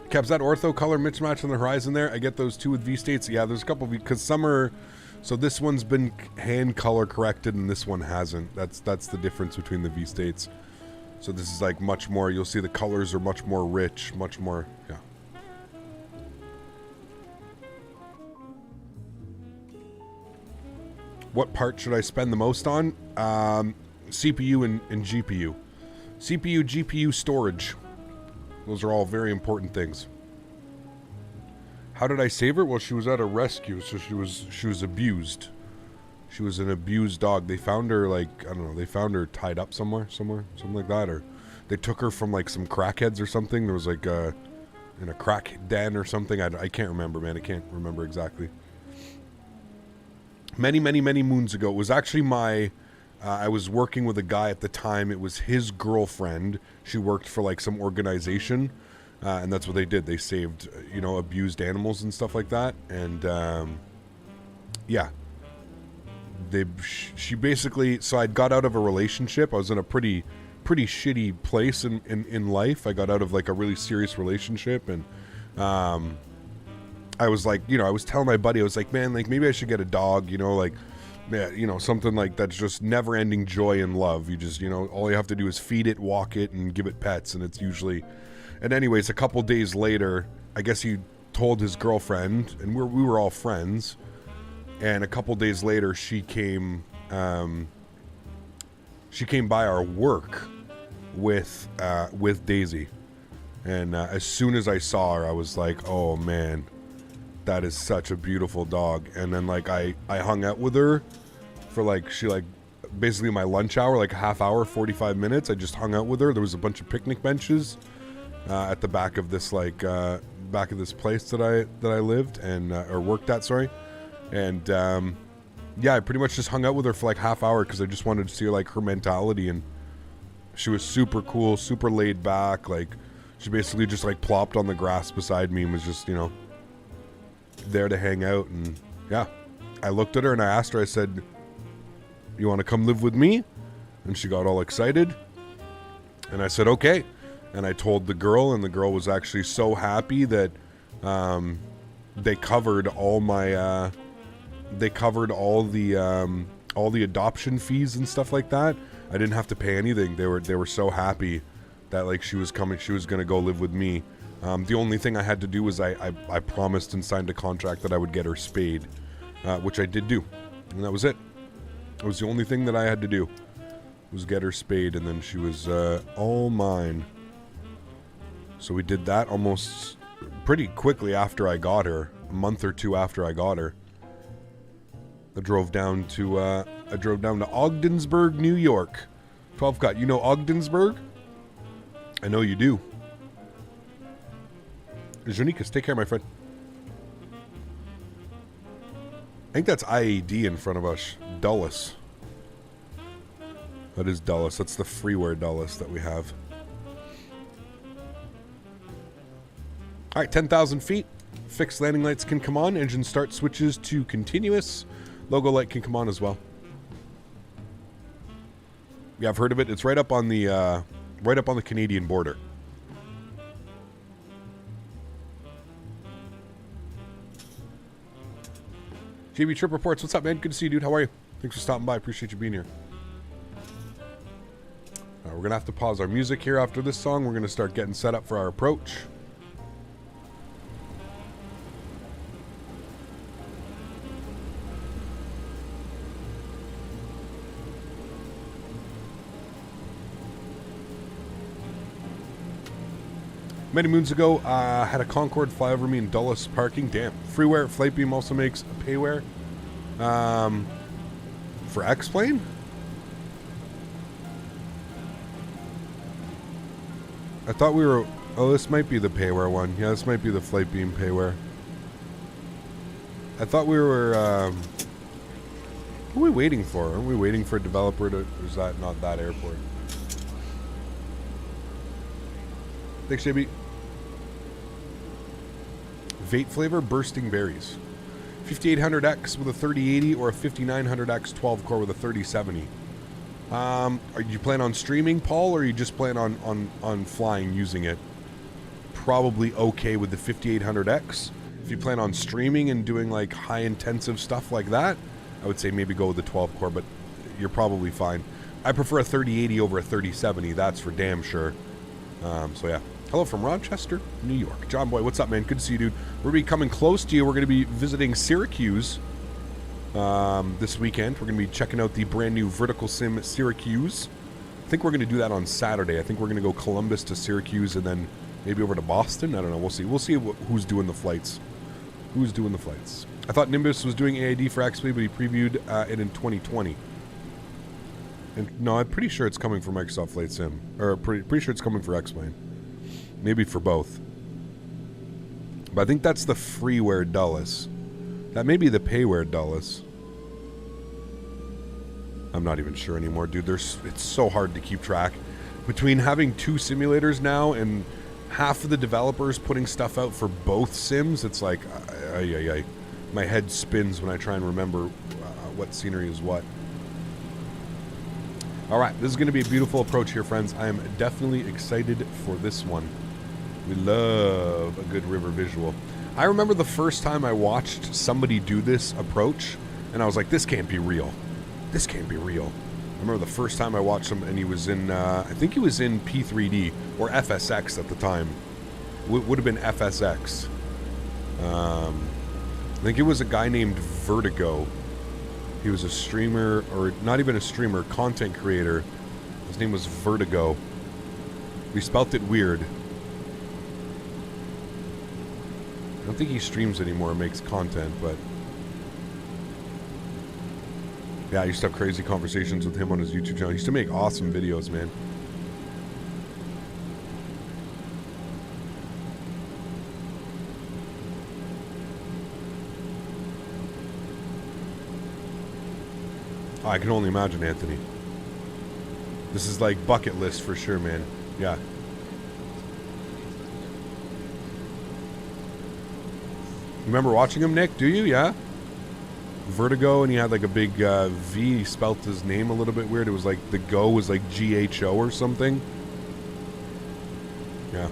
Caps, that ortho color mismatch on the horizon there. I get those two with V-States. Yeah, there's a couple because some are... So this one's been hand color corrected and this one hasn't. That's the difference between the V-States. So this is like much more... You'll see the colors are much more rich, much more... Yeah. What part should I spend the most on? CPU and GPU. CPU, GPU, storage. Those are all very important things. How did I save her? Well, she was at a rescue, so she was abused. She was an abused dog. They found her like, I don't know, they found her tied up somewhere, something like that, or they took her from like some crackheads or something. There was like in a crack den or something. I can't remember, man. I can't remember exactly. Many moons ago. It was actually my... I was working with a guy at the time. It was his girlfriend. She worked for like some organization, and that's what they did. They saved, abused animals and stuff like that. And yeah, she basically. So I'd got out of a relationship. I was in a pretty shitty place in life. I got out of like a really serious relationship, and I was like, I was telling my buddy, I was like, man, like maybe I should get a dog. Yeah, something like that's just never-ending joy and love. You just, all you have to do is feed it, walk it, and give it pets, and it's usually... And anyways, a couple days later, I guess he told his girlfriend, and we were all friends, and a couple days later, she came by our work with Daisy, and as soon as I saw her, I was like, oh man, that is such a beautiful dog. And then like I hung out with her for basically my lunch hour, like a half hour, 45 minutes. I just hung out with her. There was a bunch of picnic benches at the back of this back of this place that I lived and or worked at, sorry. And yeah, I pretty much just hung out with her for like half hour because I just wanted to see like her mentality, and she was super cool, super laid back. Like she basically just like plopped on the grass beside me and was just, there to hang out. And yeah, I looked at her and I asked her, I said, you want to come live with me? And she got all excited, and I said okay. And I told the girl, and the girl was actually so happy that they covered all my all the adoption fees and stuff like that. I didn't have to pay anything. They were so happy that like she was going to go live with me. The only thing I had to do was I promised and signed a contract that I would get her spayed, which I did do, and that was it. It was the only thing that I had to do, was get her spayed, and then she was all mine. So we did that almost pretty quickly after I got her, a month or two after I got her. I drove down to Ogdensburg, New York. 12 cut. You know Ogdensburg? I know you do. Janikas, take care, my friend. I think that's IAD in front of us. Dulles. That is Dulles. That's the freeware Dulles that we have. All right, 10,000 feet. Fixed landing lights can come on. Engine start switches to continuous. Logo light can come on as well. Yeah, I've heard of it. It's right up on the Canadian border. JB Trip Reports, what's up, man? Good to see you, dude. How are you? Thanks for stopping by. Appreciate you being here. We're going to have to pause our music here after this song. We're going to start getting set up for our approach. Many moons ago, had a Concorde fly over me in Dulles parking. Damn. Freeware Flightbeam also makes a payware. For X-Plane? I thought we were... Oh, this might be the payware one. Yeah, this might be the Flightbeam payware. I thought we were... what are we waiting for? Are we waiting for a developer to... Or is that not that airport? Thanks, JB. Vape flavor, bursting berries. 5800X with a 3080 or a 5900X 12 core with a 3070. Are you plan on streaming, Paul, or you just plan on flying using it? Probably okay with the 5800X. If you plan on streaming and doing like high intensive stuff like that, I would say maybe go with the 12 core, but you're probably fine. I prefer a 3080 over a 3070, that's for damn sure. So yeah. Hello from Rochester, New York. John Boy, what's up, man? Good to see you, dude. We're going to be coming close to you. We're going to be visiting Syracuse this weekend. We're going to be checking out the brand new Vertical Sim Syracuse. I think we're going to do that on Saturday. I think we're going to go Columbus to Syracuse and then maybe over to Boston. I don't know. We'll see. We'll see who's doing the flights. Who's doing the flights. I thought Nimbus was doing AID for XP, but he previewed it in 2020. And no, I'm pretty sure it's coming for Microsoft Flight Sim. Or pretty sure it's coming for X-Plane. Maybe for both. But I think that's the freeware Dulles. That may be the payware Dulles. I'm not even sure anymore, dude. It's so hard to keep track. Between having two simulators now and half of the developers putting stuff out for both sims, it's like, my head spins when I try and remember what scenery is what. All right, this is going to be a beautiful approach here, friends. I am definitely excited for this one. We love a good river visual. I remember the first time I watched somebody do this approach, and I was like, this can't be real. This can't be real. I remember the first time I watched him, and he was in, I think he was in P3D, or FSX at the time. Would have been FSX. I think it was a guy named Vertigo. He was a streamer, or not even a streamer, content creator. His name was Vertigo. We spelt it weird. I don't think he streams anymore, makes content, but... Yeah, I used to have crazy conversations with him on his YouTube channel. He used to make awesome videos, man. Oh, I can only imagine, Anthony. This is like bucket list for sure, man. Yeah. Remember watching him, Nick? Do you? Yeah? Vertigo, and he had like a big V. He spelt his name a little bit weird. It was like, the Go was like GHO or something. Yeah.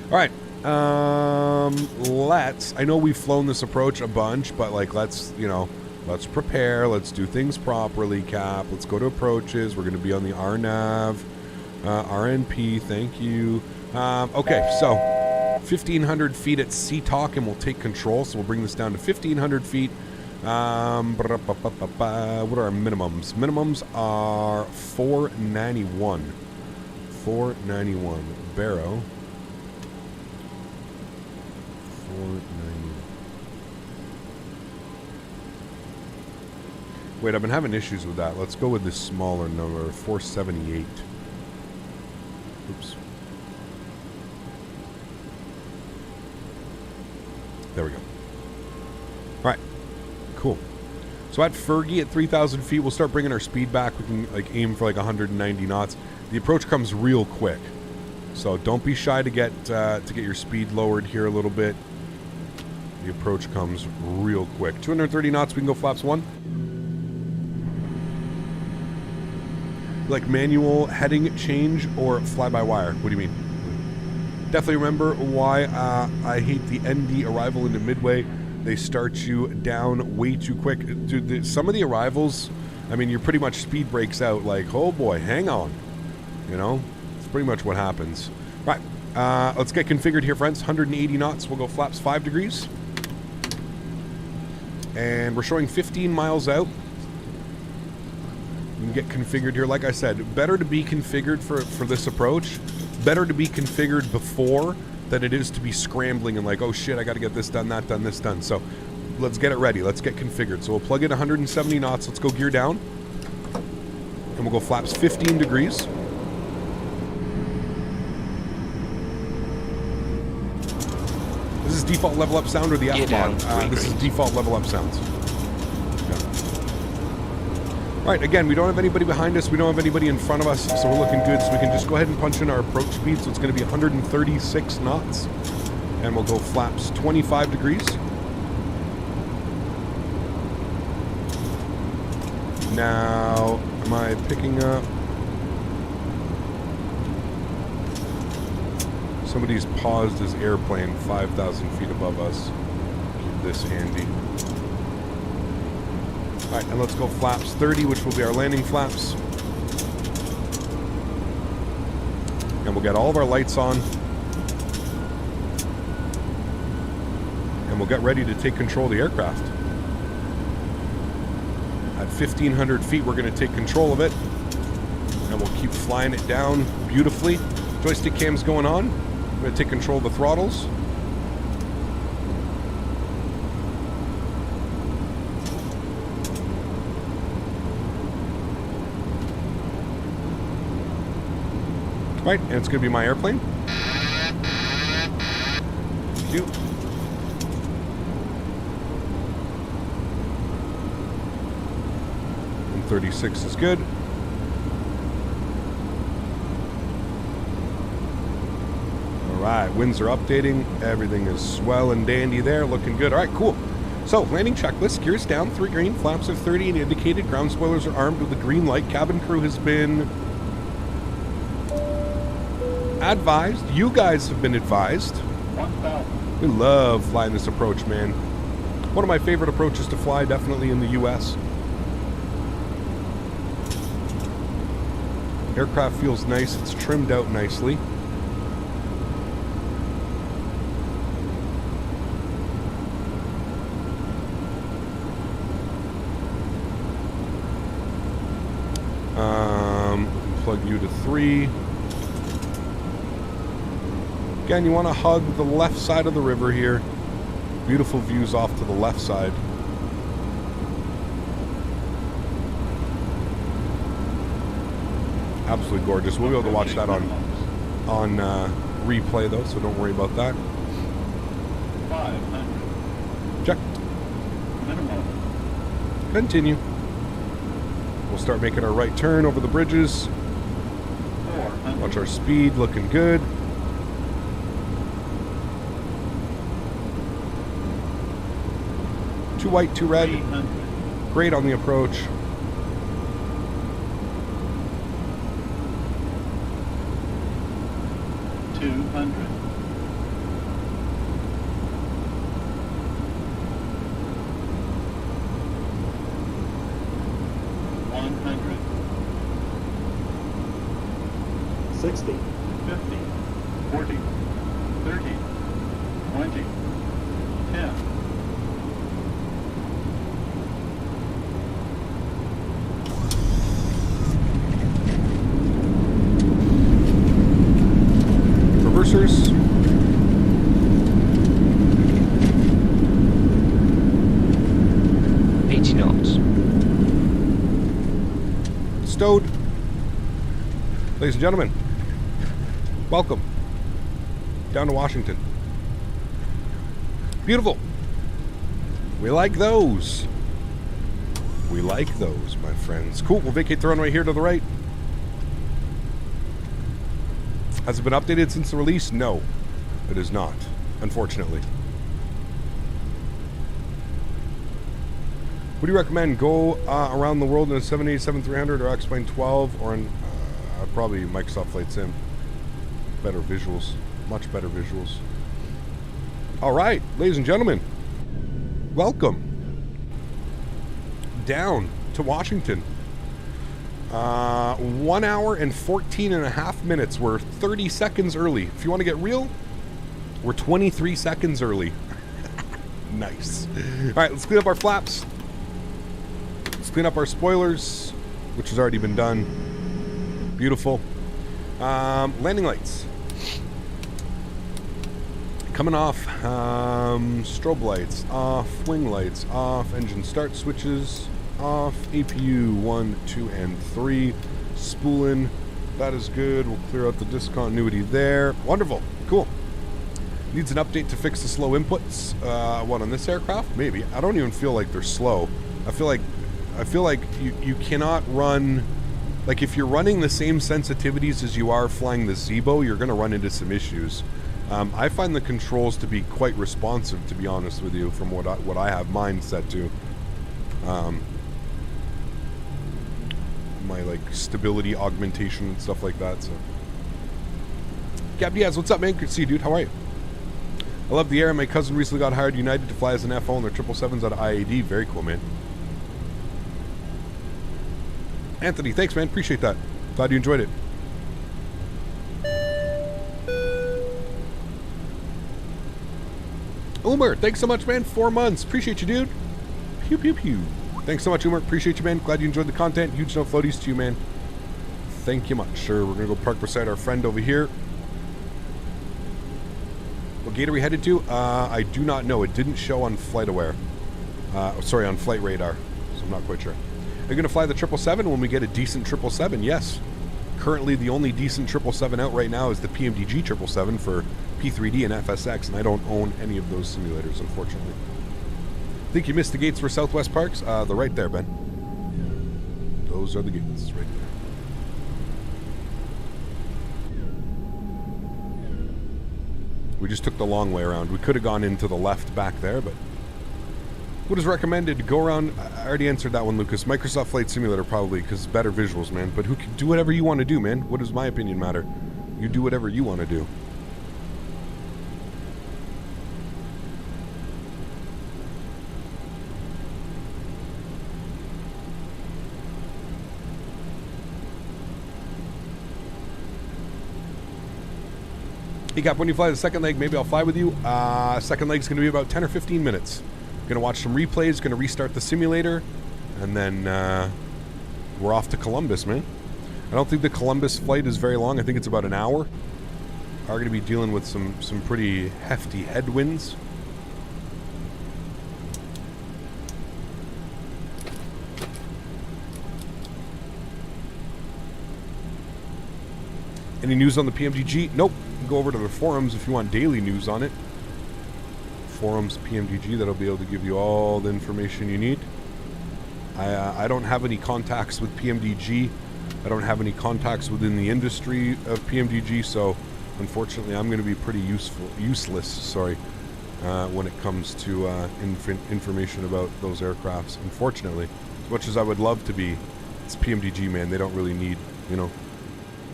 Alright. I know we've flown this approach a bunch, but like, let's prepare. Let's do things properly, Cap. Let's go to approaches. We're going to be on the RNAV. RNP, thank you. Okay, so 1,500 feet at CTOC, and we'll take control. So we'll bring this down to 1,500 feet. What are our minimums? Minimums are 491. 491. Barrow. 491. Wait, I've been having issues with that. Let's go with this smaller number, 478. Oops. There we go. All right. Cool. So at Fergie at 3,000 feet, we'll start bringing our speed back. We can like aim for like 190 knots. The approach comes real quick. So don't be shy to get your speed lowered here a little bit. The approach comes real quick. 230 knots, we can go flaps 1. Like manual heading change or fly-by-wire? What do you mean? Definitely remember why I hate the ND arrival into Midway. They start you down way too quick. Dude, some of the arrivals, I mean, you're pretty much speed breaks out like, oh boy, hang on. You know, it's pretty much what happens. Right, let's get configured here, friends. 180 knots, we'll go flaps 5 degrees. And we're showing 15 miles out. You can get configured here. Like I said, better to be configured for this approach. Better to be configured before than it is to be scrambling and like, oh shit, I got to get this done, that done, this done. So let's get it ready. Let's get configured. So we'll plug in 170 knots. Let's go gear down. And we'll go flaps 15 degrees. This is default level up sound or the F-Mod? This is default level up sounds. Right, again, we don't have anybody behind us. We don't have anybody in front of us, so we're looking good. So we can just go ahead and punch in our approach speed. So it's going to be 136 knots. And we'll go flaps 25 degrees. Now, am I picking up? Somebody's paused his airplane 5,000 feet above us. Keep this handy. All right, and let's go flaps 30, which will be our landing flaps. And we'll get all of our lights on. And we'll get ready to take control of the aircraft. At 1,500 feet, we're going to take control of it. And we'll keep flying it down beautifully. Joystick cam's going on. I'm going to take control of the throttles. Right, and it's going to be my airplane. Thank you. And 36 is good. Alright, winds are updating. Everything is swell and dandy there. Looking good. Alright, cool. So, landing checklist. Gears down, 3 green. Flaps are 30 and indicated. Ground spoilers are armed with a green light. Cabin crew has been advised. You guys have been advised. We love flying this approach, man. One of my favorite approaches to fly, definitely in the US. Aircraft feels nice. It's trimmed out nicely. We can plug you to 3. Again, you want to hug the left side of the river here. Beautiful views off to the left side. Absolutely gorgeous. We'll be able to watch that on replay though, so don't worry about that. 500. Check. Minimum. Continue. We'll start making our right turn over the bridges. 400. Watch our speed, looking good. Two white, 2 red. 300. Great on the approach. Reversers. Stowed. Ladies and gentlemen, welcome down to Washington. Beautiful. We like those. We like those, my friends. Cool. We'll vacate the runway here to the right. Has it been updated since the release? No, it is not, unfortunately. What do you recommend? Go around the world in a 787-300 or X-Plane 12 or in probably Microsoft Flight Sim. Better visuals. Much better visuals. All right, ladies and gentlemen, welcome down to Washington. 1 hour and 14 and a half minutes. We're 30 seconds early. If you want to get real, we're 23 seconds early. Nice. All right, let's clean up our flaps. Let's clean up our spoilers, which has already been done. Beautiful. Landing lights. Coming off. Strobe lights off. Wing lights off. Engine start switches off. APU 1, 2, and 3. Spooling. That is good. We'll clear out the discontinuity there. Wonderful. Cool. Needs an update to fix the slow inputs. What, on this aircraft? Maybe. I don't even feel like they're slow. I feel like you cannot run. Like, if you're running the same sensitivities as you are flying the Zibo, you're going to run into some issues. I find the controls to be quite responsive, to be honest with you, from what I have mine set to. My, like, stability augmentation and stuff like that, so. Cap Diaz, what's up, man? Good to see you, dude. How are you? I love the air. My cousin recently got hired United to fly as an FO on their 777s out of IAD. Very cool, man. Anthony, thanks, man. Appreciate that. Glad you enjoyed it. Umer, thanks so much, man. 4 months. Appreciate you, dude. Pew, pew, pew. Thanks so much, Umer. Appreciate you, man. Glad you enjoyed the content. Huge no floaties to you, man. Thank you much. Sure, we're going to go park beside our friend over here. What gate are we headed to? I do not know. It didn't show on FlightAware. Sorry, on Flight Radar. So I'm not quite sure. Are you going to fly the 777 when we get a decent 777? Yes. Currently, the only decent 777 out right now is the PMDG 777 for P3D and FSX, and I don't own any of those simulators, unfortunately. I think you missed the gates for Southwest Parks. They're right there, Ben. Those are the gates, right there. We just took the long way around. We could have gone into the left back there, but what is recommended? Go around. I already answered that one, Lucas. Microsoft Flight Simulator, probably, because better visuals, man. But who can do whatever you want to do, man? What does my opinion matter? You do whatever you want to do. Hey, Cap, when you fly the second leg, maybe I'll fly with you. Second leg's going to be about 10 or 15 minutes. Going to watch some replays, going to restart the simulator, and then we're off to Columbus, man. I don't think the Columbus flight is very long. I think it's about an hour. Are going to be dealing with some pretty hefty headwinds. Any news on the PMDG? Nope. Go over to the forums if you want daily news on it. Forums PMDG, that'll be able to give you all the information you need. I don't have any contacts with PMDG. I don't have any contacts within the industry of PMDG, so unfortunately I'm going to be pretty useless when it comes to information about those aircrafts. Unfortunately, as much as I would love to be, it's PMDG, man. They don't really need,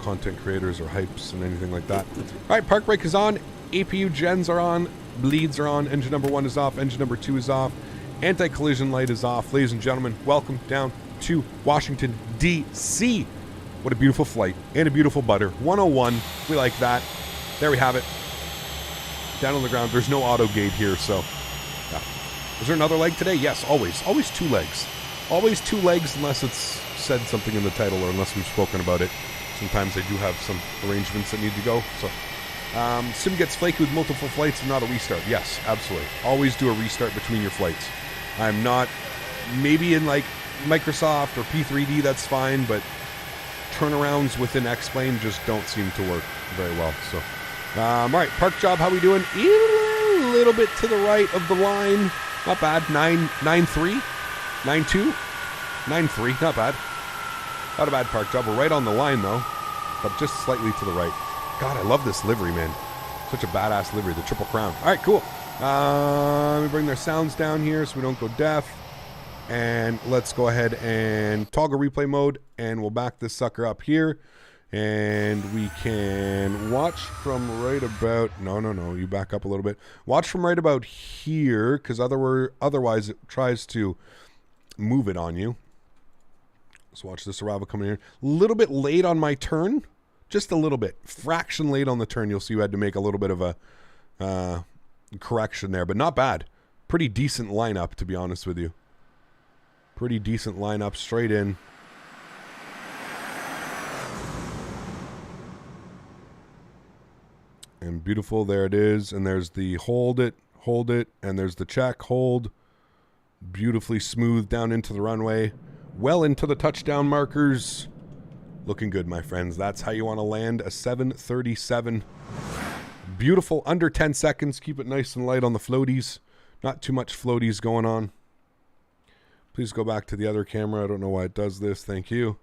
content creators or hypes and anything like that. All right, park brake is on. APU gens are on. Bleeds are on. Engine number 1 is off. Engine number 2 is off. Anti-collision light is off. Ladies and gentlemen, welcome down to Washington, D.C. What a beautiful flight and a beautiful butter. 101. We like that. There we have it. Down on the ground. There's no auto gate here, so yeah. Is there another leg today? Yes, always. Always 2 legs. Always 2 legs unless it's said something in the title or unless we've spoken about it. Sometimes I do have some arrangements that need to go. So, sim gets flaky with multiple flights and not a restart. Yes, absolutely. Always do a restart between your flights. I'm not, maybe in like Microsoft or P3D, that's fine, but turnarounds within X-Plane just don't seem to work very well. So, all right, park job, how we doing? A little bit to the right of the line. Not bad. 9.3, 9.2, 9.3. Not bad. Not a bad park job. We're right on the line, though, but just slightly to the right. God, I love this livery, man. Such a badass livery, the Triple Crown. All right, cool. Let me bring their sounds down here so we don't go deaf. And let's go ahead and toggle replay mode, and we'll back this sucker up here. And we can watch from right about... No, you back up a little bit. Watch from right about here, because otherwise it tries to move it on you. So watch this arrival coming in. A little bit late on my turn. Just a little bit. Fraction late on the turn. You'll see you had to make a little bit of a correction there, but not bad. Pretty decent lineup, to be honest with you. Pretty decent lineup, straight in. And beautiful, there it is. And there's the hold it, and there's the check, hold. Beautifully smooth down into the runway. Well into the touchdown markers. Looking good, my friends. That's how you want to land a 737. Beautiful, under 10 seconds. Keep it nice and light on the floaties. Not too much floaties going on. Please go back to the other camera. I don't know why it does this. Thank you.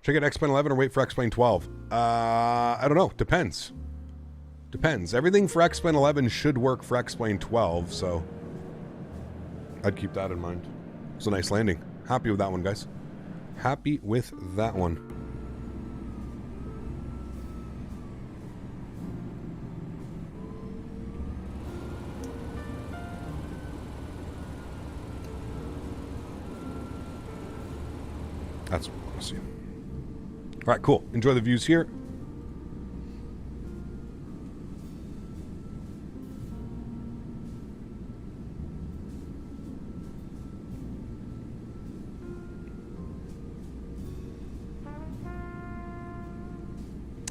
Should I get X-Plane 11 or wait for X-Plane 12? I don't know. Depends. Depends. Everything for X-Plane 11 should work for X-Plane 12, so I'd keep that in mind. It's a nice landing. Happy with that one, guys. Happy with that one. That's what I want to see. All right, cool. Enjoy the views here.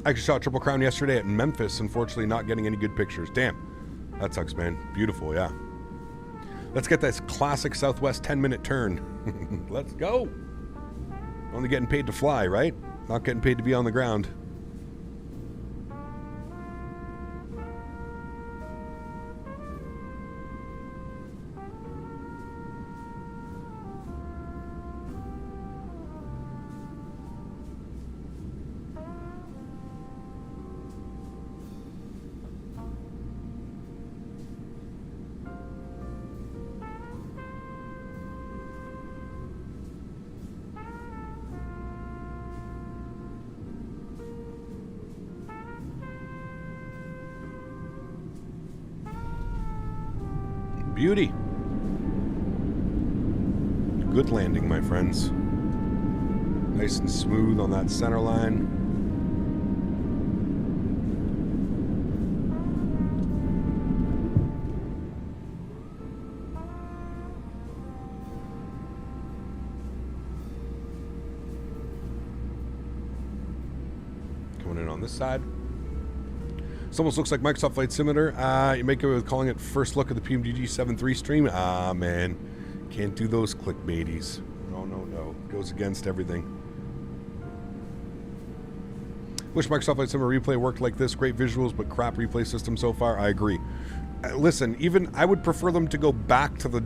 I actually shot Triple Crown yesterday at Memphis. Unfortunately, not getting any good pictures. Damn. That sucks, man. Beautiful, yeah. Let's get this classic Southwest 10-minute turn. Let's go. Only getting paid to fly, right? Not getting paid to be on the ground. Beauty. Good landing, my friends. Nice and smooth on that center line. Coming in on this side. This almost looks like Microsoft Flight Simulator. You make it with calling it first look at the PMDG 7.3 stream. Ah, man. Can't do those clickbaitities. No. Goes against everything. Wish Microsoft Flight Simulator replay worked like this. Great visuals, but crap replay system so far. I agree. Listen, even I would prefer them to go back to the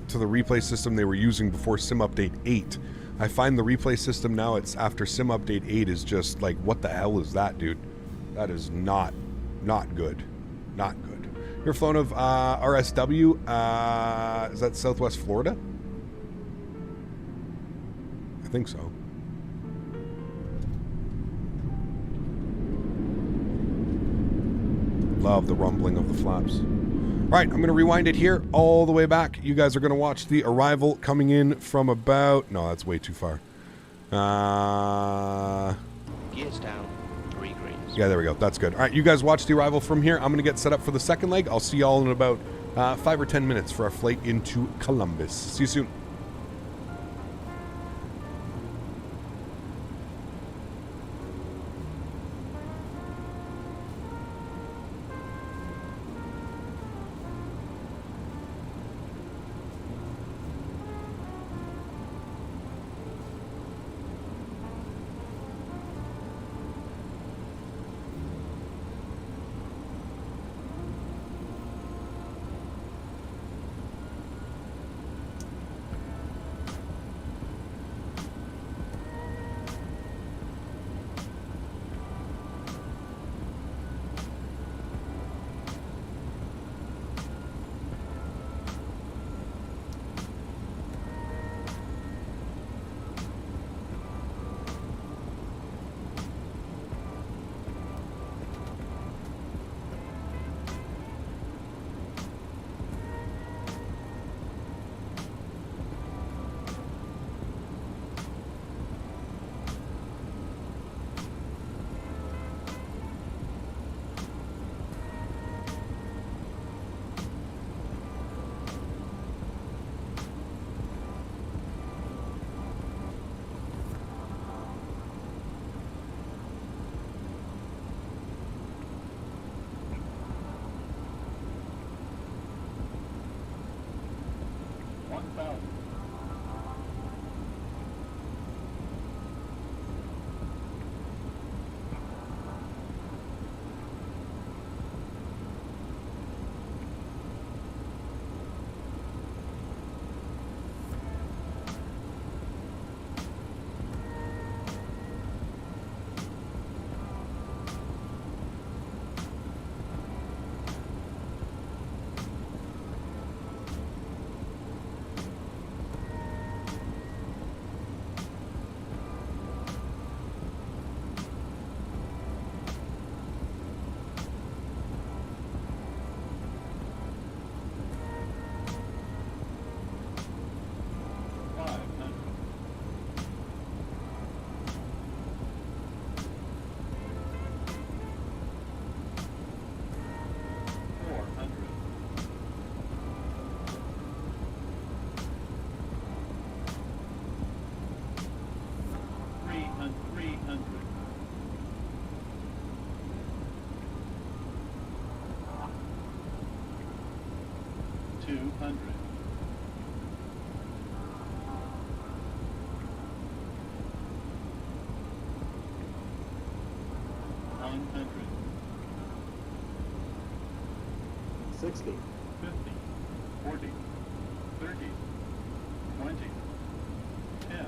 replay system they were using before Sim Update 8. I find the replay system now, it's after Sim Update 8 is just like, what the hell is that, dude? That is not good. Not good. You're flown of RSW. Is that Southwest Florida? I think so. Love the rumbling of the flaps. All right, I'm going to rewind it here all the way back. You guys are going to watch the arrival coming in from about... No, that's way too far. Gears down. Yeah, there we go. That's good. All right, you guys watch the arrival from here. I'm going to get set up for the second leg. I'll see y'all in about 5 or 10 minutes for our flight into Columbus. See you soon. southbound. Sixty. 50, 40, 30, 20, 10.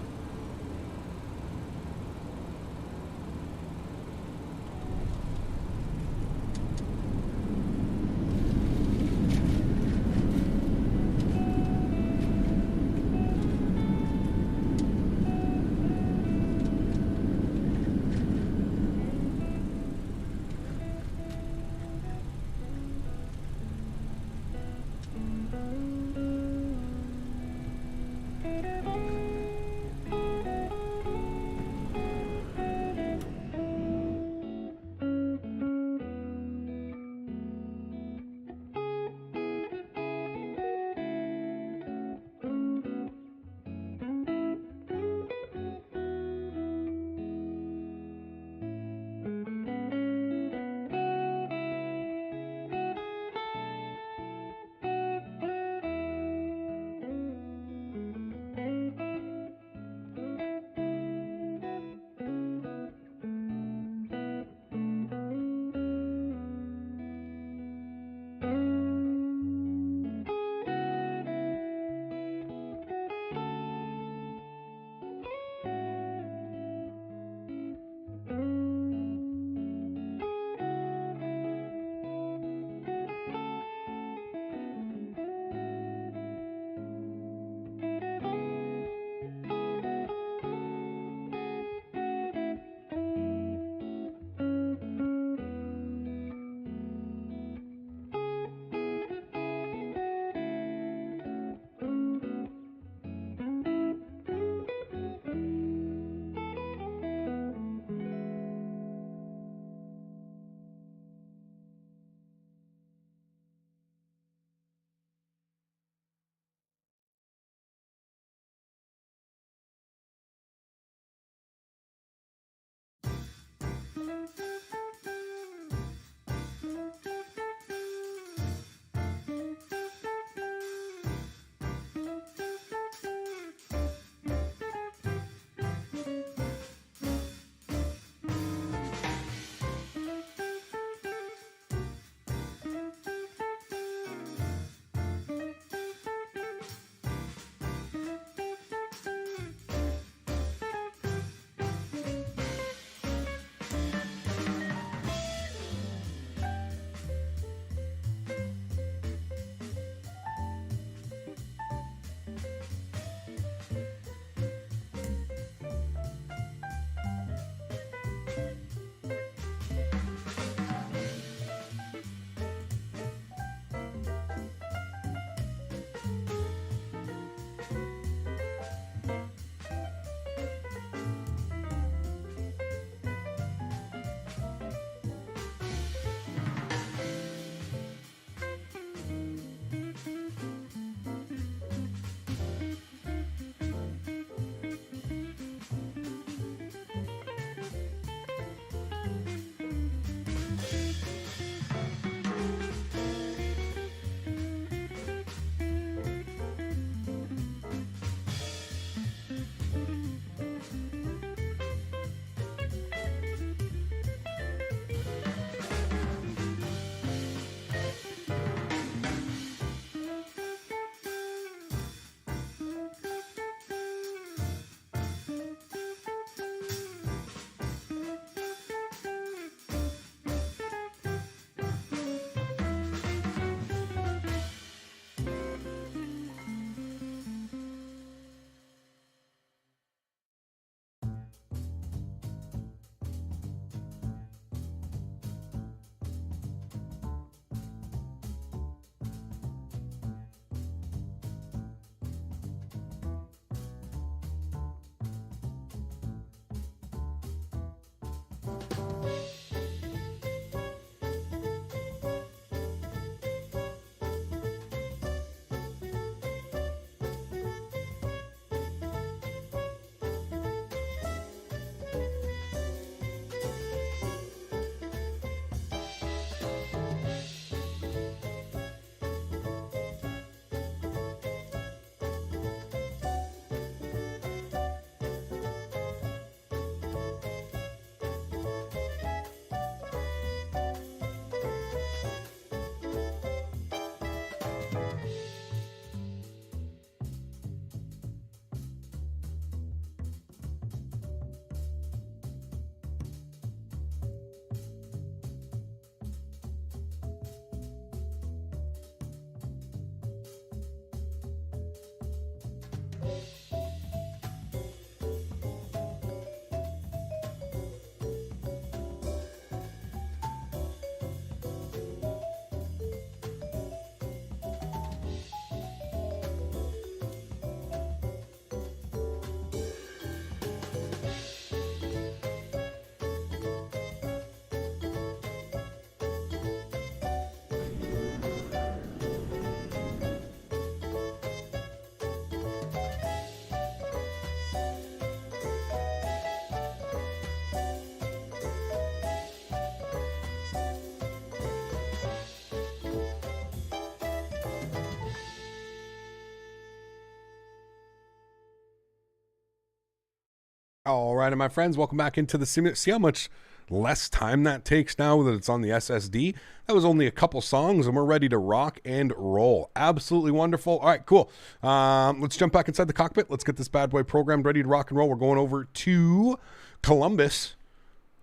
All right, my friends, welcome back into the simulator. See how much less time that takes now that it's on the SSD? That was only a couple songs, and we're ready to rock and roll. Absolutely wonderful. All right, cool. Let's jump back inside the cockpit. Let's get this bad boy programmed, ready to rock and roll. We're going over to Columbus.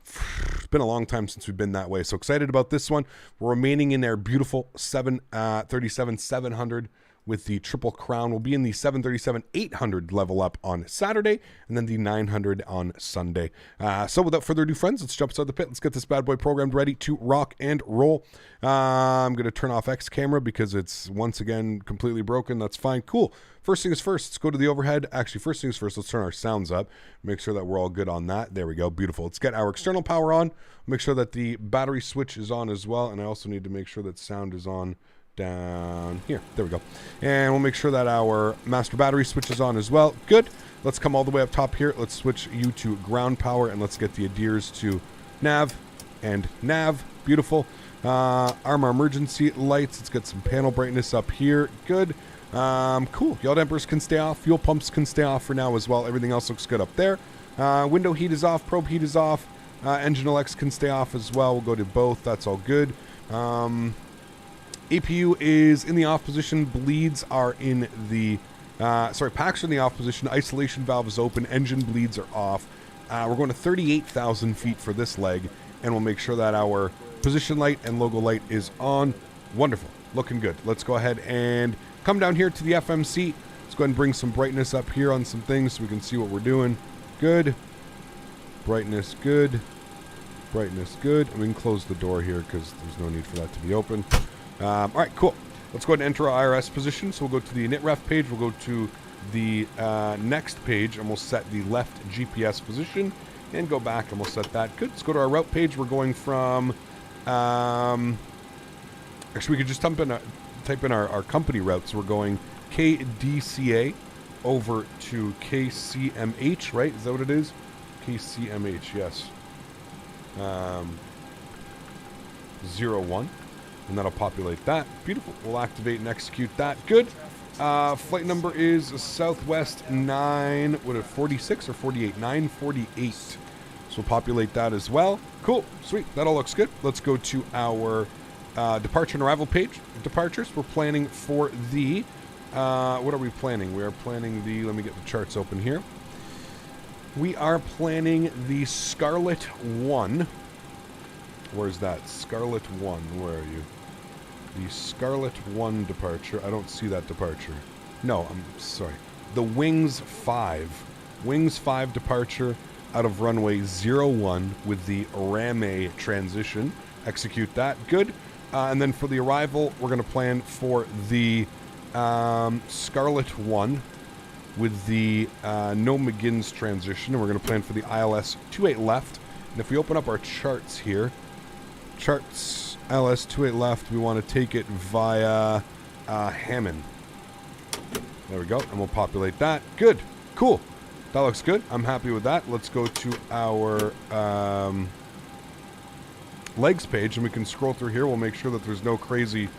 It's been a long time since we've been that way, so excited about this one. We're remaining in their beautiful 737-700 with the Triple Crown. We'll be in the 737-800 level up on Saturday, and then the 900 on Sunday. So without further ado, friends, let's jump inside the pit. Let's get this bad boy programmed, ready to rock and roll. I'm going to turn off X camera because it's once again completely broken. That's fine. Cool. First thing is first, let's go to the overhead. Actually, first things first, let's turn our sounds up. Make sure that we're all good on that. There we go. Beautiful. Let's get our external power on. Make sure that the battery switch is on as well. And I also need to make sure that sound is on down here. There we go. And we'll make sure that our master battery switch is on as well. Good. Let's come all the way up top here. Let's switch you to ground power, and let's get the Adirs to nav and nav. Beautiful. Arm our emergency lights. Let's get some panel brightness up here. Good. Cool. Yaw dampers can stay off. Fuel pumps can stay off for now as well. Everything else looks good up there. Window heat is off. Probe heat is off. Engine Alex can stay off as well. We'll go to both. That's all good. APU is in the off position. Bleeds are in the... packs are in the off position. Isolation valve is open. Engine bleeds are off. We're going to 38,000 feet for this leg, and we'll make sure that our position light and logo light is on. Wonderful. Looking good. Let's go ahead and come down here to the FMC. Let's go ahead and bring some brightness up here on some things so we can see what we're doing. Good. Brightness good. Brightness good. And we can close the door here because there's no need for that to be open. All right, cool. Let's go ahead and enter our IRS position. So we'll go to the init-ref page. We'll go to the next page, and we'll set the left GPS position and go back, and we'll set that. Good. Let's go to our route page. We're going from... actually, we could just type in our company routes. We're going KDCA over to KCMH, right? Is that what it is? KCMH, yes. 01. And that'll populate that. Beautiful. We'll activate and execute that. Good. Flight number is Southwest 46 or 48? 948. So we'll populate that as well. Cool. Sweet. That all looks good. Let's go to our departure and arrival page. Departures. We're planning for the... what are we planning? We are planning the... Let me get the charts open here. We are planning the Scarlet 1. Where's that? Scarlet 1. Where are you? The Scarlet 1 departure. I don't see that departure. No, I'm sorry. The Wings 5. Wings 5 departure out of runway 01 with the Rame transition. Execute that. Good. And then for the arrival, we're going to plan for the Scarlet 1 with the No McGinn's transition. And we're going to plan for the ILS 28 left. And if we open up our charts here, charts ILS 28 left, we want to take it via Hammond. There we go. And we'll populate that. Good. Cool. That looks good. I'm happy with that. Let's go to our legs page, and we can scroll through here. We'll make sure that there's no crazy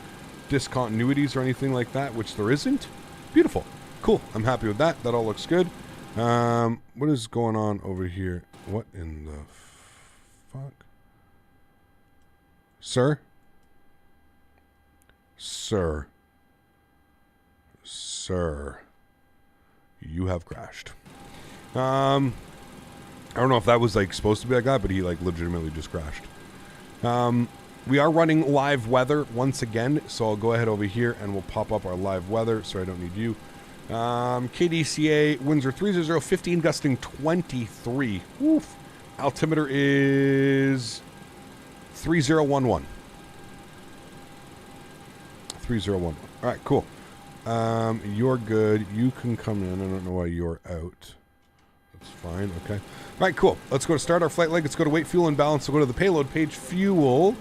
discontinuities or anything like that, which there isn't. Beautiful. Cool. I'm happy with that. That all looks good. What is going on over here? What in the fuck? Sir? Sir. Sir. You have crashed. I don't know if that was like supposed to be that guy, but he like legitimately just crashed. We are running live weather once again, so I'll go ahead over here and we'll pop up our live weather. Sorry, I don't need you. KDCA, winds are 300, 15, gusting 23. Woof. Altimeter is 3011. 3011. All right, cool. You're good. You can come in. I don't know why you're out. That's fine. Okay. All right, cool. Let's go to start our flight leg. Let's go to weight, fuel, and balance. We'll go to the payload page. Fuel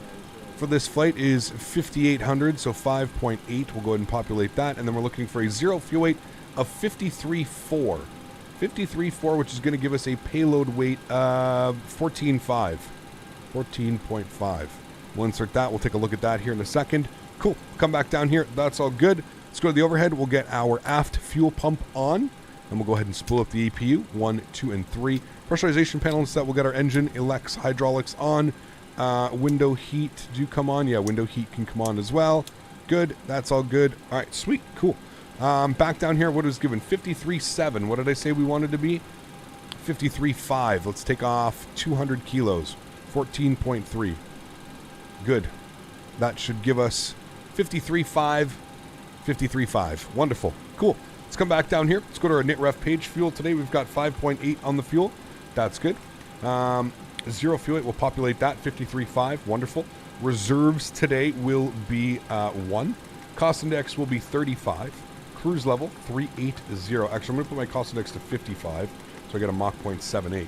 for this flight is 5,800, so 5.8. We'll go ahead and populate that. And then we're looking for a zero fuel weight of 53.4. 53.4, which is going to give us a payload weight of 14.5. 14.5. We'll insert that. We'll take a look at that here in a second. Cool. Come back down here. That's all good. Let's go to the overhead. We'll get our aft fuel pump on. And we'll go ahead and spool up the APU. 1, 2, and 3. Pressurization panels that will get our engine, Elex, hydraulics on. Window heat, do you come on? Yeah, window heat can come on as well. Good. That's all good. All right, sweet. Cool. Back down here, what was given? 53.7. What did I say we wanted to be? 53.5. Let's take off 200 kilos. 14.3. Good. That should give us 53.5. 53.5. Wonderful. Cool. Let's come back down here. Let's go to our NITREF page. Fuel today, we've got 5.8 on the fuel. That's good. Zero fuel weight, we'll populate that. 53.5. Wonderful. Reserves today will be 1. Cost index will be 35. Cruise level 380. Actually, I'm going to put my cost index to 55, so I get a Mach 0.78.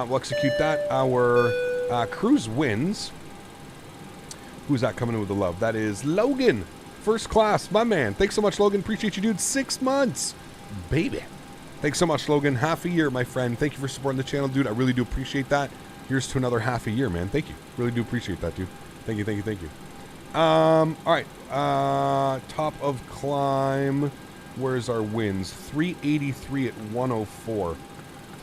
We'll execute that. Our cruise wins. Who's that coming in with the love? That is Logan. First class, my man. Thanks so much, Logan. Appreciate you, dude. 6 months. Baby. Thanks so much, Logan. Half a year, my friend. Thank you for supporting the channel, dude. I really do appreciate that. Here's to another half a year, man. Thank you. Really do appreciate that, dude. Thank you, thank you, thank you. All right. Top of climb. Where's our winds? 383 at 104.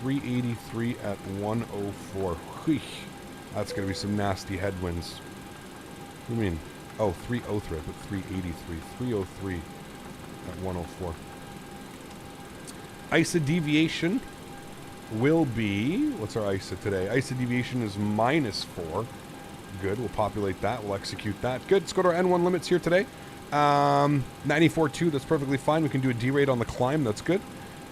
383 at 104. Wheesh. That's going to be some nasty headwinds. What do you mean? Oh, 303. I put 383. 303 at 104. ISA deviation will be... What's our ISA today? ISA deviation is -4. Good. We'll populate that. We'll execute that. Good. Let's go to our N1 limits here today. 94.2. That's perfectly fine. We can do a D-rate on the climb. That's good.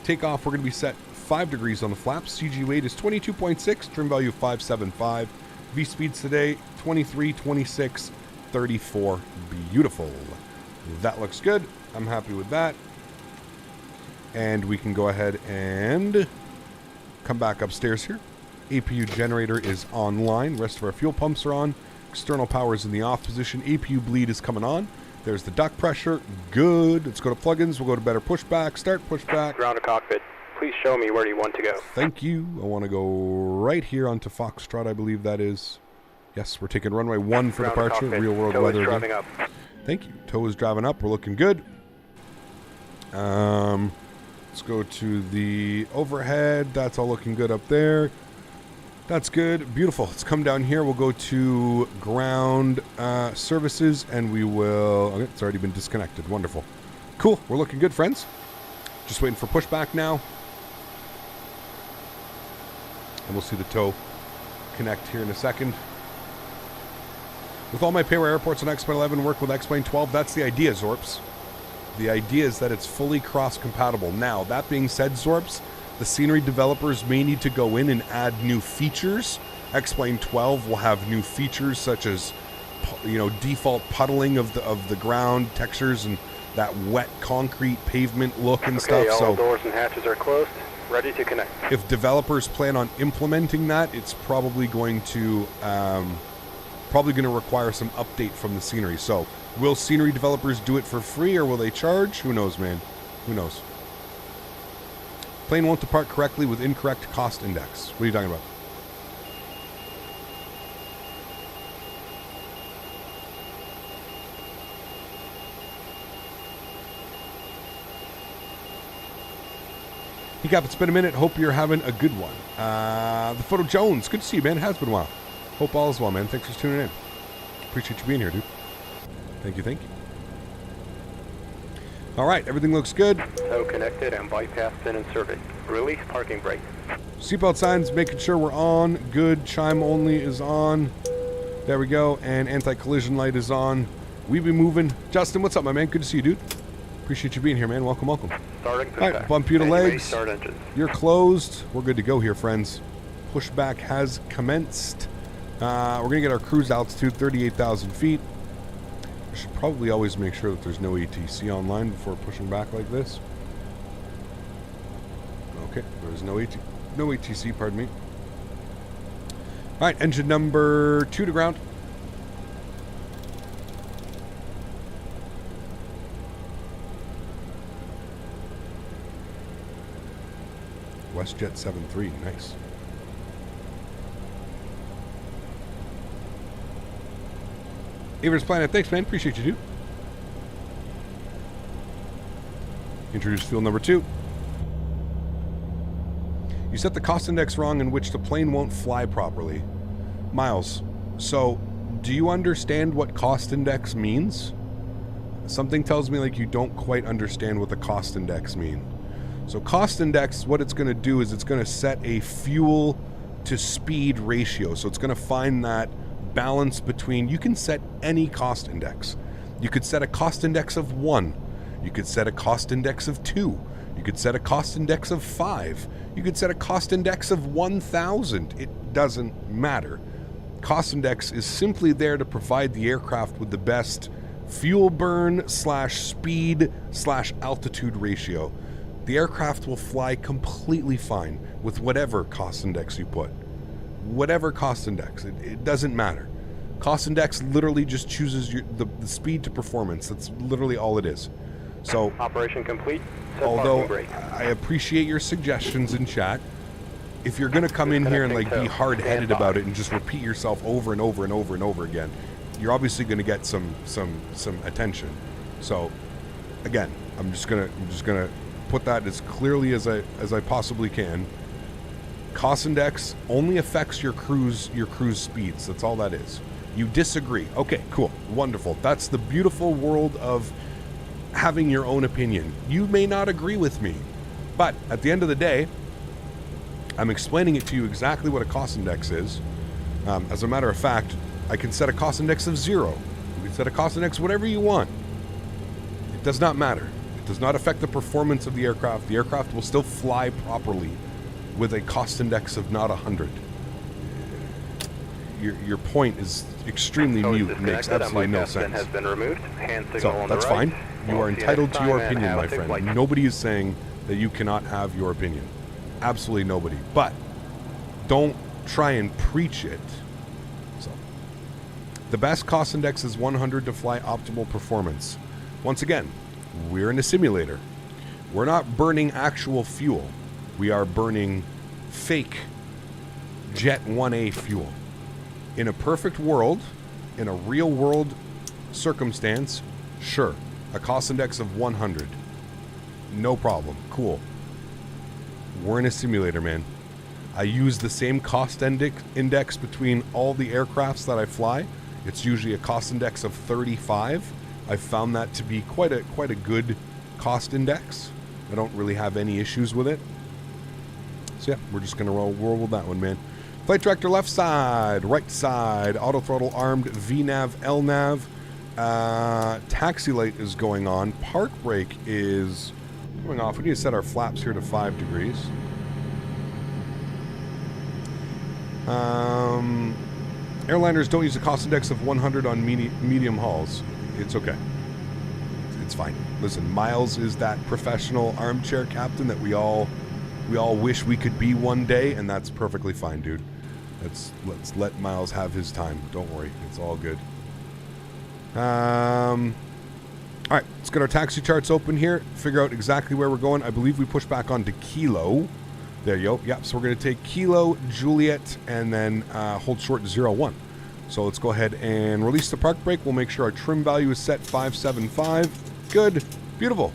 Takeoff, we're going to be set 5 degrees on the flaps. CG weight is 22.6. Trim value 575. V-speeds today 23, 26, 34. Beautiful. That looks good. I'm happy with that. And we can go ahead and come back upstairs here. APU generator is online. Rest of our fuel pumps are on. External power is in the off position. APU bleed is coming on. There's the duct pressure. Good. Let's go to plugins. We'll go to better pushback. Start pushback. Ground to cockpit. Please show me where you want to go. Thank you. I want to go right here onto Foxtrot, I believe that is. Yes, we're taking runway 1 for departure. Real world Tow weather. is driving up. Thank you. Tow is driving up. We're looking good. Let's go to the overhead. That's all looking good up there. That's good. Beautiful. Let's come down here. We'll go to ground services, and we will... Okay, it's already been disconnected. Wonderful. Cool. We're looking good, friends. Just waiting for pushback now. And we'll see the tow connect here in a second. With all my payware airports on X-Plane 11 work with X-Plane 12, that's the idea, Zorps. The idea is that it's fully cross-compatible. Now, that being said, Zorps, the scenery developers may need to go in and add new features. X-Plane 12 will have new features such as, you know, default puddling of the ground textures and that wet concrete pavement look and stuff. All So doors and hatches are closed. Ready to connect. if developers plan on implementing that, it's probably going to require some update from the scenery. So will scenery developers do it for free or will they charge? Who knows, man? Who knows? Plane won't depart correctly with incorrect cost index. What are you talking about? Hey Cap, it's been a minute. Hope you're having a good one. The Photo Jones, good to see you, man. It has been a while. Hope all is well, man. Thanks for tuning in. Appreciate you being here, dude. Thank you, thank you. All right, everything looks good. Tow connected and bypass been inserted. Release parking brake. Seatbelt signs, making sure we're on. Good. Chime only is on. There we go. And anti-collision light is on. We be moving. Justin, what's up, my man? Good to see you, dude. Appreciate you being here, man. Welcome, welcome. Starting All right, pushback. bump you to Anyway, legs. Start engines. You're closed. We're good to go here, friends. Pushback has commenced. We're going to get our cruise altitude, 38,000 feet. I should probably always make sure that there's no ATC online before pushing back like this. Okay, there's no ATC, pardon me. All right, engine number 2 to ground. WestJet 7-3, nice. Aver's Planet, thanks, man. Appreciate you, dude. Introduce fuel number 2. You set the cost index wrong in which the plane won't fly properly. Miles, so do you understand what cost index means? Something tells me like you don't quite understand what the cost index means. So cost index, what it's going to do is it's going to set a fuel to speed ratio. So it's going to find that balance between, you can set any cost index. You could set a cost index of 1. You could set a cost index of 2. You could set a cost index of 5. You could set a cost index of 1,000. It doesn't matter. Cost index is simply there to provide the aircraft with the best fuel burn / speed / altitude ratio. The aircraft will fly completely fine with whatever cost index you put. Whatever cost index, it doesn't matter. Cost index literally just chooses the speed to performance. That's literally all it is. So, Operation complete. Set although parking brake. I appreciate your suggestions in chat, if you're going to come in here and like be hard-headed about it and just repeat yourself over and over and over and over again, you're obviously going to get some attention. So, again, I'm just gonna put that as clearly as I possibly can. Cost index only affects your cruise speeds. That's all that is. You disagree. Okay, cool. Wonderful. That's the beautiful world of having your own opinion. You may not agree with me, but at the end of the day, I'm explaining it to you exactly what a cost index is. As a matter of fact, I can set a cost index of 0. You can set a cost index whatever you want. It does not matter. Does not affect the performance of the aircraft. The aircraft will still fly properly with a cost index of not 100. Your point is extremely mute and makes absolutely no sense. Has been removed. Hand signal So on that's the right. fine. You are entitled to your opinion, my friend. Nobody is saying that you cannot have your opinion. Absolutely nobody. But don't try and preach it. So the best cost index is 100 to fly optimal performance. Once again, we're in a simulator. We're not burning actual fuel. We are burning fake Jet 1A fuel. In a perfect world, in a real world circumstance, sure, a cost index of 100. No problem. Cool. We're in a simulator, man. I use the same cost index between all the aircrafts that I fly. It's usually a cost index of 35. I've found that to be quite a good cost index. I don't really have any issues with it. So yeah, we're just gonna roll with that one, man. Flight director left side, right side, auto throttle armed, VNav, LNav. Taxi light is going on. Park brake is going off. We need to set our flaps here to 5 degrees. Airliners don't use a cost index of 100 on medium hauls. It's okay. It's fine. Listen, Miles is that professional armchair captain that we all wish we could be one day, and that's perfectly fine, dude. Let's let Miles have his time. Don't worry. It's all good. All right, let's get our taxi charts open here. Figure out exactly where we're going. I believe we push back onto Kilo. There you go. Yep, so we're going to take Kilo, Juliet, and then hold short 01. So let's go ahead and release the park brake. We'll make sure our trim value is set 575. Good. Beautiful.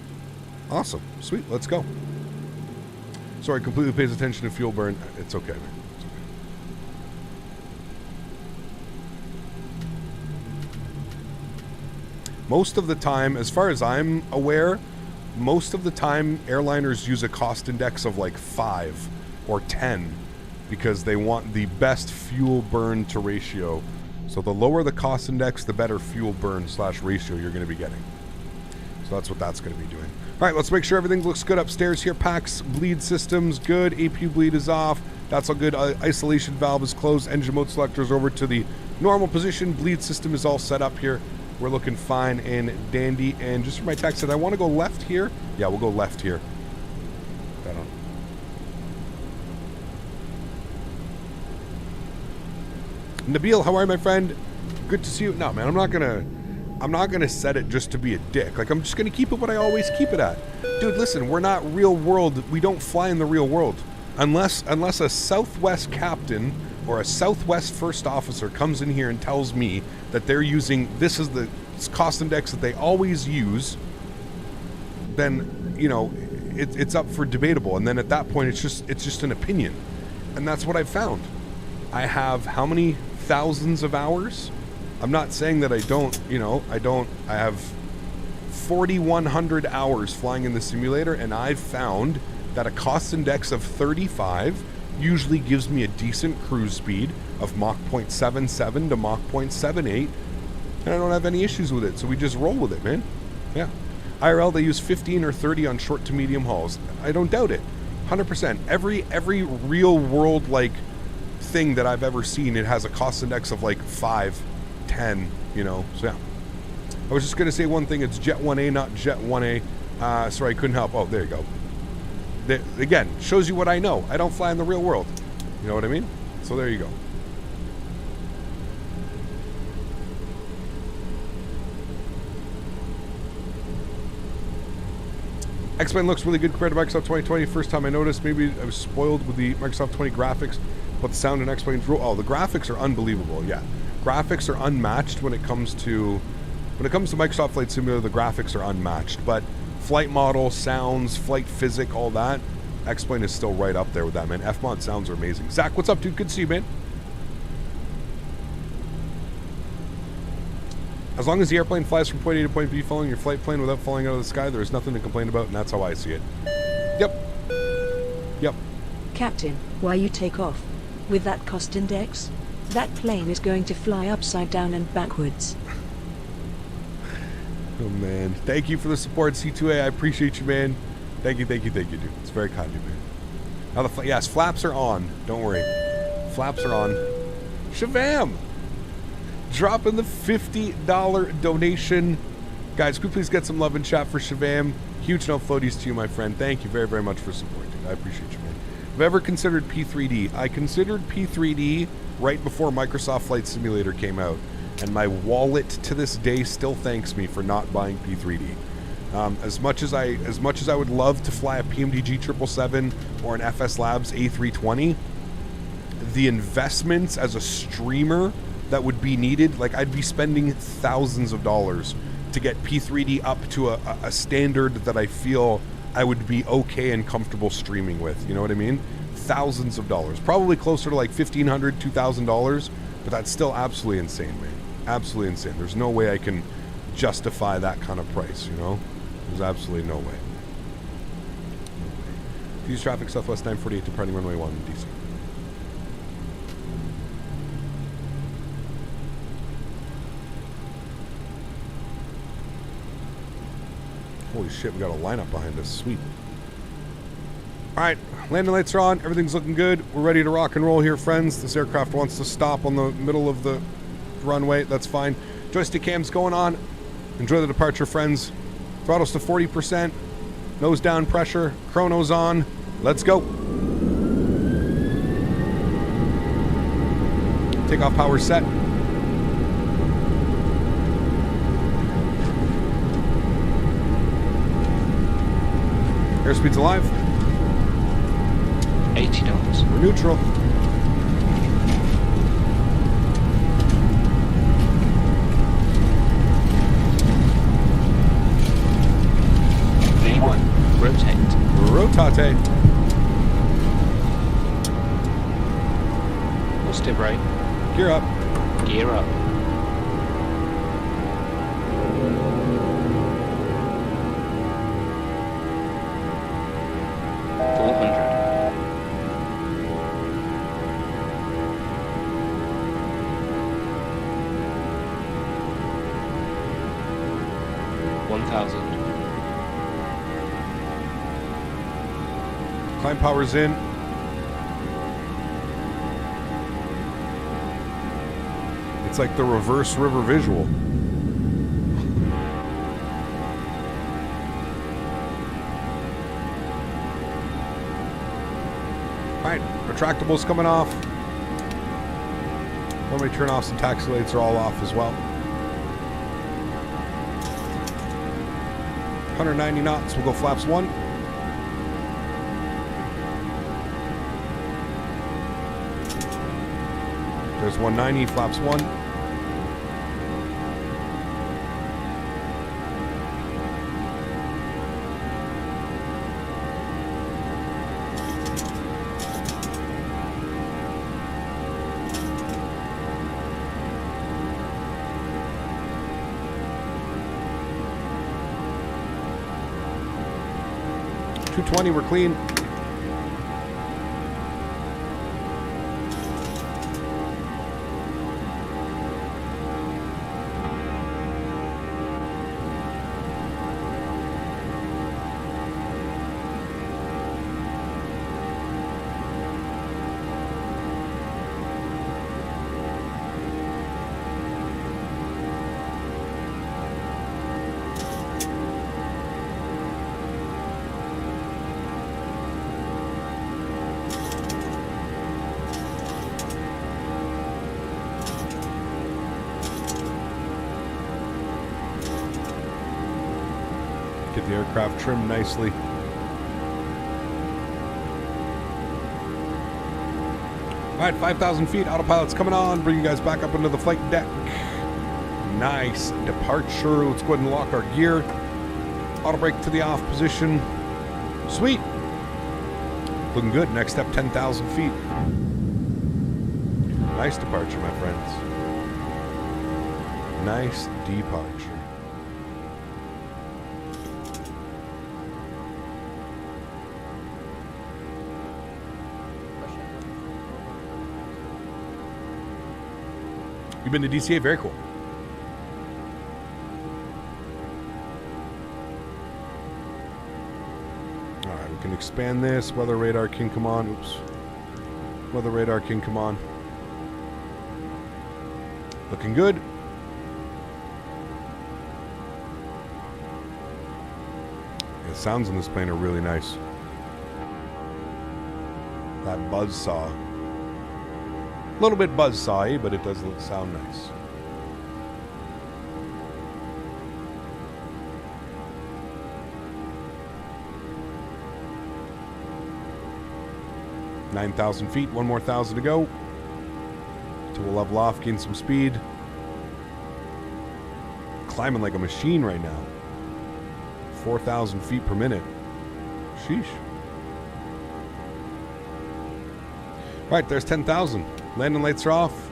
Awesome. Sweet. Let's go. Sorry, completely pays attention to fuel burn. It's okay, man. It's okay. Most of the time, as far as I'm aware, most of the time airliners use a cost index of like 5 or 10 because they want the best fuel burn to ratio. So the lower the cost index, the better fuel burn / ratio you're going to be getting. So that's what that's going to be doing. All right, let's make sure everything looks good upstairs here. Packs, bleed systems, good. APU bleed is off. That's all good. Isolation valve is closed. Engine mode selector is over to the normal position. Bleed system is all set up here. We're looking fine and dandy. And just for my text, I want to go left here. Yeah, we'll go left here. That on. Nabil, how are you, my friend? Good to see you. No, man, I'm not gonna set it just to be a dick. Like, I'm just gonna keep it what I always keep it at. Dude, listen, we're not real world. We don't fly in the real world. Unless a Southwest captain or a Southwest first officer comes in here and tells me that they're using this is the cost index that they always use, then, you know, it's up for debatable. And then at that point, it's just an opinion. And that's what I've found. I have how many thousands of hours? I'm not saying that I don't, you know, I have 4,100 hours flying in the simulator, and I've found that a cost index of 35 usually gives me a decent cruise speed of Mach 0.77 to Mach 0.78, and I don't have any issues with it, so we just roll with it, man. Yeah. IRL, they use 15 or 30 on short to medium hauls. I don't doubt it. 100%. Every real world, like, thing that I've ever seen, it has a cost index of, like, 5, 10, you know, so yeah. I was just going to say one thing. It's Jet 1A, not Jet 1A. Sorry, I couldn't help. Oh, there you go. Again, shows you what I know. I don't fly in the real world. You know what I mean? So there you go. X-Men looks really good compared to Microsoft 2020. First time I noticed. Maybe I was spoiled with the Microsoft 20 graphics, but the sound in X-Plane's rule. Oh, the graphics are unbelievable. Yeah, graphics are unmatched when it comes to Microsoft Flight Simulator. The graphics are unmatched, but flight model, sounds, flight physics, all that, X-Plane is still right up there with that, man. F-Mod sounds are amazing. Zach, what's up, dude? Good to see you, man. As long as the airplane flies from point A to point B following your flight plan without falling out of the sky, there is nothing to complain about, and that's how I see it. Yep. Captain, why you take off? With that cost index? That plane is going to fly upside down and backwards. Oh, man. Thank you for the support, C2A. I appreciate you, man. Thank you, dude. It's very kind of you, man. Now, yes, flaps are on. Don't worry. Flaps are on. Shavam! Dropping the $50 donation. Guys, could we please get some love in chat for Shavam? Huge no floaties to you, my friend. Thank you very, very much for supporting. I appreciate you, man. Have I ever considered P3D? I considered P3D right before Microsoft Flight Simulator came out. And my wallet to this day still thanks me for not buying P3D. As much as I would love to fly a PMDG 777 or an FS Labs A320, the investments as a streamer that would be needed, like I'd be spending thousands of dollars to get P3D up to a standard that I feel I would be okay and comfortable streaming with. You know what I mean? Thousands of dollars, probably closer to like $1,500, $2,000, but that's still absolutely insane, man. Absolutely insane. There's no way I can justify that kind of price, you know? There's absolutely no way. Fuse traffic Southwest 948 departing runway 1 DC. Holy shit, we got a lineup behind us. Sweet. Alright, landing lights are on. Everything's looking good. We're ready to rock and roll here, friends. This aircraft wants to stop on the middle of the runway. That's fine. Joystick cam's going on. Enjoy the departure, friends. Throttles to 40%. Nose down pressure. Chrono's on. Let's go. Takeoff power set. Airspeed's alive. 80 knots. We're neutral. V1. Rotate. Rotate. Positive right. Gear up. Gear up. $1,000. Climb power's in. It's like the reverse river visual. Alright, retractable's coming off. Let me turn off some taxi lights, are all off as well. 190 knots, we'll go flaps 1. There's 190, flaps 1. .220, we're clean. Get the aircraft trimmed nicely. Alright, 5,000 feet, autopilot's coming on. Bring you guys back up into the flight deck. Nice departure. Let's go ahead and lock our gear. Auto brake to the off position. Sweet. Looking good. Next step, 10,000 feet. Nice departure, my friends. Nice departure. You've been to DCA? Very cool. Alright, we can expand this. Weather radar can come on. Oops. Weather radar can come on. Looking good. The sounds in this plane are really nice. That buzzsaw. A little bit buzzsawy, but it does sound nice. $9,000 feet, one more 1,000 to go. So we'll level off, gain some speed. Climbing like a machine right now. 4,000 feet per minute. Sheesh. Right, there's 10,000. Landing lights are off.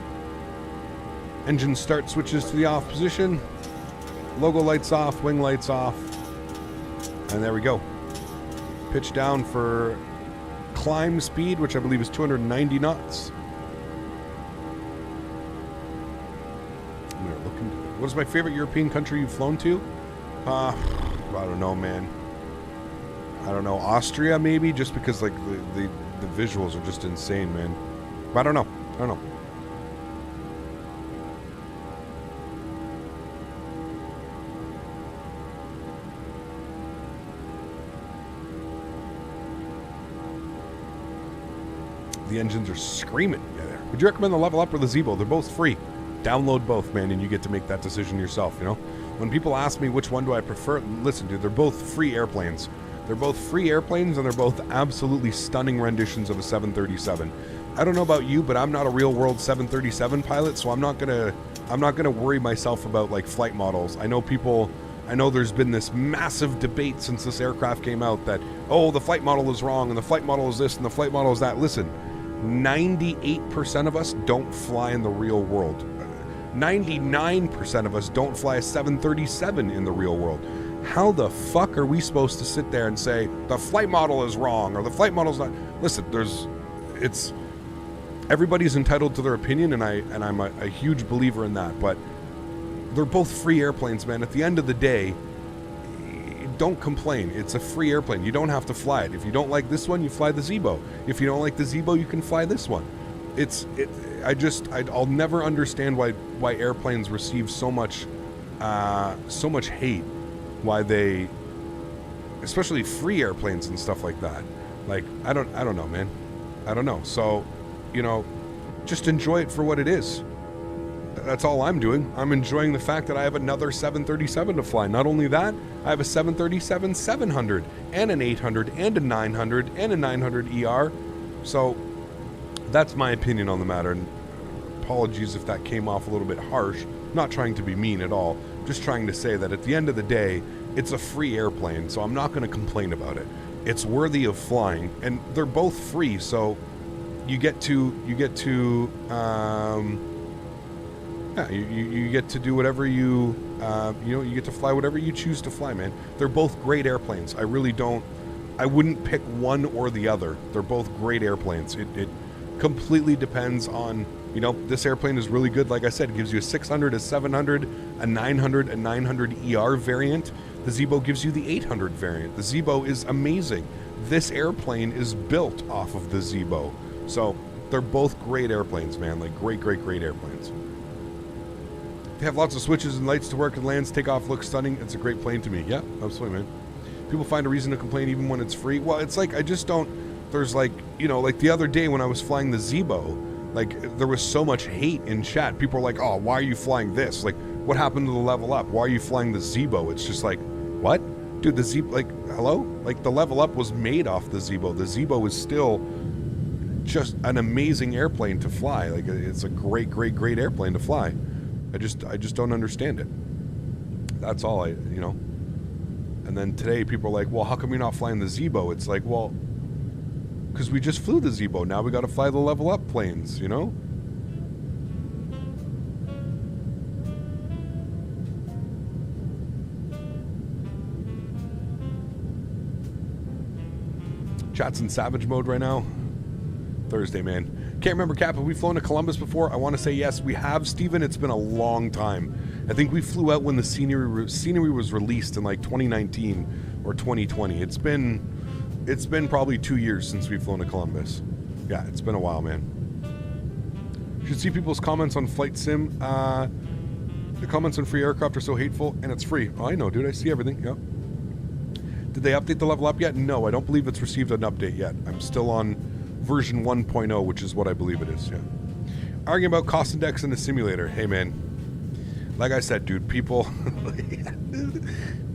Engine start switches to the off position. Logo lights off, wing lights off. And there we go. Pitch down for climb speed, which I believe is 290 knots. What is my favorite European country you've flown to? I don't know, man. I don't know. Austria, maybe? Just because, like, the visuals are just insane, man. But I don't know. I don't know. The engines are screaming. Would you recommend the LevelUp or the Zeebo? They're both free. Download both, man, and you get to make that decision yourself, you know? When people ask me which one do I prefer, listen, dude, they're both free airplanes. They're both free airplanes, and they're both absolutely stunning renditions of a 737. I don't know about you, but I'm not a real-world 737 pilot, so I'm not gonna worry myself about, like, flight models. I know there's been this massive debate since this aircraft came out that, oh, the flight model is wrong, and the flight model is this, and the flight model is that. Listen, 98% of us don't fly in the real world. 99% of us don't fly a 737 in the real world. How the fuck are we supposed to sit there and say the flight model is wrong or the flight model's not? Listen, everybody's entitled to their opinion, and I'm a huge believer in that, but they're both free airplanes, man. At the end of the day, don't complain. It's a free airplane. You don't have to fly it. If you don't like this one, you fly the Zibo. If you don't like the Zibo, you can fly this one. I'll never understand why airplanes receive so much hate. Why they, especially free airplanes and stuff like that. Like, I don't know, man. I don't know. So, just enjoy it for what it is. That's all I'm doing. I'm enjoying the fact that I have another 737 to fly. Not only that, I have a 737-700 and an 800 and a 900 and a 900 ER. So that's my opinion on the matter. And apologies if that came off a little bit harsh. Not trying to be mean at all. Just trying to say that at the end of the day, it's a free airplane, so I'm not going to complain about it. It's worthy of flying, and they're both free, so you get to you get to do whatever you get to fly whatever you choose to fly, man. They're both great airplanes. I wouldn't pick one or the other. They're both great airplanes. It completely depends on, this airplane is really good. Like I said, it gives you a 600, a 700, a 900, a 900 ER variant. The Zibo gives you the 800 variant. The Zibo is amazing. This airplane is built off of the Zibo. So they're both great airplanes, man. Like great airplanes. They have lots of switches and lights to work and lands. Takeoff looks stunning. It's a great plane to me. Yeah, absolutely, man. People find a reason to complain even when it's free. Well, it's like, I just don't, there's like, like the other day when I was flying the Zibo, like there was so much hate in chat. People were like, oh, why are you flying this? Like, what happened to the LevelUp? Why are you flying the Zibo? It's just like, what? Dude, the Zibo, like, hello? Like, the LevelUp was made off the Zibo. The Zibo is still just an amazing airplane to fly. Like, it's a great airplane to fly. I just don't understand it. That's all And then today people are like, well, how come you're not flying the Zibo? It's like, well, because we just flew the Zibo. Now we got to fly the LevelUp planes, Chat's in savage mode right now. Thursday, man. Can't remember, Cap, have we flown to Columbus before? I want to say yes, we have, Steven. It's been a long time. I think we flew out when the scenery was released in like 2019 or 2020. It's been probably 2 years since we've flown to Columbus. Yeah, it's been a while, man. You should see people's comments on Flight Sim. The comments on free aircraft are so hateful, and it's free. Oh, I know, dude. I see everything. Yeah. Did they update the LevelUp yet? No, I don't believe it's received an update yet. I'm still on version 1.0, which is what I believe it is. Yeah. Arguing about cost index in the simulator. Hey, man. Like I said, dude, people...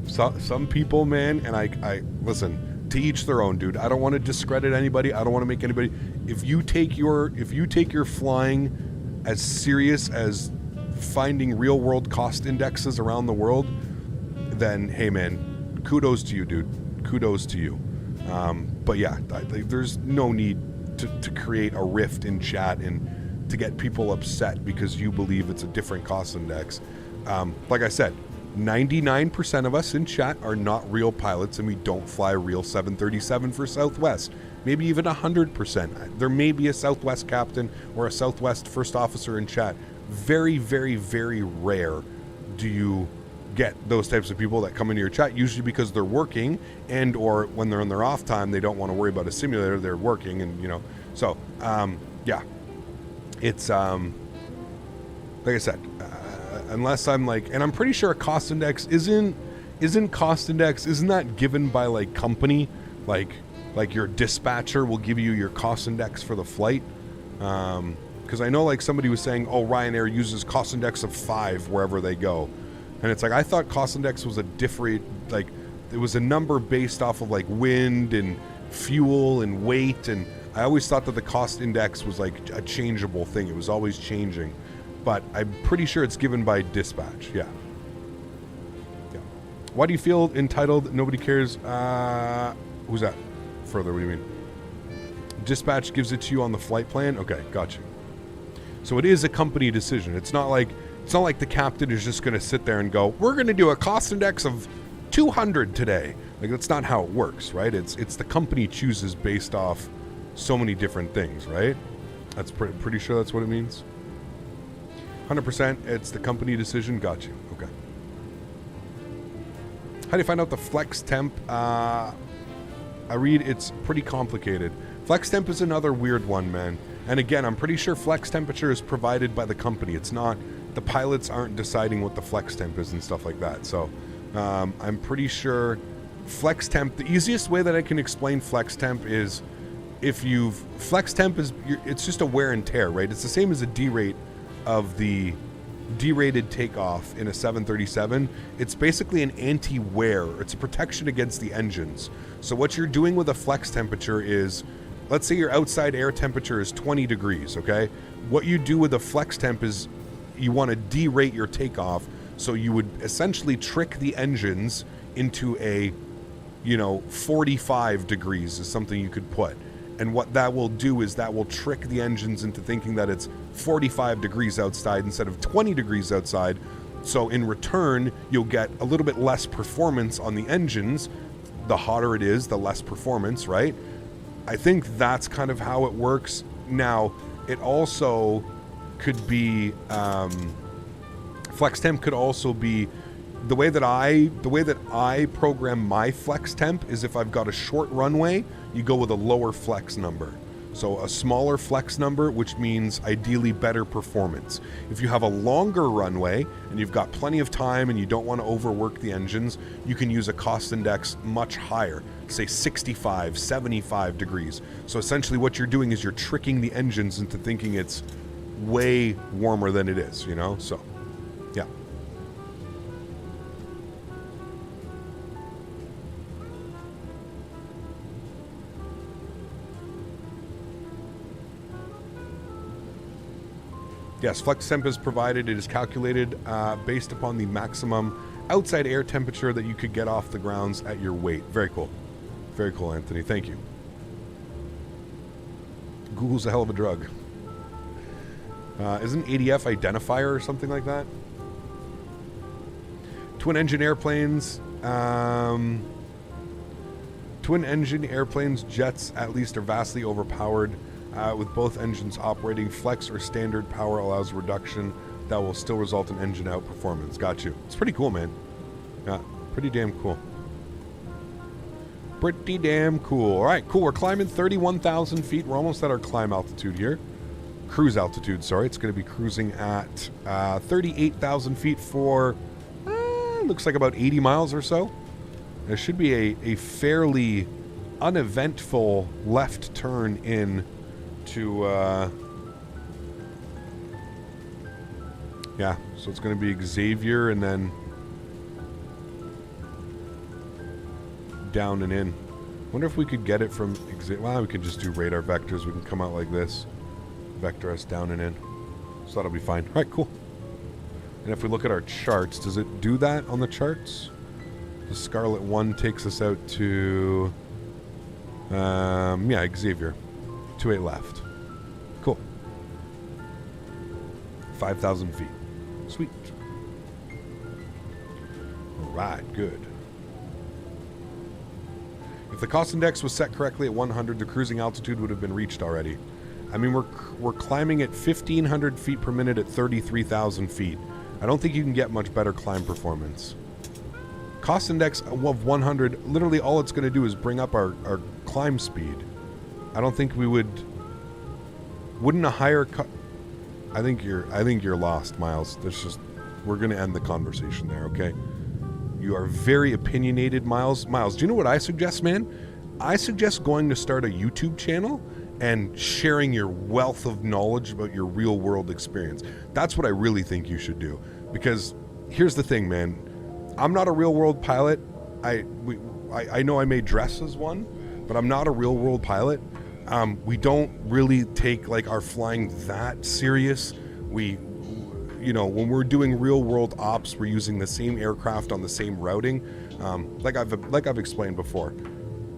some people, man, and I listen, to each their own, dude. I don't want to discredit anybody. I don't want to make anybody... If you take your flying as serious as finding real-world cost indexes around the world, then, hey, man, kudos to you, dude. Kudos to you. But yeah, there's no need to create a rift in chat and to get people upset because you believe it's a different cost index. Like I said, 99% of us in chat are not real pilots and we don't fly a real 737 for Southwest. Maybe even 100%. There may be a Southwest captain or a Southwest first officer in chat. Very, very, very rare do you get those types of people that come into your chat, usually because they're working and or when they're on their off time, they don't want to worry about a simulator, they're working and, so, yeah. It's, like I said, unless I'm like, and I'm pretty sure a cost index isn't that given by like company, like your dispatcher will give you your cost index for the flight. Because I know like somebody was saying, oh, Ryanair uses cost index of 5 wherever they go. And it's like, I thought cost index was a different, like, it was a number based off of like wind and fuel and weight. And I always thought that the cost index was like a changeable thing. It was always changing. But I'm pretty sure it's given by dispatch. Yeah. Yeah. Why do you feel entitled? Nobody cares. Who's that? Further, what do you mean? Dispatch gives it to you on the flight plan? Okay, gotcha. So it is a company decision. It's not like the captain is just going to sit there and go, we're going to do a cost index of 200 today. Like, that's not how it works, right? It's the company chooses based off so many different things, right? That's pretty sure that's what it means. 100%, it's the company decision. Got you. Okay. How do you find out the flex temp? I read it's pretty complicated. Flex temp is another weird one, man. And again, I'm pretty sure flex temperature is provided by the company. It's not, the pilots aren't deciding what the flex temp is and stuff like that. So I'm pretty sure flex temp, the easiest way that I can explain flex temp is if you've, flex temp is, it's just a wear and tear, right? It's the same as a derate of the derated takeoff in a 737. It's basically an anti-wear. It's a protection against the engines. So what you're doing with a flex temperature is, let's say your outside air temperature is 20 degrees, okay? What you do with a flex temp is you want to derate your takeoff, so you would essentially trick the engines into a, 45 degrees is something you could put. And what that will do is that will trick the engines into thinking that it's 45 degrees outside instead of 20 degrees outside. So in return, you'll get a little bit less performance on the engines. The hotter it is, the less performance, right? I think that's kind of how it works. Now, it also could be, flex temp could also be, the way that I program my flex temp is if I've got a short runway, you go with a lower flex number. So a smaller flex number, which means ideally better performance. If you have a longer runway and you've got plenty of time and you don't want to overwork the engines, you can use a cost index much higher, say 65, 75 degrees. So essentially what you're doing is you're tricking the engines into thinking it's way warmer than it is, So, yeah. Yes, flex temp is provided. It is calculated based upon the maximum outside air temperature that you could get off the grounds at your weight. Very cool. Very cool, Anthony. Thank you. Google's a hell of a drug. Isn't ADF identifier or something like that? Twin engine airplanes. Twin engine airplanes, jets at least, are vastly overpowered. With both engines operating, flex or standard power allows reduction that will still result in engine outperformance. Got you. It's pretty cool, man. Yeah, pretty damn cool. Pretty damn cool. All right, cool. We're climbing 31,000 feet. We're almost at our climb altitude here. Cruise altitude, sorry. It's going to be cruising at 38,000 feet for, looks like about 80 miles or so. There should be a fairly uneventful left turn in to yeah, so it's going to be Xavier and then down and in. Wonder if we could get it from well, we could just do radar vectors. We can come out like this, vector us down and in, so that'll be fine. All right, cool. And if we look at our charts, does it do that on the charts? The Scarlet 1 takes us out to yeah, Xavier. 28 left. Cool. 5,000 feet. Sweet. Alright, good. If the cost index was set correctly at 100, the cruising altitude would have been reached already. I mean, we're climbing at 1,500 feet per minute at 33,000 feet. I don't think you can get much better climb performance. Cost index of 100, literally all it's going to do is bring up our climb speed. I don't think we would. Wouldn't a higher? I think you're lost, Miles. There's just, we're going to end the conversation there. Okay. You are very opinionated, Miles. Miles, do you know what I suggest, man? I suggest going to start a YouTube channel and sharing your wealth of knowledge about your real world experience. That's what I really think you should do. Because here's the thing, man. I'm not a real world pilot. I know I may dress as one, but I'm not a real world pilot. We don't really take like our flying that serious. We, when we're doing real world ops, we're using the same aircraft on the same routing. Like I've explained before.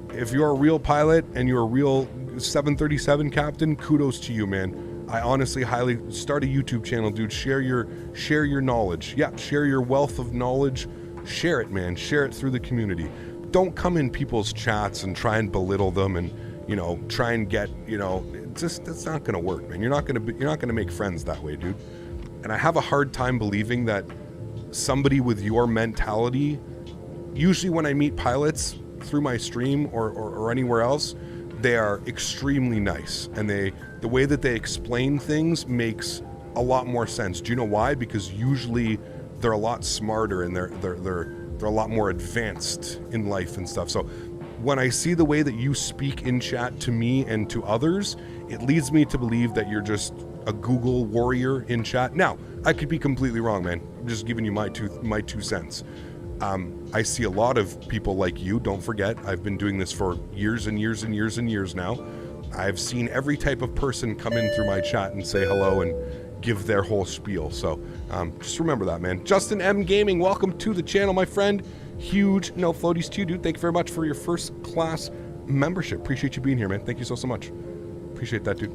If you're a real pilot and you're a real 737 captain, kudos to you, man. I honestly highly start a YouTube channel, dude. Share your knowledge. Yeah, share your wealth of knowledge. Share it, man. Share it through the community. Don't come in people's chats and try and belittle them and, try and get, it's not going to work, man. You're not going to make friends that way, dude. And I have a hard time believing that somebody with your mentality usually when I meet pilots through my stream or anywhere else, they are extremely nice, and the way that they explain things makes a lot more sense. Do you know why? Because usually they're a lot smarter and they're a lot more advanced in life and stuff. So when I see the way that you speak in chat to me and to others, it leads me to believe that you're just a Google warrior in chat. Now, I could be completely wrong, man. I'm just giving you my 2 cents. I see a lot of people like you. Don't forget, I've been doing this for years and years and years and years now. I've seen every type of person come in through my chat and say hello and give their whole spiel. So just remember that, man. Justin M Gaming, welcome to the channel, my friend. Huge no floaties to you, dude. Thank you very much for your first class membership. Appreciate you being here, man. Thank you so much. Appreciate that, dude.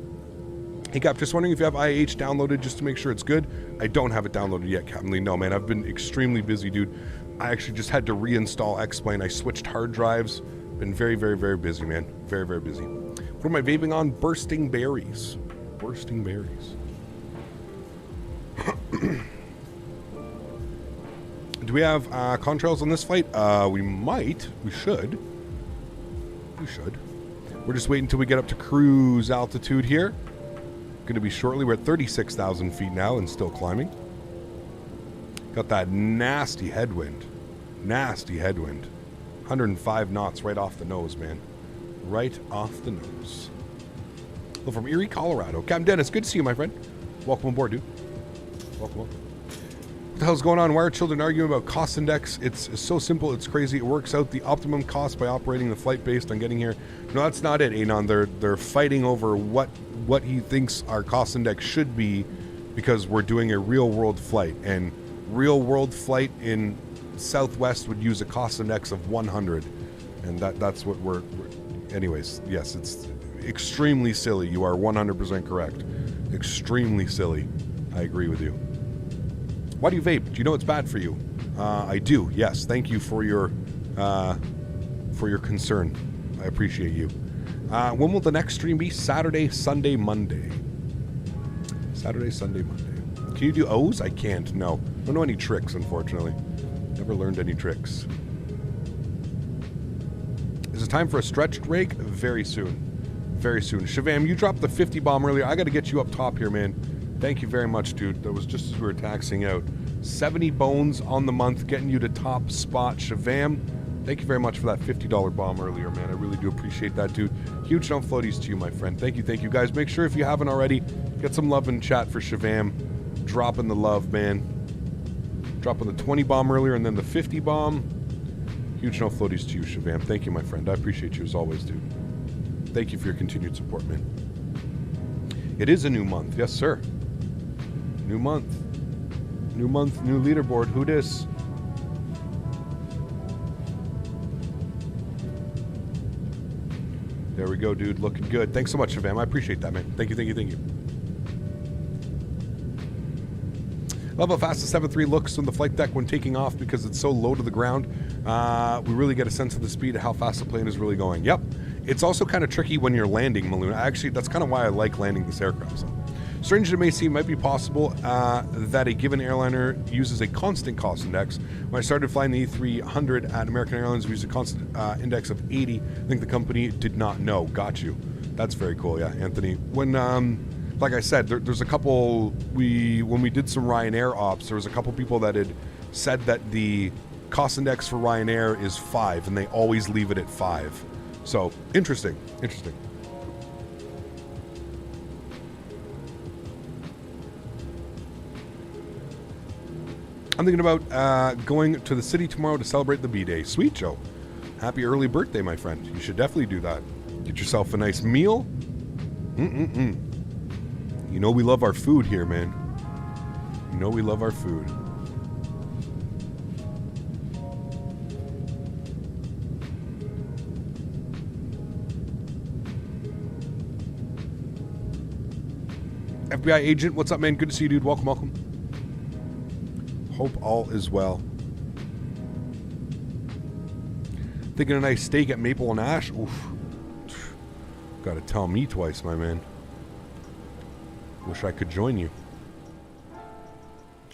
Hey, Cap, just wondering if you have IH downloaded just to make sure it's good. I don't have it downloaded yet, Captain Lee. No, man, I've been extremely busy, dude. I actually just had to reinstall X-Plane. I switched hard drives. Been very, very, very busy, man. Very, very busy. What am I vaping on? Bursting berries. Bursting berries. Do we have contrails on this flight? We might. We should. We should. We're just waiting until we get up to cruise altitude here. Going to be shortly. We're at 36,000 feet now and still climbing. Got that nasty headwind. Nasty headwind. 105 knots right off the nose, man. Right off the nose. Hello from Erie, Colorado. Captain Denis, good to see you, my friend. Welcome aboard, dude. Welcome. What the hell's going on? Why are children arguing about cost index? It's so simple, it's crazy. It works out the optimum cost by operating the flight based on getting here. No, that's not it, Anon. They're fighting over what he thinks our cost index should be because we're doing a real world flight, and real world flight in Southwest would use a cost index of 100, and that's what we're anyways, yes, it's extremely silly. You are 100% correct. Extremely silly. I agree with you. Why do you vape? Do you know it's bad for you? I do, yes. Thank you for your concern. I appreciate you. When will the next stream be? Saturday, Sunday, Monday. Saturday, Sunday, Monday. Can you do O's? I can't, no. Don't know any tricks, unfortunately. Never learned any tricks. Is it time for a stretched rake? Very soon. Very soon. Shavam, you dropped the 50 bomb earlier. I got to get you up top here, man. Thank you very much, dude. That was just as we were taxing out. 70 bones on the month, getting you to top spot. Shavam, thank you very much for that $50 bomb earlier, man. I really do appreciate that, dude. Huge no floaties to you, my friend. Thank you, guys. Make sure if you haven't already, get some love in chat for Shavam. Dropping the love, man. Dropping the 20 bomb earlier and then the 50 bomb. Huge no floaties to you, Shavam. Thank you, my friend. I appreciate you as always, dude. Thank you for your continued support, man. It is a new month. Yes, sir. New month. New month, new leaderboard. Who dis? There we go, dude. Looking good. Thanks so much, Shavam. I appreciate that, man. Thank you, thank you, thank you. Love how fast the 7.3 looks on the flight deck when taking off because it's so low to the ground. We really get a sense of the speed of how fast the plane is really going. Yep. It's also kind of tricky when you're landing, Maloon. Actually, that's kind of why I like landing this aircraft. So, strange as it may seem, it might be possible that a given airliner uses a constant cost index. When I started flying the E300 at American Airlines, we used a constant index of 80. I think the company did not know. Got you. That's very cool, yeah, Anthony. When, like I said, there's a couple, when we did some Ryanair ops, there was a couple people that had said that the cost index for Ryanair is 5, and they always leave it at 5. So, interesting, interesting. I'm thinking about going to the city tomorrow to celebrate the B-Day. Sweet, Joe. Happy early birthday, my friend. You should definitely do that. Get yourself a nice meal. You know we love our food here, man. You know we love our food. FBI agent, what's up, man? Good to see you, dude. Welcome, welcome. Hope all is well. Thinking a nice steak at Maple and Ash? Oof. Gotta tell me twice, my man. Wish I could join you.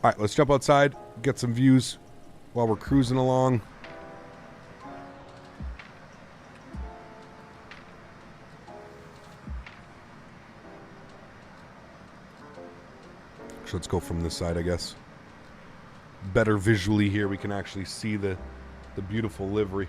Alright, let's jump outside, get some views while we're cruising along. Actually, let's go from this side, I guess. Better visually here. We can actually see the beautiful livery.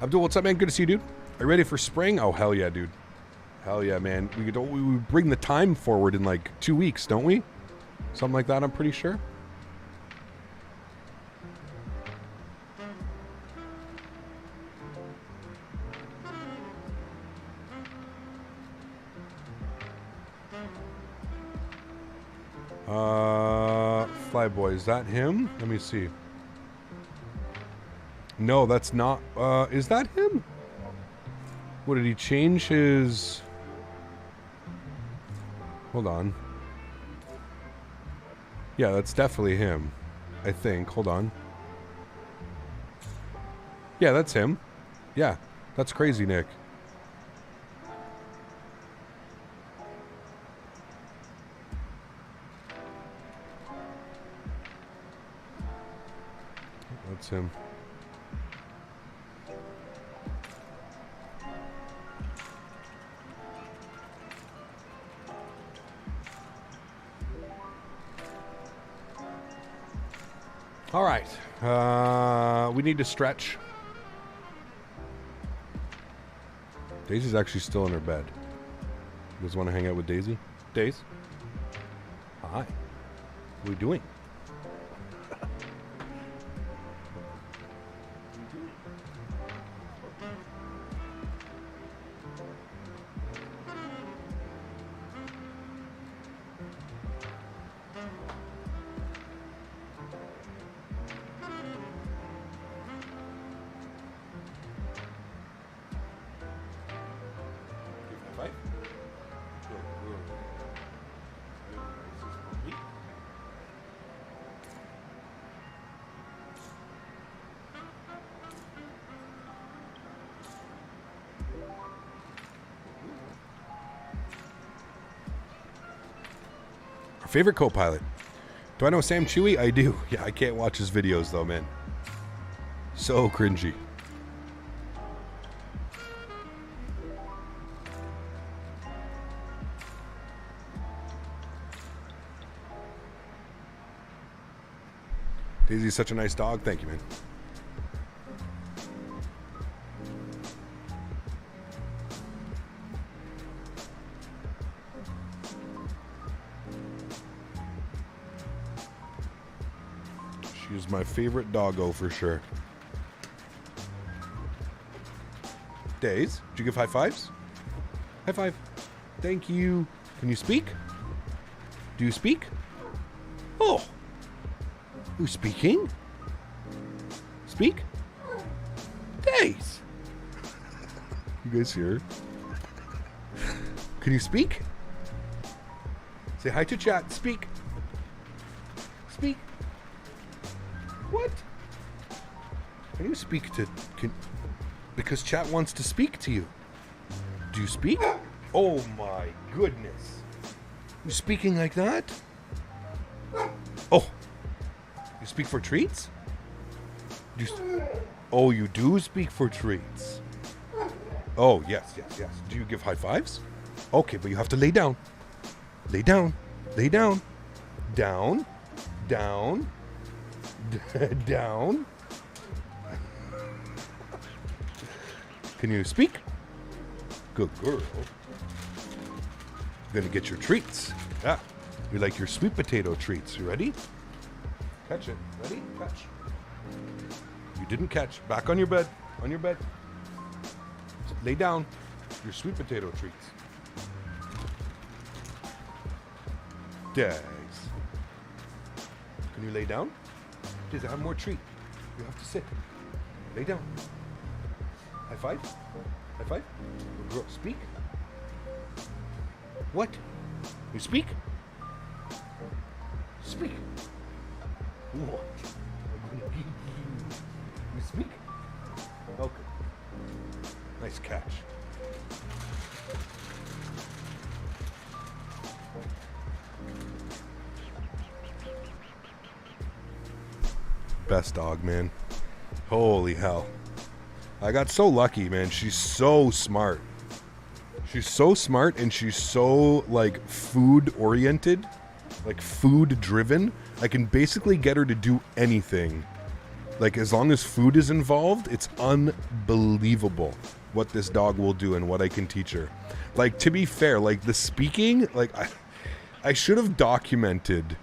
Abdul, what's up, man? Good to see you, dude. Are you ready for spring? Oh, hell yeah, dude. Hell yeah, man. We bring the time forward in like 2 weeks, don't we? Something like that, I'm pretty sure. Flyboy, is that him? Let me see. No, that's not. Is that him? What, did he change his... Hold on. Yeah, that's definitely him. I think. Hold on. Yeah, that's him. Yeah, that's crazy, Nick. That's him. All right. We need to stretch. Daisy's actually still in her bed. You guys want to hang out with Daisy? Daisy? Hi. What are we doing? Favorite co-pilot? Do I know Sam Chewy? I do. Yeah, I can't watch his videos though, man. So cringy. Daisy's such a nice dog. Thank you, man. She's my favorite doggo for sure. Days, did you give high fives? High five. Thank you. Can you speak? Do you speak? Oh. Who's speaking? Speak? Days. You guys hear? Can you speak? Say hi to chat. Speak. Speak. What? Can you speak to... because chat wants to speak to you. Do you speak? Oh my goodness. You speaking like that? Oh. You speak for treats? Oh, you do speak for treats. Oh, yes, yes, yes. Do you give high fives? Okay, but you have to lay down. Lay down. Lay down. Down. Down. Down. Can you speak? Good girl. You're gonna get your treats. Yeah. You like your sweet potato treats. You ready? Catch it. Ready? Catch. You didn't catch. Back on your bed. On your bed. Lay down. Your sweet potato treats. Days. Can you lay down? Days, I have more treat. You have to sit. Lay down. High five. High five. Good girl. Speak. What? You speak? Speak. What? You speak? Okay. Nice catch. Best dog, man. Holy hell. I got so lucky, man. She's so smart. She's so smart, and she's so, like, food-oriented, like, food-driven. I can basically get her to do anything. Like, as long as food is involved, it's unbelievable what this dog will do and what I can teach her. Like, to be fair, like, the speaking, like, I should have documented.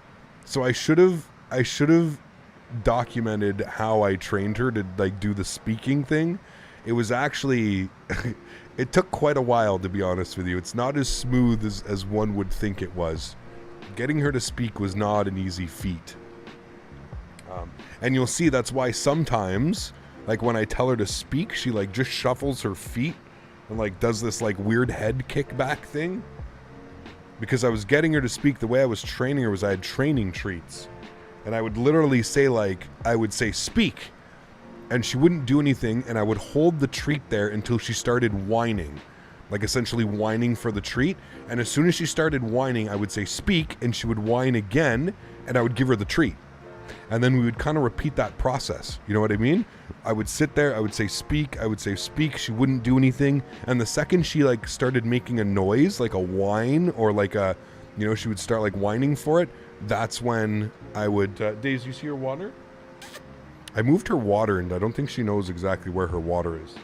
So I should have documented how I trained her to, like, do the speaking thing. It was actually... It took quite a while, to be honest with you. It's not as smooth as one would think it was. Getting her to speak was not an easy feat. And you'll see that's why sometimes, like, when I tell her to speak, she, like, just shuffles her feet and, like, does this, like, weird head kickback thing. Because I was getting her to speak, the way I was training her was I had training treats. And I would literally say, like, I would say, speak. And she wouldn't do anything, and I would hold the treat there until she started whining. Like, essentially whining for the treat. And as soon as she started whining, I would say, speak, and she would whine again, and I would give her the treat. And then we would kind of repeat that process. You know what I mean? I would sit there, I would say, speak, I would say, speak. She wouldn't do anything. And the second she, like, started making a noise, like a whine, or like a, you know, she would start, like, whining for it, that's when I would... Daisy, you see her water? I moved her water, and I don't think she knows exactly where her water is.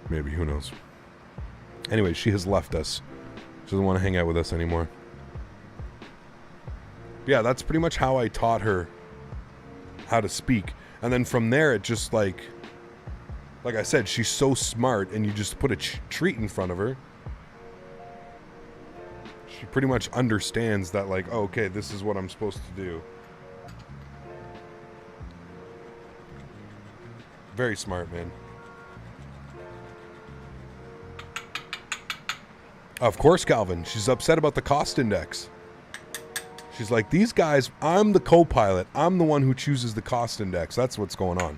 Maybe, who knows? Anyway, she has left us. She doesn't want to hang out with us anymore. Yeah, that's pretty much how I taught her how to speak. And then from there, it just, like I said, she's so smart, and you just put a treat in front of her. She pretty much understands that, like, oh, okay, this is what I'm supposed to do. Very smart, man. Of course, Calvin. She's upset about the cost index. She's like, these guys, I'm the co-pilot. I'm the one who chooses the cost index. That's what's going on.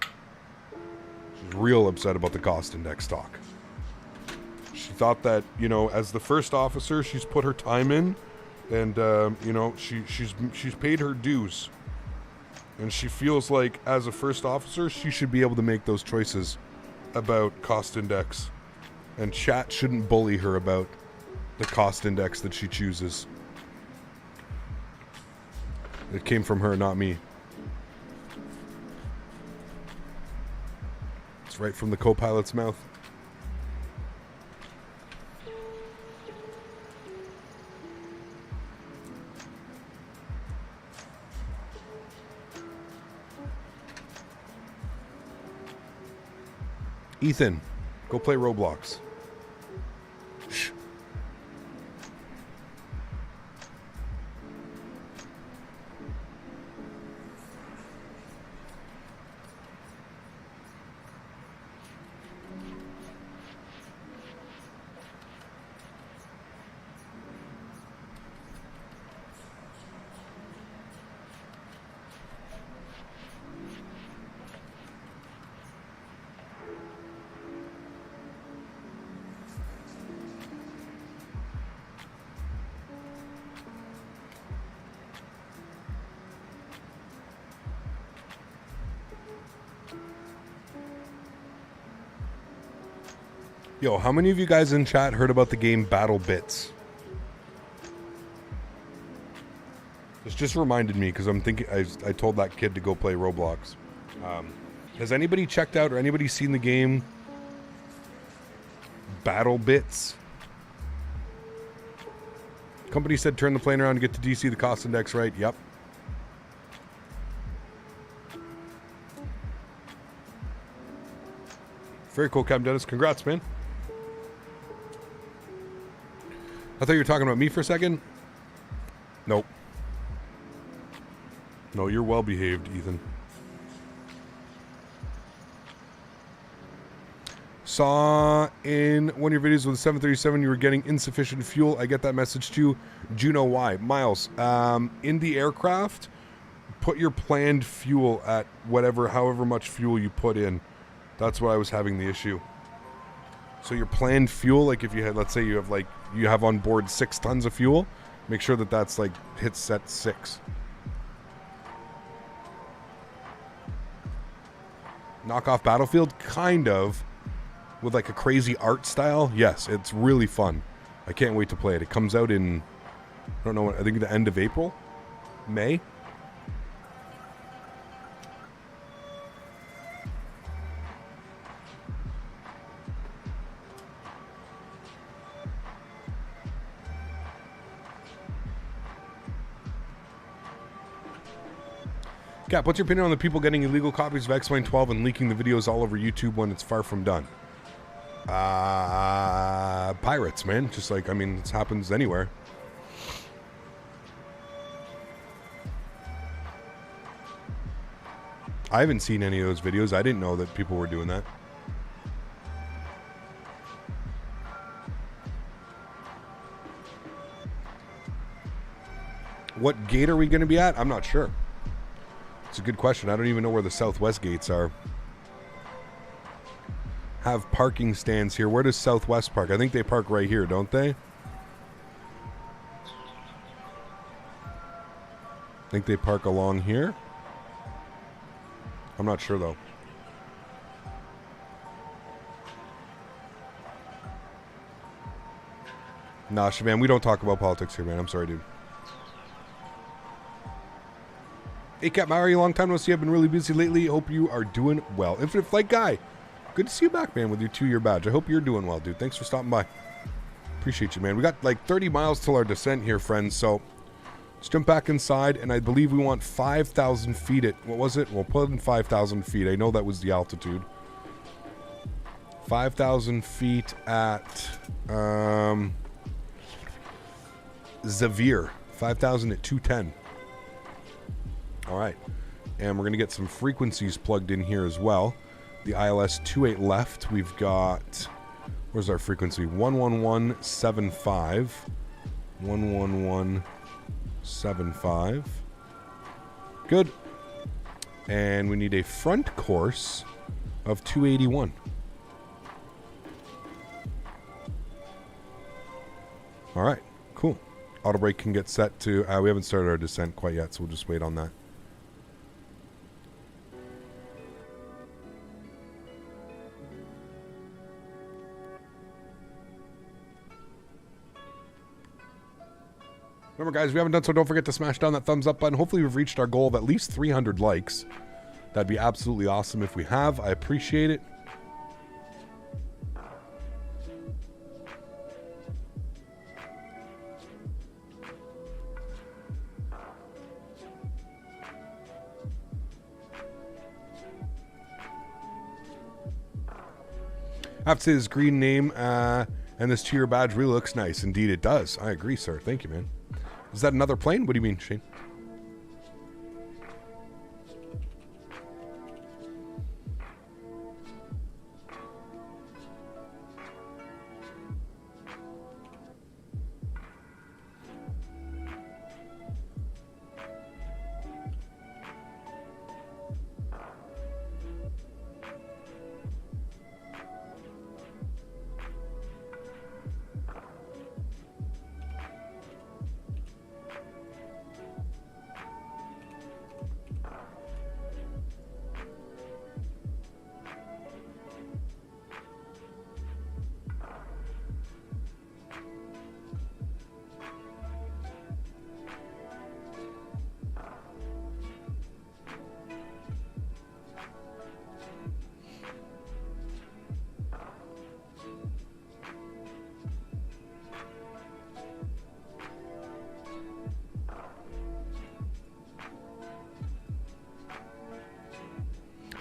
She's real upset about the cost index talk. She thought that, you know, as the first officer, she's put her time in, and, you know, she's paid her dues. And she feels like, as a first officer, she should be able to make those choices about cost index. And chat shouldn't bully her about the cost index that she chooses. It came from her, not me. It's right from the co-pilot's mouth. Ethan, go play Roblox. Shh. Yo, how many of you guys in chat heard about the game Battle Bits? This just reminded me because I'm thinking I told that kid to go play Roblox. Has anybody checked out or anybody seen the game Battle Bits? Company said turn the plane around to get to DC, the cost index right. Yep. Very cool, Captain Denis. Congrats, man. I thought you were talking about me for a second. Nope. No, you're well behaved, Ethan. Saw in one of your videos with the 737 you were getting insufficient fuel. I get that message too. Do you know why? Miles, in the aircraft, put your planned fuel at however much fuel you put in. That's why I was having the issue. So your planned fuel, like if you had, let's say you have on board 6 tons of fuel, make sure that that's like hits set 6. Knockoff Battlefield? Kind of. With like a crazy art style? Yes, it's really fun. I can't wait to play it. It comes out in, I don't know, I think the end of April? May? Cap, what's your opinion on the people getting illegal copies of X-Plane 12 and leaking the videos all over YouTube when it's far from done? Pirates, man. Just like, I mean, this happens anywhere. I haven't seen any of those videos. I didn't know that people were doing that. What gate are we going to be at? I'm not sure. It's a good question. I don't even know where the Southwest gates are. Have parking stands here. Where does Southwest park? I think they park right here, don't they? I think they park along here. I'm not sure, though. Nah, Shaban, we don't talk about politics here, man. I'm sorry, dude. Hey, Cap Maori, long time no see. I've been really busy lately. Hope you are doing well. Infinite Flight Guy, good to see you back, man, with your 2-year badge. I hope you're doing well, dude. Thanks for stopping by. Appreciate you, man. We got like 30 miles till our descent here, friends, so let's jump back inside, and I believe we want 5,000 feet at, what was it? We'll put in 5,000 feet. I know that was the altitude. 5,000 feet at Xavier. 5,000 at 210. All right, and we're going to get some frequencies plugged in here as well. The ILS 28 left, we've got, where's our frequency? 11175. 11175. Good. And we need a front course of 281. All right, cool. Auto brake can get set to, we haven't started our descent quite yet, so we'll just wait on that. Remember, guys, if you haven't done so, don't forget to smash down that thumbs up button. Hopefully, we've reached our goal of at least 300 likes. That'd be absolutely awesome if we have. I appreciate it. I have to say, this green name and this 2-year badge really looks nice. Indeed, it does. I agree, sir. Thank you, man. Is that another plane? What do you mean, Shane?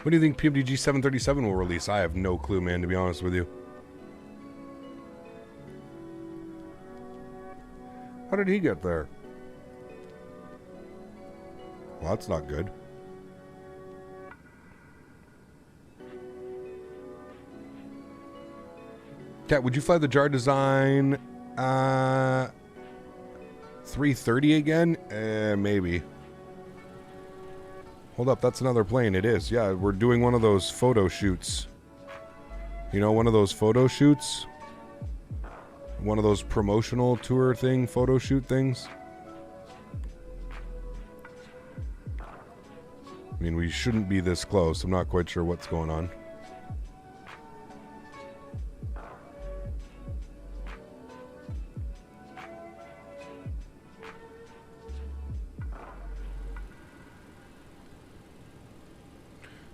When do you think PMDG 737 will release? I have no clue, man, to be honest with you. How did he get there? Well, that's not good. Cat, would you fly the JarDesign 330 again? Maybe. Hold up, that's another plane. It is. Yeah, we're doing one of those photo shoots. You know, one of those photo shoots? One of those promotional tour thing, photo shoot things. I mean, we shouldn't be this close. I'm not quite sure what's going on.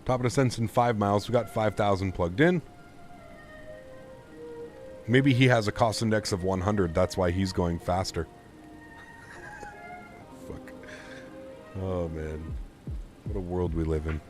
Top of descent in 5 miles. We got 5,000 plugged in. Maybe he has a cost index of 100. That's why he's going faster. Fuck. Oh, man. What a world we live in.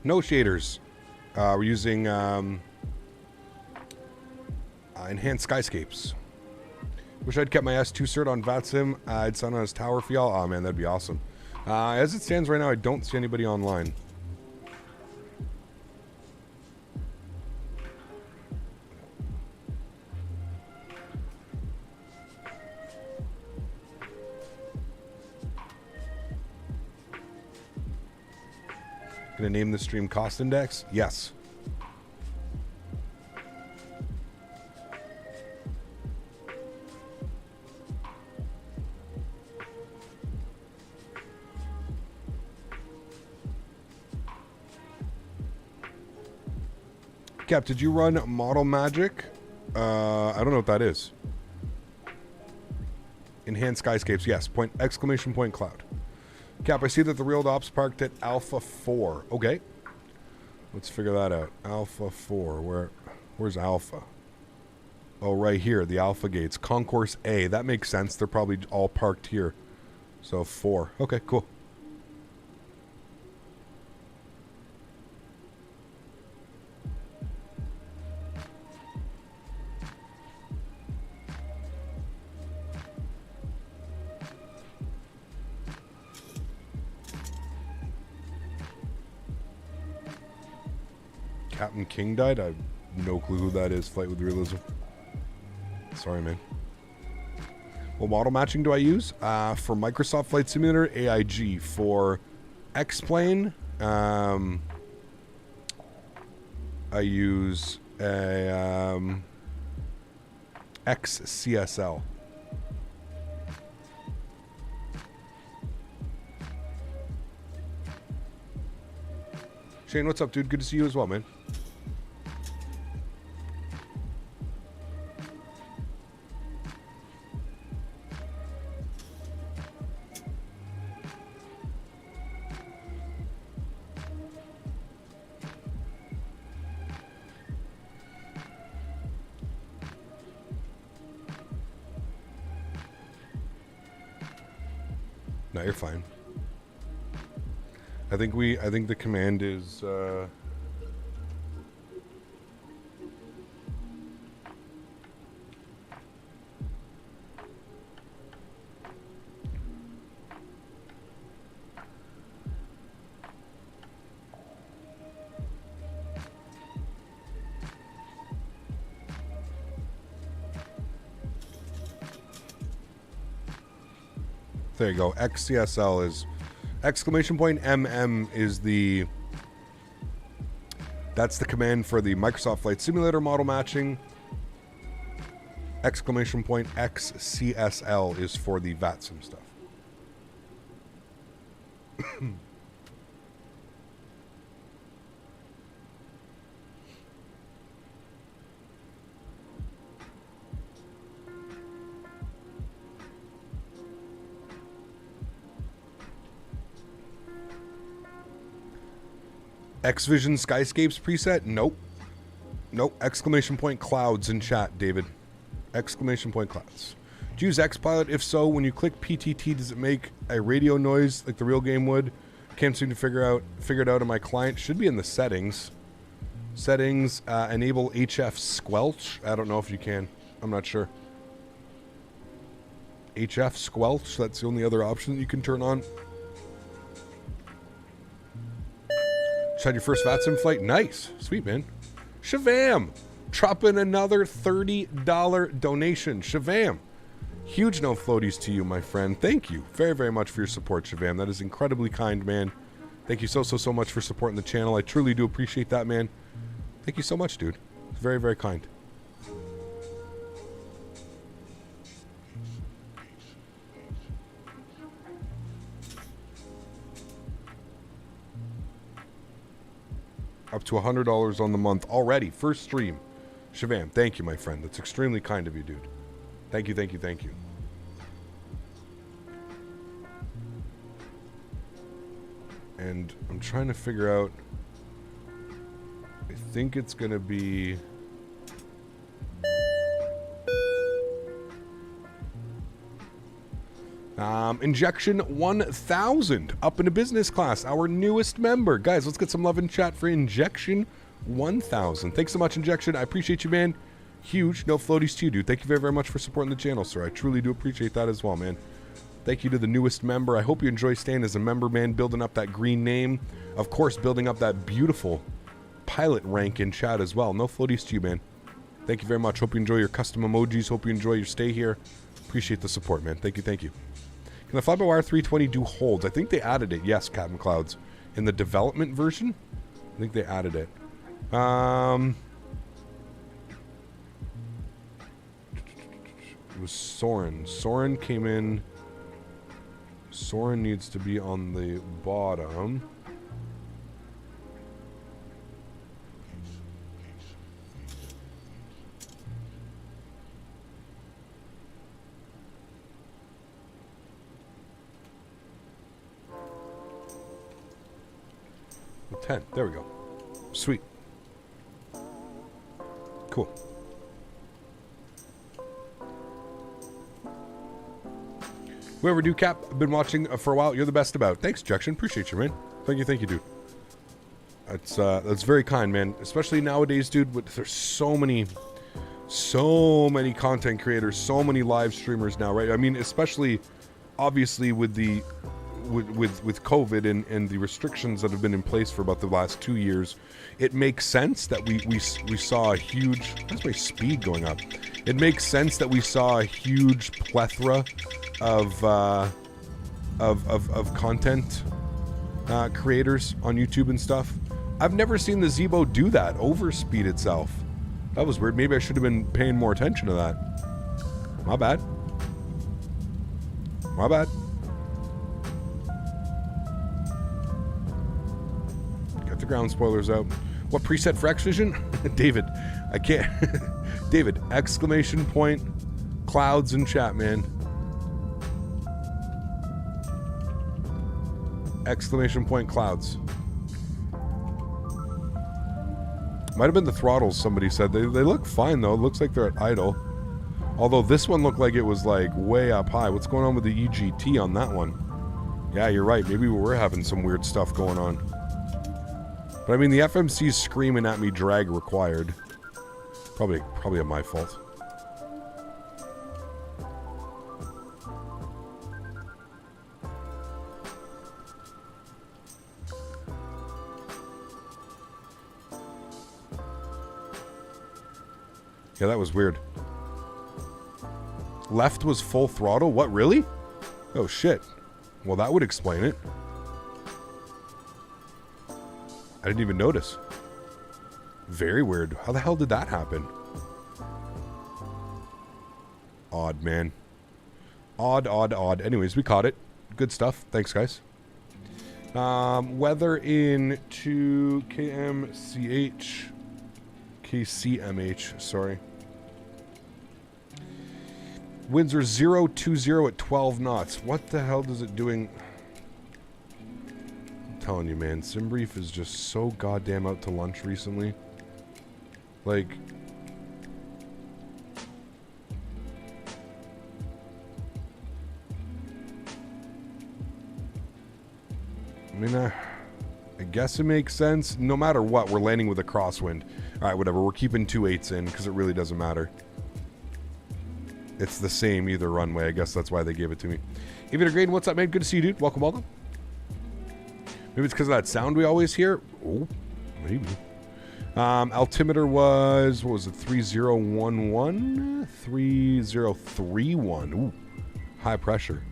No shaders. We're using enhanced skyscapes. Wish I'd kept my S2 cert on VATSIM. I'd sign on his tower for y'all. Oh man, that'd be awesome. As it stands right now, I don't see anybody online. Gonna name the stream cost index? Yes. Cap, did you run Model Magic? I don't know what that is. Enhanced skyscapes, yes. Exclamation point cloud. Cap, I see that the real ops parked at Alpha 4. Okay. Let's figure that out. Alpha 4. Where's Alpha? Oh, right here. The Alpha gates. Concourse A. That makes sense. They're probably all parked here. So 4. Okay, cool. Captain King died? I have no clue who that is. Flight with Realism. Sorry, man. What model matching do I use? For Microsoft Flight Simulator, AIG. For X-Plane, I use a XCSL. Shane, what's up, dude? Good to see you as well, man. No, you're fine. I think the command is there you go. XCSL is exclamation point MM is that's the command for the Microsoft Flight Simulator model matching. Exclamation point XCSL is for the VATSIM stuff. Xvision Skyscapes preset? Nope. Nope. Exclamation point clouds in chat, David. Exclamation point clouds. Do you use XPilot? If so, when you click PTT, does it make a radio noise like the real game would? Can't seem to figure it out on my client. Should be in the settings. Settings, enable HF squelch. I don't know if you can. I'm not sure. HF squelch, that's the only other option that you can turn on. Just had your first VATSIM flight. Nice. Sweet, man. Shavam, dropping another $30 donation. Shavam, huge no floaties to you, my friend. Thank you very, very much for your support, Shavam. That is incredibly kind, man. Thank you so much for supporting the channel. I truly do appreciate that, man. Thank you so much, dude. It's very, very kind. Up to $100 on the month already. First stream. Shavam, thank you, my friend. That's extremely kind of you, dude. Thank you, thank you, thank you. And I'm trying to figure out... I think it's going to be... Injection 1000 up into business class, our newest member. Guys, let's get some love in chat for Injection 1000. Thanks so much, Injection. I appreciate you, man. Huge no floaties to you, dude. Thank you very, very much for supporting the channel, sir. I truly do appreciate that as well, man. Thank you to the newest member. I hope you enjoy staying as a member, man, building up that green name. Of course, building up that beautiful pilot rank in chat as well. No floaties to you, man. Thank you very much. Hope you enjoy your custom emojis. Hope you enjoy your stay here. Appreciate the support, man. Thank you, thank you. Can the fly-by-wire 320 do holds? I think they added it. Yes, Captain Clouds. In the development version, I think they added it. It was Soren. Soren came in. Soren needs to be on the bottom. The 10. There we go. Sweet. Cool. Whoever do Cap, I've been watching for a while. You're the best about. Thanks, Jackson. Appreciate you, man. Thank you, dude. That's very kind, man. Especially nowadays, dude. There's so many content creators, so many live streamers now, right? I mean, especially, obviously, with the with COVID and the restrictions that have been in place for about the last 2 years, it makes sense that we saw a huge. That's my speed going up. It makes sense that we saw a huge plethora of content creators on YouTube and stuff. I've never seen the Zebo do that, overspeed itself. That was weird. Maybe I should have been paying more attention to that. My bad. My bad. Got the ground spoilers out. What preset for Xvision? David, I can't. David, exclamation point, clouds in chat, man. Exclamation point, clouds. Might have been the throttles, somebody said. They look fine, though. It looks like they're at idle. Although this one looked like it was, like, way up high. What's going on with the EGT on that one? Yeah, you're right. Maybe we were having some weird stuff going on. But, I mean, the FMC's screaming at me, drag required. Probably my fault. Yeah, that was weird. Left was full throttle? What, really? Oh, shit. Well, that would explain it. I didn't even notice. Very weird. How the hell did that happen? Odd, man. Odd. Anyways, we caught it. Good stuff. Thanks, guys. Weather in to KCMH, sorry. Winds are 020 at 12 knots. What the hell does it doing? telling you, man, SimBrief is just so goddamn out to lunch recently. Like, I mean, I guess it makes sense. No matter what, we're landing with a crosswind. All right, whatever. We're keeping 2/8s in because it really doesn't matter. It's the same either runway. I guess that's why they gave it to me. Even a grade, what's up, man? Good to see you, dude. Welcome, welcome. Maybe it's because of that sound we always hear. Oh, maybe. Altimeter was, what was it, 3011? 3031. Ooh, high pressure.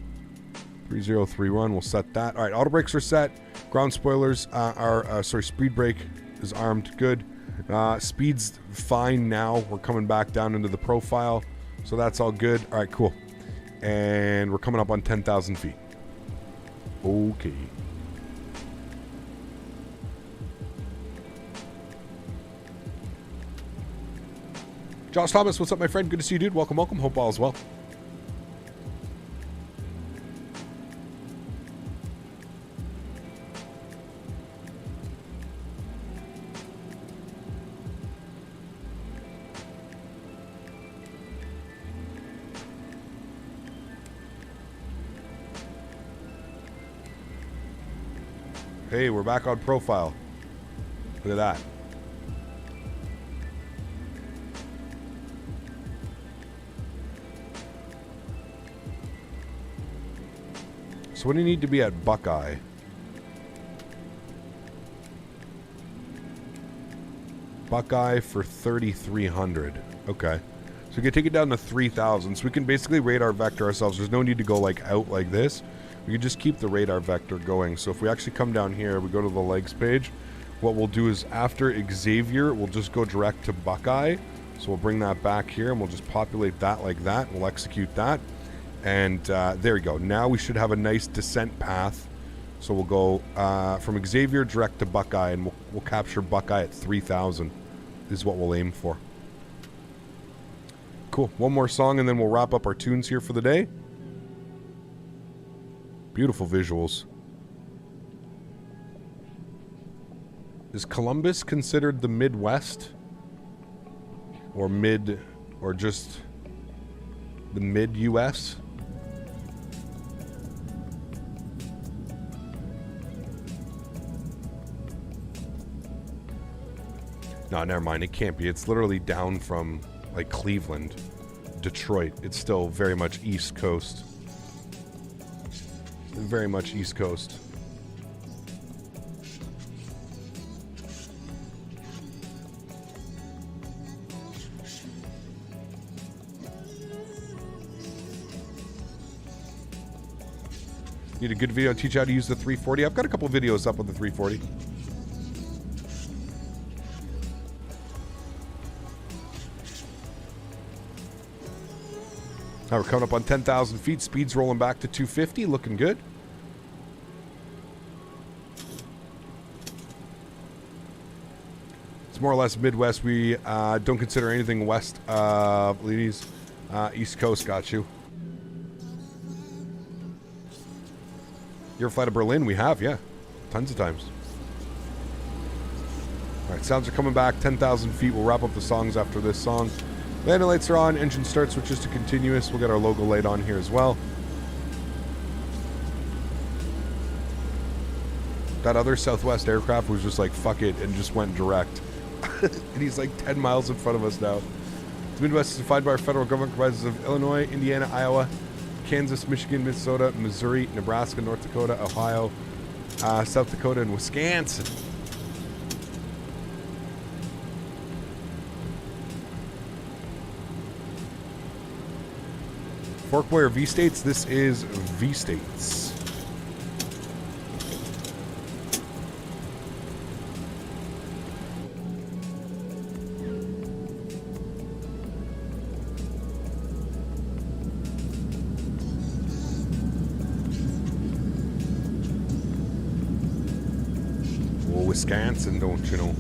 3031, we'll set that. All right, auto brakes are set. Ground spoilers speed brake is armed. Good. Speed's fine now. We're coming back down into the profile. So that's all good. All right, cool. And we're coming up on 10,000 feet. Okay. Josh Thomas, what's up, my friend? Good to see you, dude. Welcome, welcome. Hope all is well. Hey, we're back on profile. Look at that. So what do you need to be at Buckeye? Buckeye for 3,300. Okay. So we can take it down to 3,000. So we can basically radar vector ourselves. There's no need to go like out like this. We can just keep the radar vector going. So if we actually come down here, we go to the legs page. What we'll do is after Xavier, we'll just go direct to Buckeye. So we'll bring that back here and we'll just populate that like that. We'll execute that. And there we go. Now we should have a nice descent path. So we'll go from Xavier direct to Buckeye, and we'll capture Buckeye at 3,000 is what we'll aim for. Cool. One more song and then we'll wrap up our tunes here for the day. Beautiful visuals. Is Columbus considered the Midwest? Or mid, or just the mid-US? No, never mind. It can't be. It's literally down from, like, Cleveland, Detroit. It's still very much East Coast. Very much East Coast. Need a good video to teach you how to use the 340. I've got a couple videos up on the 340. Now we're coming up on 10,000 feet. Speed's rolling back to 250. Looking good. It's more or less Midwest. We don't consider anything west of Leeds. East Coast got you. You ever fly to Berlin? We have, yeah. Tons of times. All right, sounds are coming back. 10,000 feet. We'll wrap up the songs after this song. Landing lights are on. Engine start switches to continuous. We'll get our logo light on here as well. That other Southwest aircraft was just like, fuck it, and just went direct. And he's like 10 miles in front of us now. The Midwest is defined by our federal government, comprises of Illinois, Indiana, Iowa, Kansas, Michigan, Minnesota, Missouri, Nebraska, North Dakota, Ohio, South Dakota, and Wisconsin. Forkboy or V-States? This is V-States. Wisconsin, don't you know?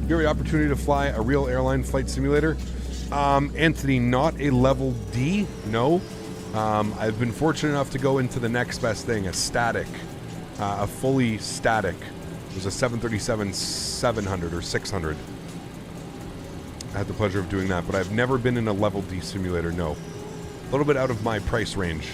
You have the opportunity to fly a real airline flight simulator. Anthony, not a level D, no. I've been fortunate enough to go into the next best thing, a static a fully static. It was a 737-700 or 600. I had the pleasure of doing that, but I've never been in a Level D simulator, no. A little bit out of my price range.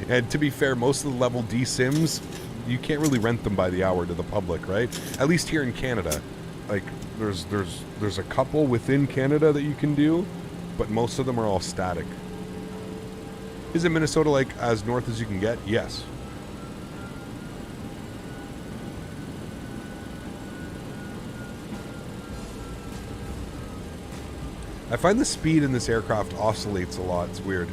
And to be fair, most of the Level D sims, you can't really rent them by the hour to the public, right? At least here in Canada. Like, there's a couple within Canada that you can do, but most of them are all static. Is it Minnesota like as north as you can get? Yes. I find the speed in this aircraft oscillates a lot. It's weird.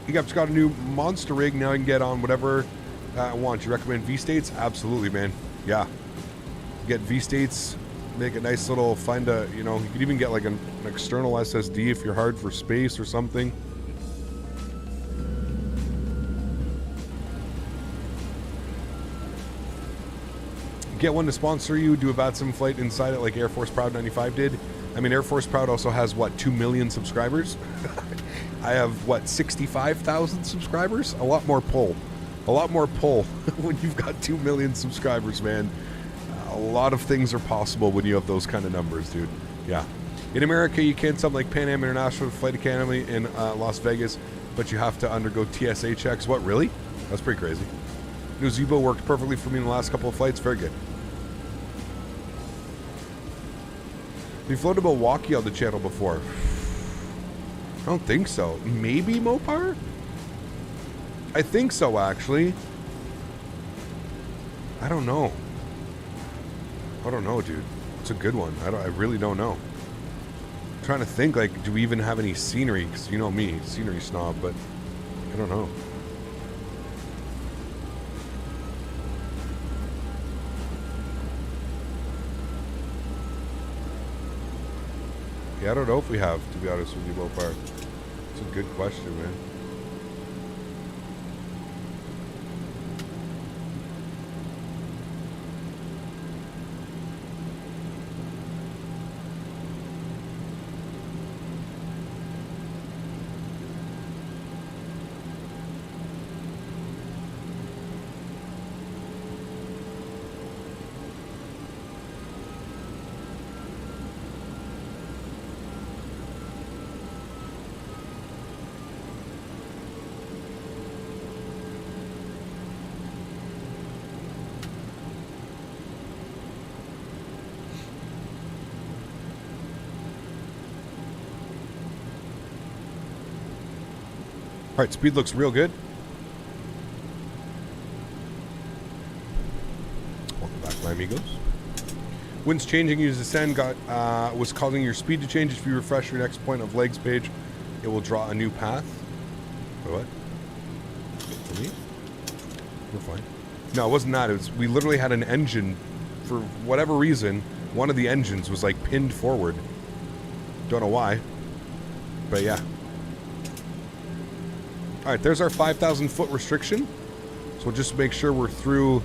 Hiccup's got a new monster rig. Now I can get on whatever I want. You recommend V-States? Absolutely, man. Yeah. Get V-States, make a nice little, find a, you know, you could even get like an external SSD if you're hard for space or something. Get one to sponsor you, do a VATSIM flight inside it like Air Force Proud 95 did. I mean, Air Force Proud also has, what, 2 million subscribers? I have, what, 65,000 subscribers? A lot more pull. A lot more pull when you've got 2 million subscribers, man. A lot of things are possible when you have those kind of numbers, dude. Yeah. In America, you can't something like Pan Am International Flight Academy in Las Vegas, but you have to undergo TSA checks. What, really? That's pretty crazy. New Zubo worked perfectly for me in the last couple of flights. Very good. Have you flown to Milwaukee on the channel before? I don't think so. Maybe Mopar? I think so, actually. I don't know. I don't know, dude. It's a good one. I really don't know. I'm trying to think, like, do we even have any scenery? Because you know me, scenery snob, but I don't know. Yeah, I don't know if we have, to be honest with you, Mopar. It's a good question, man. All right, speed looks real good. Welcome back, my amigos. Wind's changing. You descend. Was causing your speed to change. If you refresh your next point of legs page, it will draw a new path. Wait, what? For me? We're fine. No, it wasn't that. It was, we literally had an engine, for whatever reason, one of the engines was like pinned forward. Don't know why, but yeah. All right, there's our 5,000 foot restriction. So we'll just make sure we're through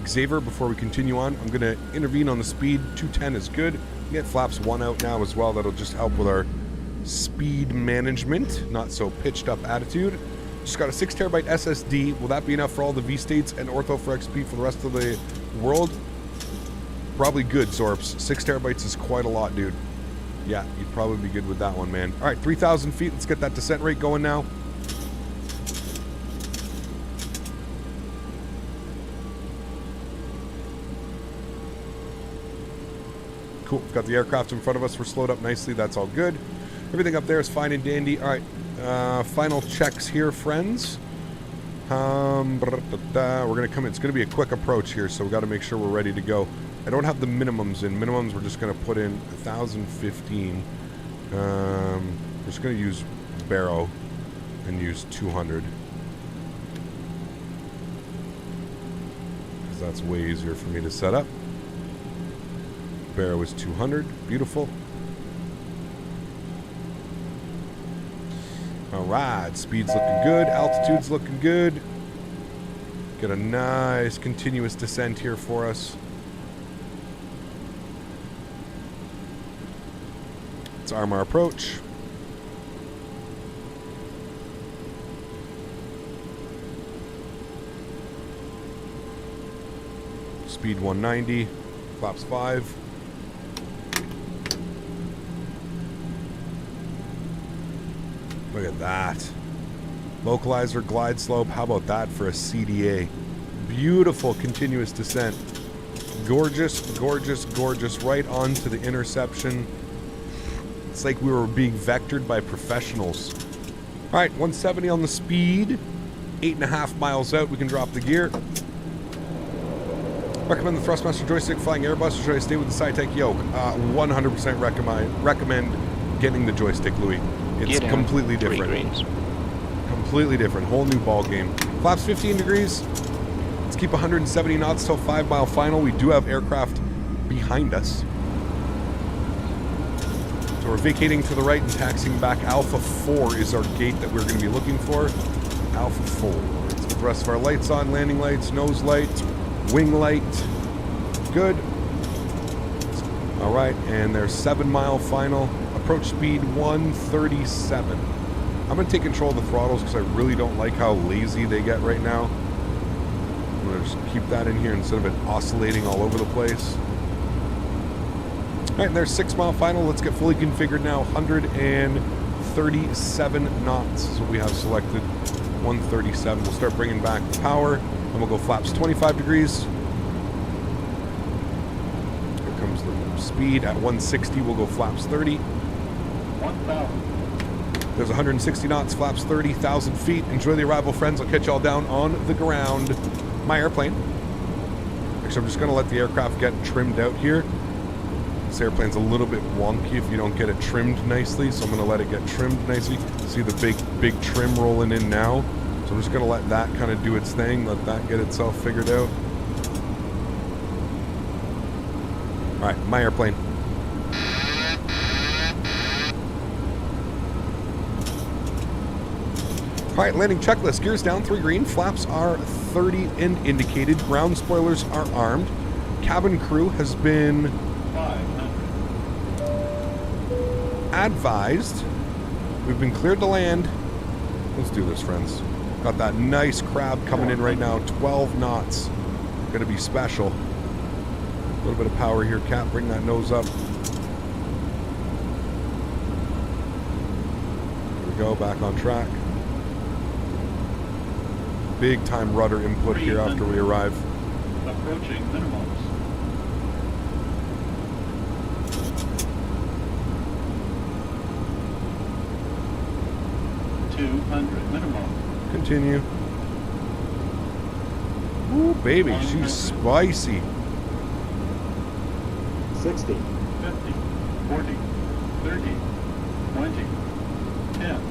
Xavier before we continue on. I'm going to intervene on the speed. 210 is good. We get flaps 1 out now as well. That'll just help with our speed management. Not so pitched up attitude. Just got a 6 terabyte SSD. Will that be enough for all the V-States and Ortho for XP for the rest of the world? Probably good, Zorps. 6 terabytes is quite a lot, dude. Yeah, you'd probably be good with that one, man. All right, 3,000 feet. Let's get that descent rate going now. Cool, we've got the aircraft in front of us. We're slowed up nicely. That's all good. Everything up there is fine and dandy. All right, final checks here, friends. We're going to come in. It's going to be a quick approach here, so we've got to make sure we're ready to go. I don't have the minimums in. Minimums, we're just going to put in 1,015. We're just going to use Barrow and use 200. Because that's way easier for me to set up. Barrow is 200. Beautiful. All right, speed's looking good. Altitude's looking good. Get a nice continuous descent here for us. Let's arm our approach. Speed 190, flaps 5. Look at that. Localizer glide slope. How about that for a CDA? Beautiful continuous descent. Gorgeous, gorgeous, gorgeous. Right onto the interception. It's like we were being vectored by professionals. All right, 170 on the speed. 8.5 miles out, we can drop the gear. Recommend the Thrustmaster joystick flying Airbus, or should I stay with the Sci-Tech yoke? 100% recommend getting the joystick, Louis. It's completely different. Completely different. Whole new ball game. Flaps 15 degrees. Let's keep 170 knots till 5 mile final. We do have aircraft behind us. So we're vacating to the right and taxiing back. Alpha 4 is our gate that we're going to be looking for. Alpha 4. Let's get the rest of our lights on. Landing lights, nose light, wing light. Good. All right, and there's 7 mile final. Approach speed 137. I'm going to take control of the throttles because I really don't like how lazy they get right now. I'm going to just keep that in here instead of it oscillating all over the place. All right, and there's 6 mile final. Let's get fully configured now. 137 knots is what we have selected. 137. We'll start bringing back the power, and we'll go flaps 25 degrees. Here comes the speed. At 160, we'll go flaps 30. 1,000. There's 160 knots, flaps 30,000 feet. Enjoy the arrival, friends. I'll catch y'all down on the ground. My airplane. Actually, I'm just going to let the aircraft get trimmed out here. This airplane's a little bit wonky if you don't get it trimmed nicely, so I'm going to let it get trimmed nicely. See the big trim rolling in now. So I'm just going to let that kind of do its thing, let that get itself figured out. All right, my airplane. All right, landing checklist. Gears down, 3 green. Flaps are 30 and indicated. Ground spoilers are armed. Cabin crew has been 500. advised. We've been cleared to land. Let's do this, friends. Got that nice crab coming in right now. 12 knots. Gonna be special. A little bit of power here, Cap. Bring that nose up. Here we go, back on track. Big time rudder input here after we arrive. Approaching minimums. 200 minimum. Continue. Ooh, baby, she's spicy. 60. 50. 40. 30. 20. 10.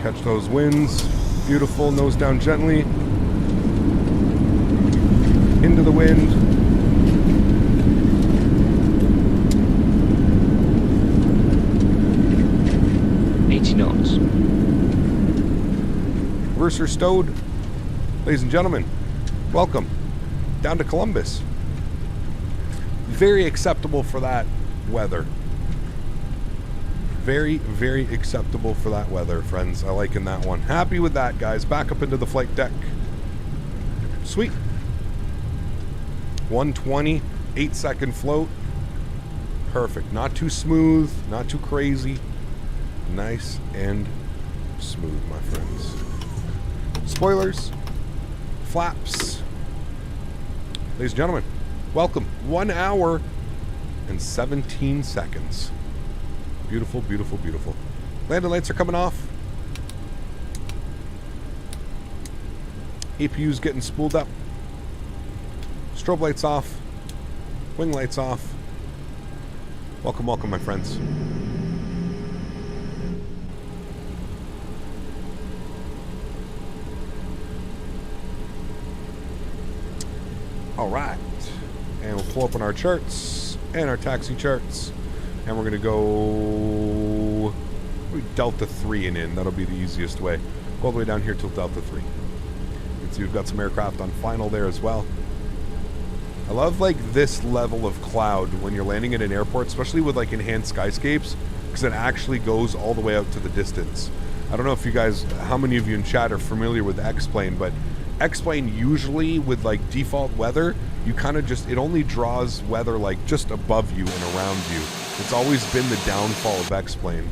Catch those winds. Beautiful. Nose down gently. Into the wind. Knots. Reverser stowed. Ladies and gentlemen, welcome down to Columbus. Very acceptable for that weather. Very, very acceptable for that weather, friends. I like in that one. Happy with that, guys. Back up into the flight deck. Sweet. 120, 8-second float. Perfect. Not too smooth, not too crazy. Nice and smooth, my friends. Spoilers, flaps. Ladies and gentlemen, welcome. 1 hour and 17 seconds. Beautiful, beautiful, beautiful. Landing lights are coming off. APU's getting spooled up. Strobe lights off. Wing lights off. Welcome, welcome, my friends. All right, and we'll pull up on our charts and our taxi charts, and we're gonna go Delta 3 and in. That'll be the easiest way. Go all the way down here till Delta 3. You can see we've got some aircraft on final there as well. I love like this level of cloud when you're landing at an airport, especially with like enhanced skyscapes, because it actually goes all the way out to the distance. I don't know if you guys, how many of you in chat are familiar with X-Plane, but X-Plane usually with like default weather, you kind of just, it only draws weather like just above you and around you. It's always been the downfall of X-Plane.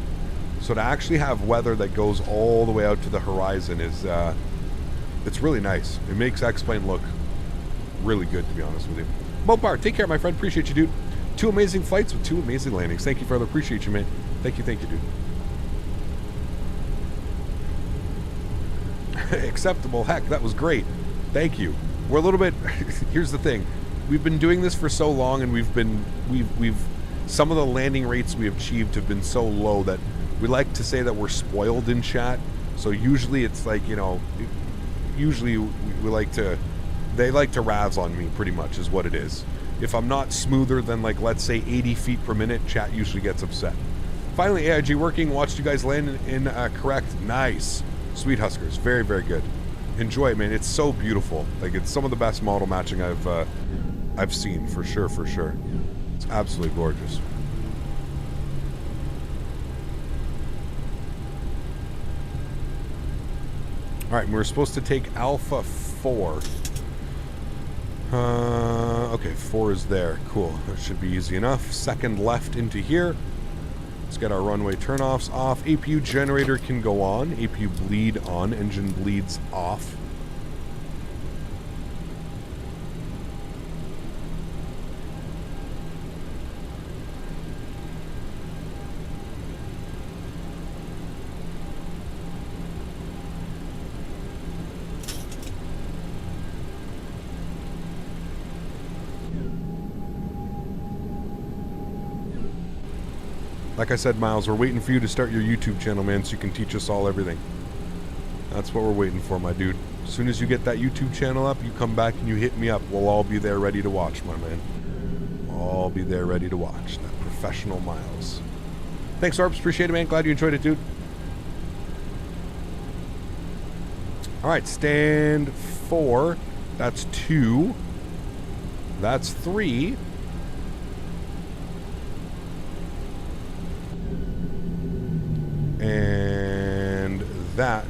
So to actually have weather that goes all the way out to the horizon is, it's really nice. It makes X-Plane look really good, to be honest with you. Mopar, take care, my friend. Appreciate you, dude. 2 amazing flights with 2 amazing landings. Thank you, brother. Appreciate you, man. Thank you, dude. Acceptable. Heck, that was great. Thank you. We're a little bit. Here's the thing. We've been doing this for so long, and we've some of the landing rates we have achieved have been so low that we like to say that we're spoiled in chat. So usually it's like, you know, usually we like to, they like to razz on me pretty much is what it is. If I'm not smoother than like, let's say 80 feet per minute, chat usually gets upset. Finally, AIG working. Watched you guys land in correct. Nice. Sweet Huskers. Very, very good. Enjoy it, man. It's so beautiful. Like, it's some of the best model matching I've seen, for sure, for sure. It's absolutely gorgeous. All right, we're supposed to take Alpha 4. Okay, 4 is there. Cool. That should be easy enough. Second left into here. Let's get our runway turnoffs off. APU generator can go on. APU bleed on. Engine bleeds off. Like I said, Miles, we're waiting for you to start your YouTube channel, man, so you can teach us all everything. That's what we're waiting for, my dude. As soon as you get that YouTube channel up, you come back and you hit me up. We'll all be there ready to watch, my man. We'll all be there ready to watch. That professional Miles. Thanks, Orbs. Appreciate it, man. Glad you enjoyed it, dude. All right, stand 4. That's 2. That's 3. And that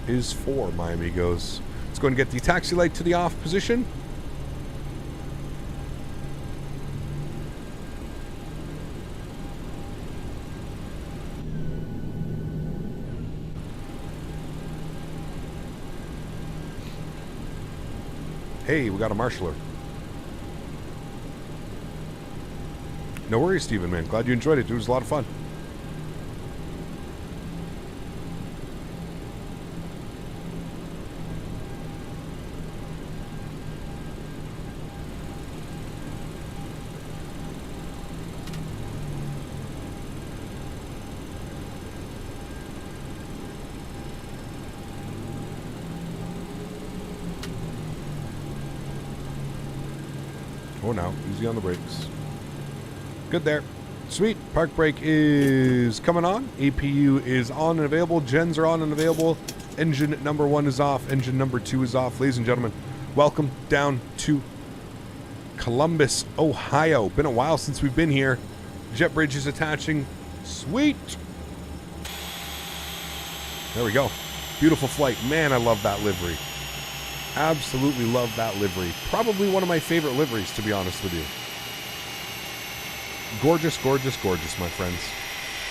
is 4, my amigos. Let's go and get the taxi light to the off position. Hey, we got a marshaller. No worries, Steven, man. Glad you enjoyed it. It was a lot of fun. Oh, now, easy on the brakes. Good there. Sweet. Park brake is coming on. APU is on and available. Gens are on and available. Engine number 1 is off. Engine number 2 is off. Ladies and gentlemen, welcome down to Columbus, Ohio. Been a while since we've been here. Jet bridge is attaching. Sweet. There we go. Beautiful flight. Man, I love that livery. Absolutely love that livery. Probably one of my favorite liveries, to be honest with you. Gorgeous, gorgeous, gorgeous, my friends.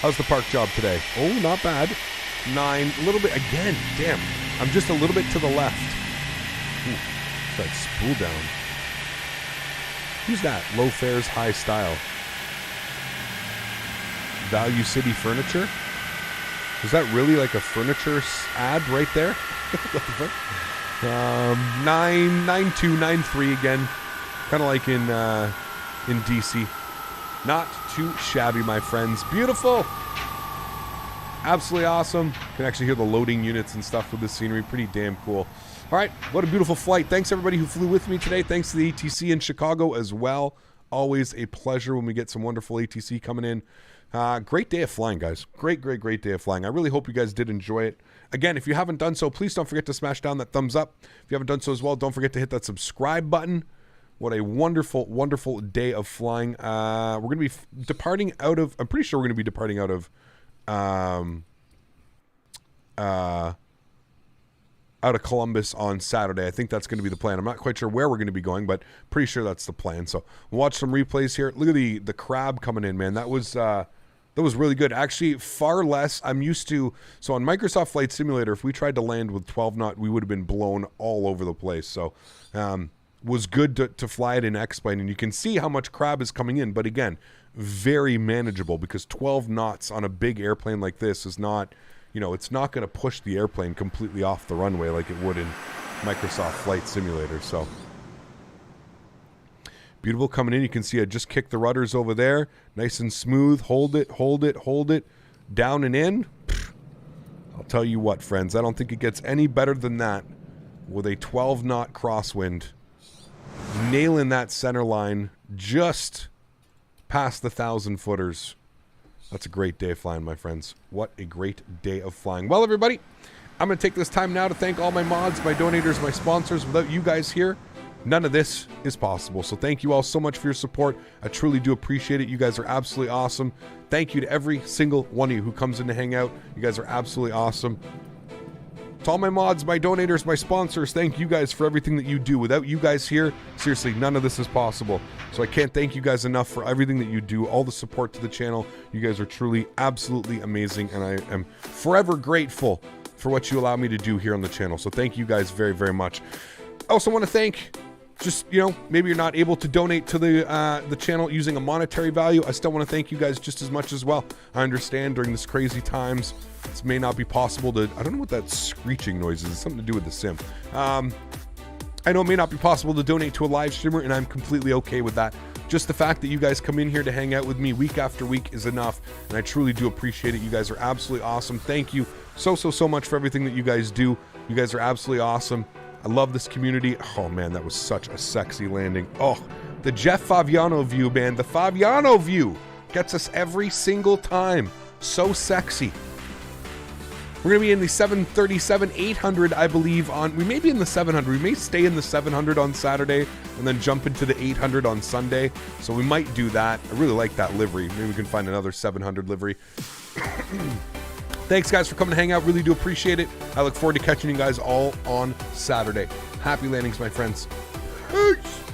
How's the park job today? Oh, not bad. 9, a little bit, again, damn. I'm just a little bit to the left. Ooh, that spool down. Who's that? Low fares, high style. Value City Furniture? Is that really like a furniture ad right there? What the fuck? 9.293 again, kind of like in DC. Not too shabby, my friends. Beautiful, absolutely awesome. Can actually hear the loading units and stuff with this scenery. Pretty damn cool. All right, what a beautiful flight. Thanks everybody who flew with me today. Thanks to the ATC in Chicago as well. Always a pleasure when we get some wonderful ATC coming in. Great day of flying, guys. Great day of flying. I really hope you guys did enjoy it. Again, if you haven't done so, please don't forget to smash down that thumbs up. If you haven't done so as well, don't forget to hit that subscribe button. What a wonderful, wonderful day of flying. We're going to be departing out of... I'm pretty sure we're going to be departing out of... out of Columbus on Saturday. I think that's going to be the plan. I'm not quite sure where we're going to be going, but pretty sure that's the plan. So we'll watch some replays here. Look at the crab coming in, man. That was really good. Actually, far less. I'm used to... So on Microsoft Flight Simulator, if we tried to land with 12 knot, we would have been blown all over the place. So was good to fly it in X-Plane, and you can see how much crab is coming in. But again, very manageable, because 12 knots on a big airplane like this is not... You know, it's not going to push the airplane completely off the runway like it would in Microsoft Flight Simulator. So, beautiful coming in. You can see I just kicked the rudders over there. Nice and smooth. Hold it, hold it, hold it. Down and in. I'll tell you what, friends. I don't think it gets any better than that with a 12-knot crosswind. Nailing that center line just past the 1,000-footers. That's a great day of flying, my friends. What a great day of flying. Well, everybody, I'm going to take this time now to thank all my mods, my donators, my sponsors. Without you guys here, none of this is possible. So thank you all so much for your support. I truly do appreciate it. You guys are absolutely awesome. Thank you to every single one of you who comes in to hang out. You guys are absolutely awesome. To all my mods, my donators, my sponsors, thank you guys for everything that you do. Without you guys here, seriously, none of this is possible. So I can't thank you guys enough for everything that you do, all the support to the channel. You guys are truly absolutely amazing, and I am forever grateful for what you allow me to do here on the channel. So thank you guys very, very much. I also want to thank... Just, you know, maybe you're not able to donate to the channel using a monetary value. I still want to thank you guys just as much as well. I understand during this crazy times, this may not be possible to... I don't know what that screeching noise is. It's something to do with the sim. I know it may not be possible to donate to a live streamer, and I'm completely okay with that. Just the fact that you guys come in here to hang out with me week after week is enough, and I truly do appreciate it. You guys are absolutely awesome. Thank you so much for everything that you guys do. You guys are absolutely awesome. I love this community. Oh, man, that was such a sexy landing. Oh, the Jeff Favignano view, man. The Favignano view gets us every single time. So sexy. We're going to be in the 737-800, I believe, on... We may be in the 700. We may stay in the 700 on Saturday and then jump into the 800 on Sunday. So we might do that. I really like that livery. Maybe we can find another 700 livery. Thanks, guys, for coming to hang out. Really do appreciate it. I look forward to catching you guys all on Saturday. Happy landings, my friends. Peace.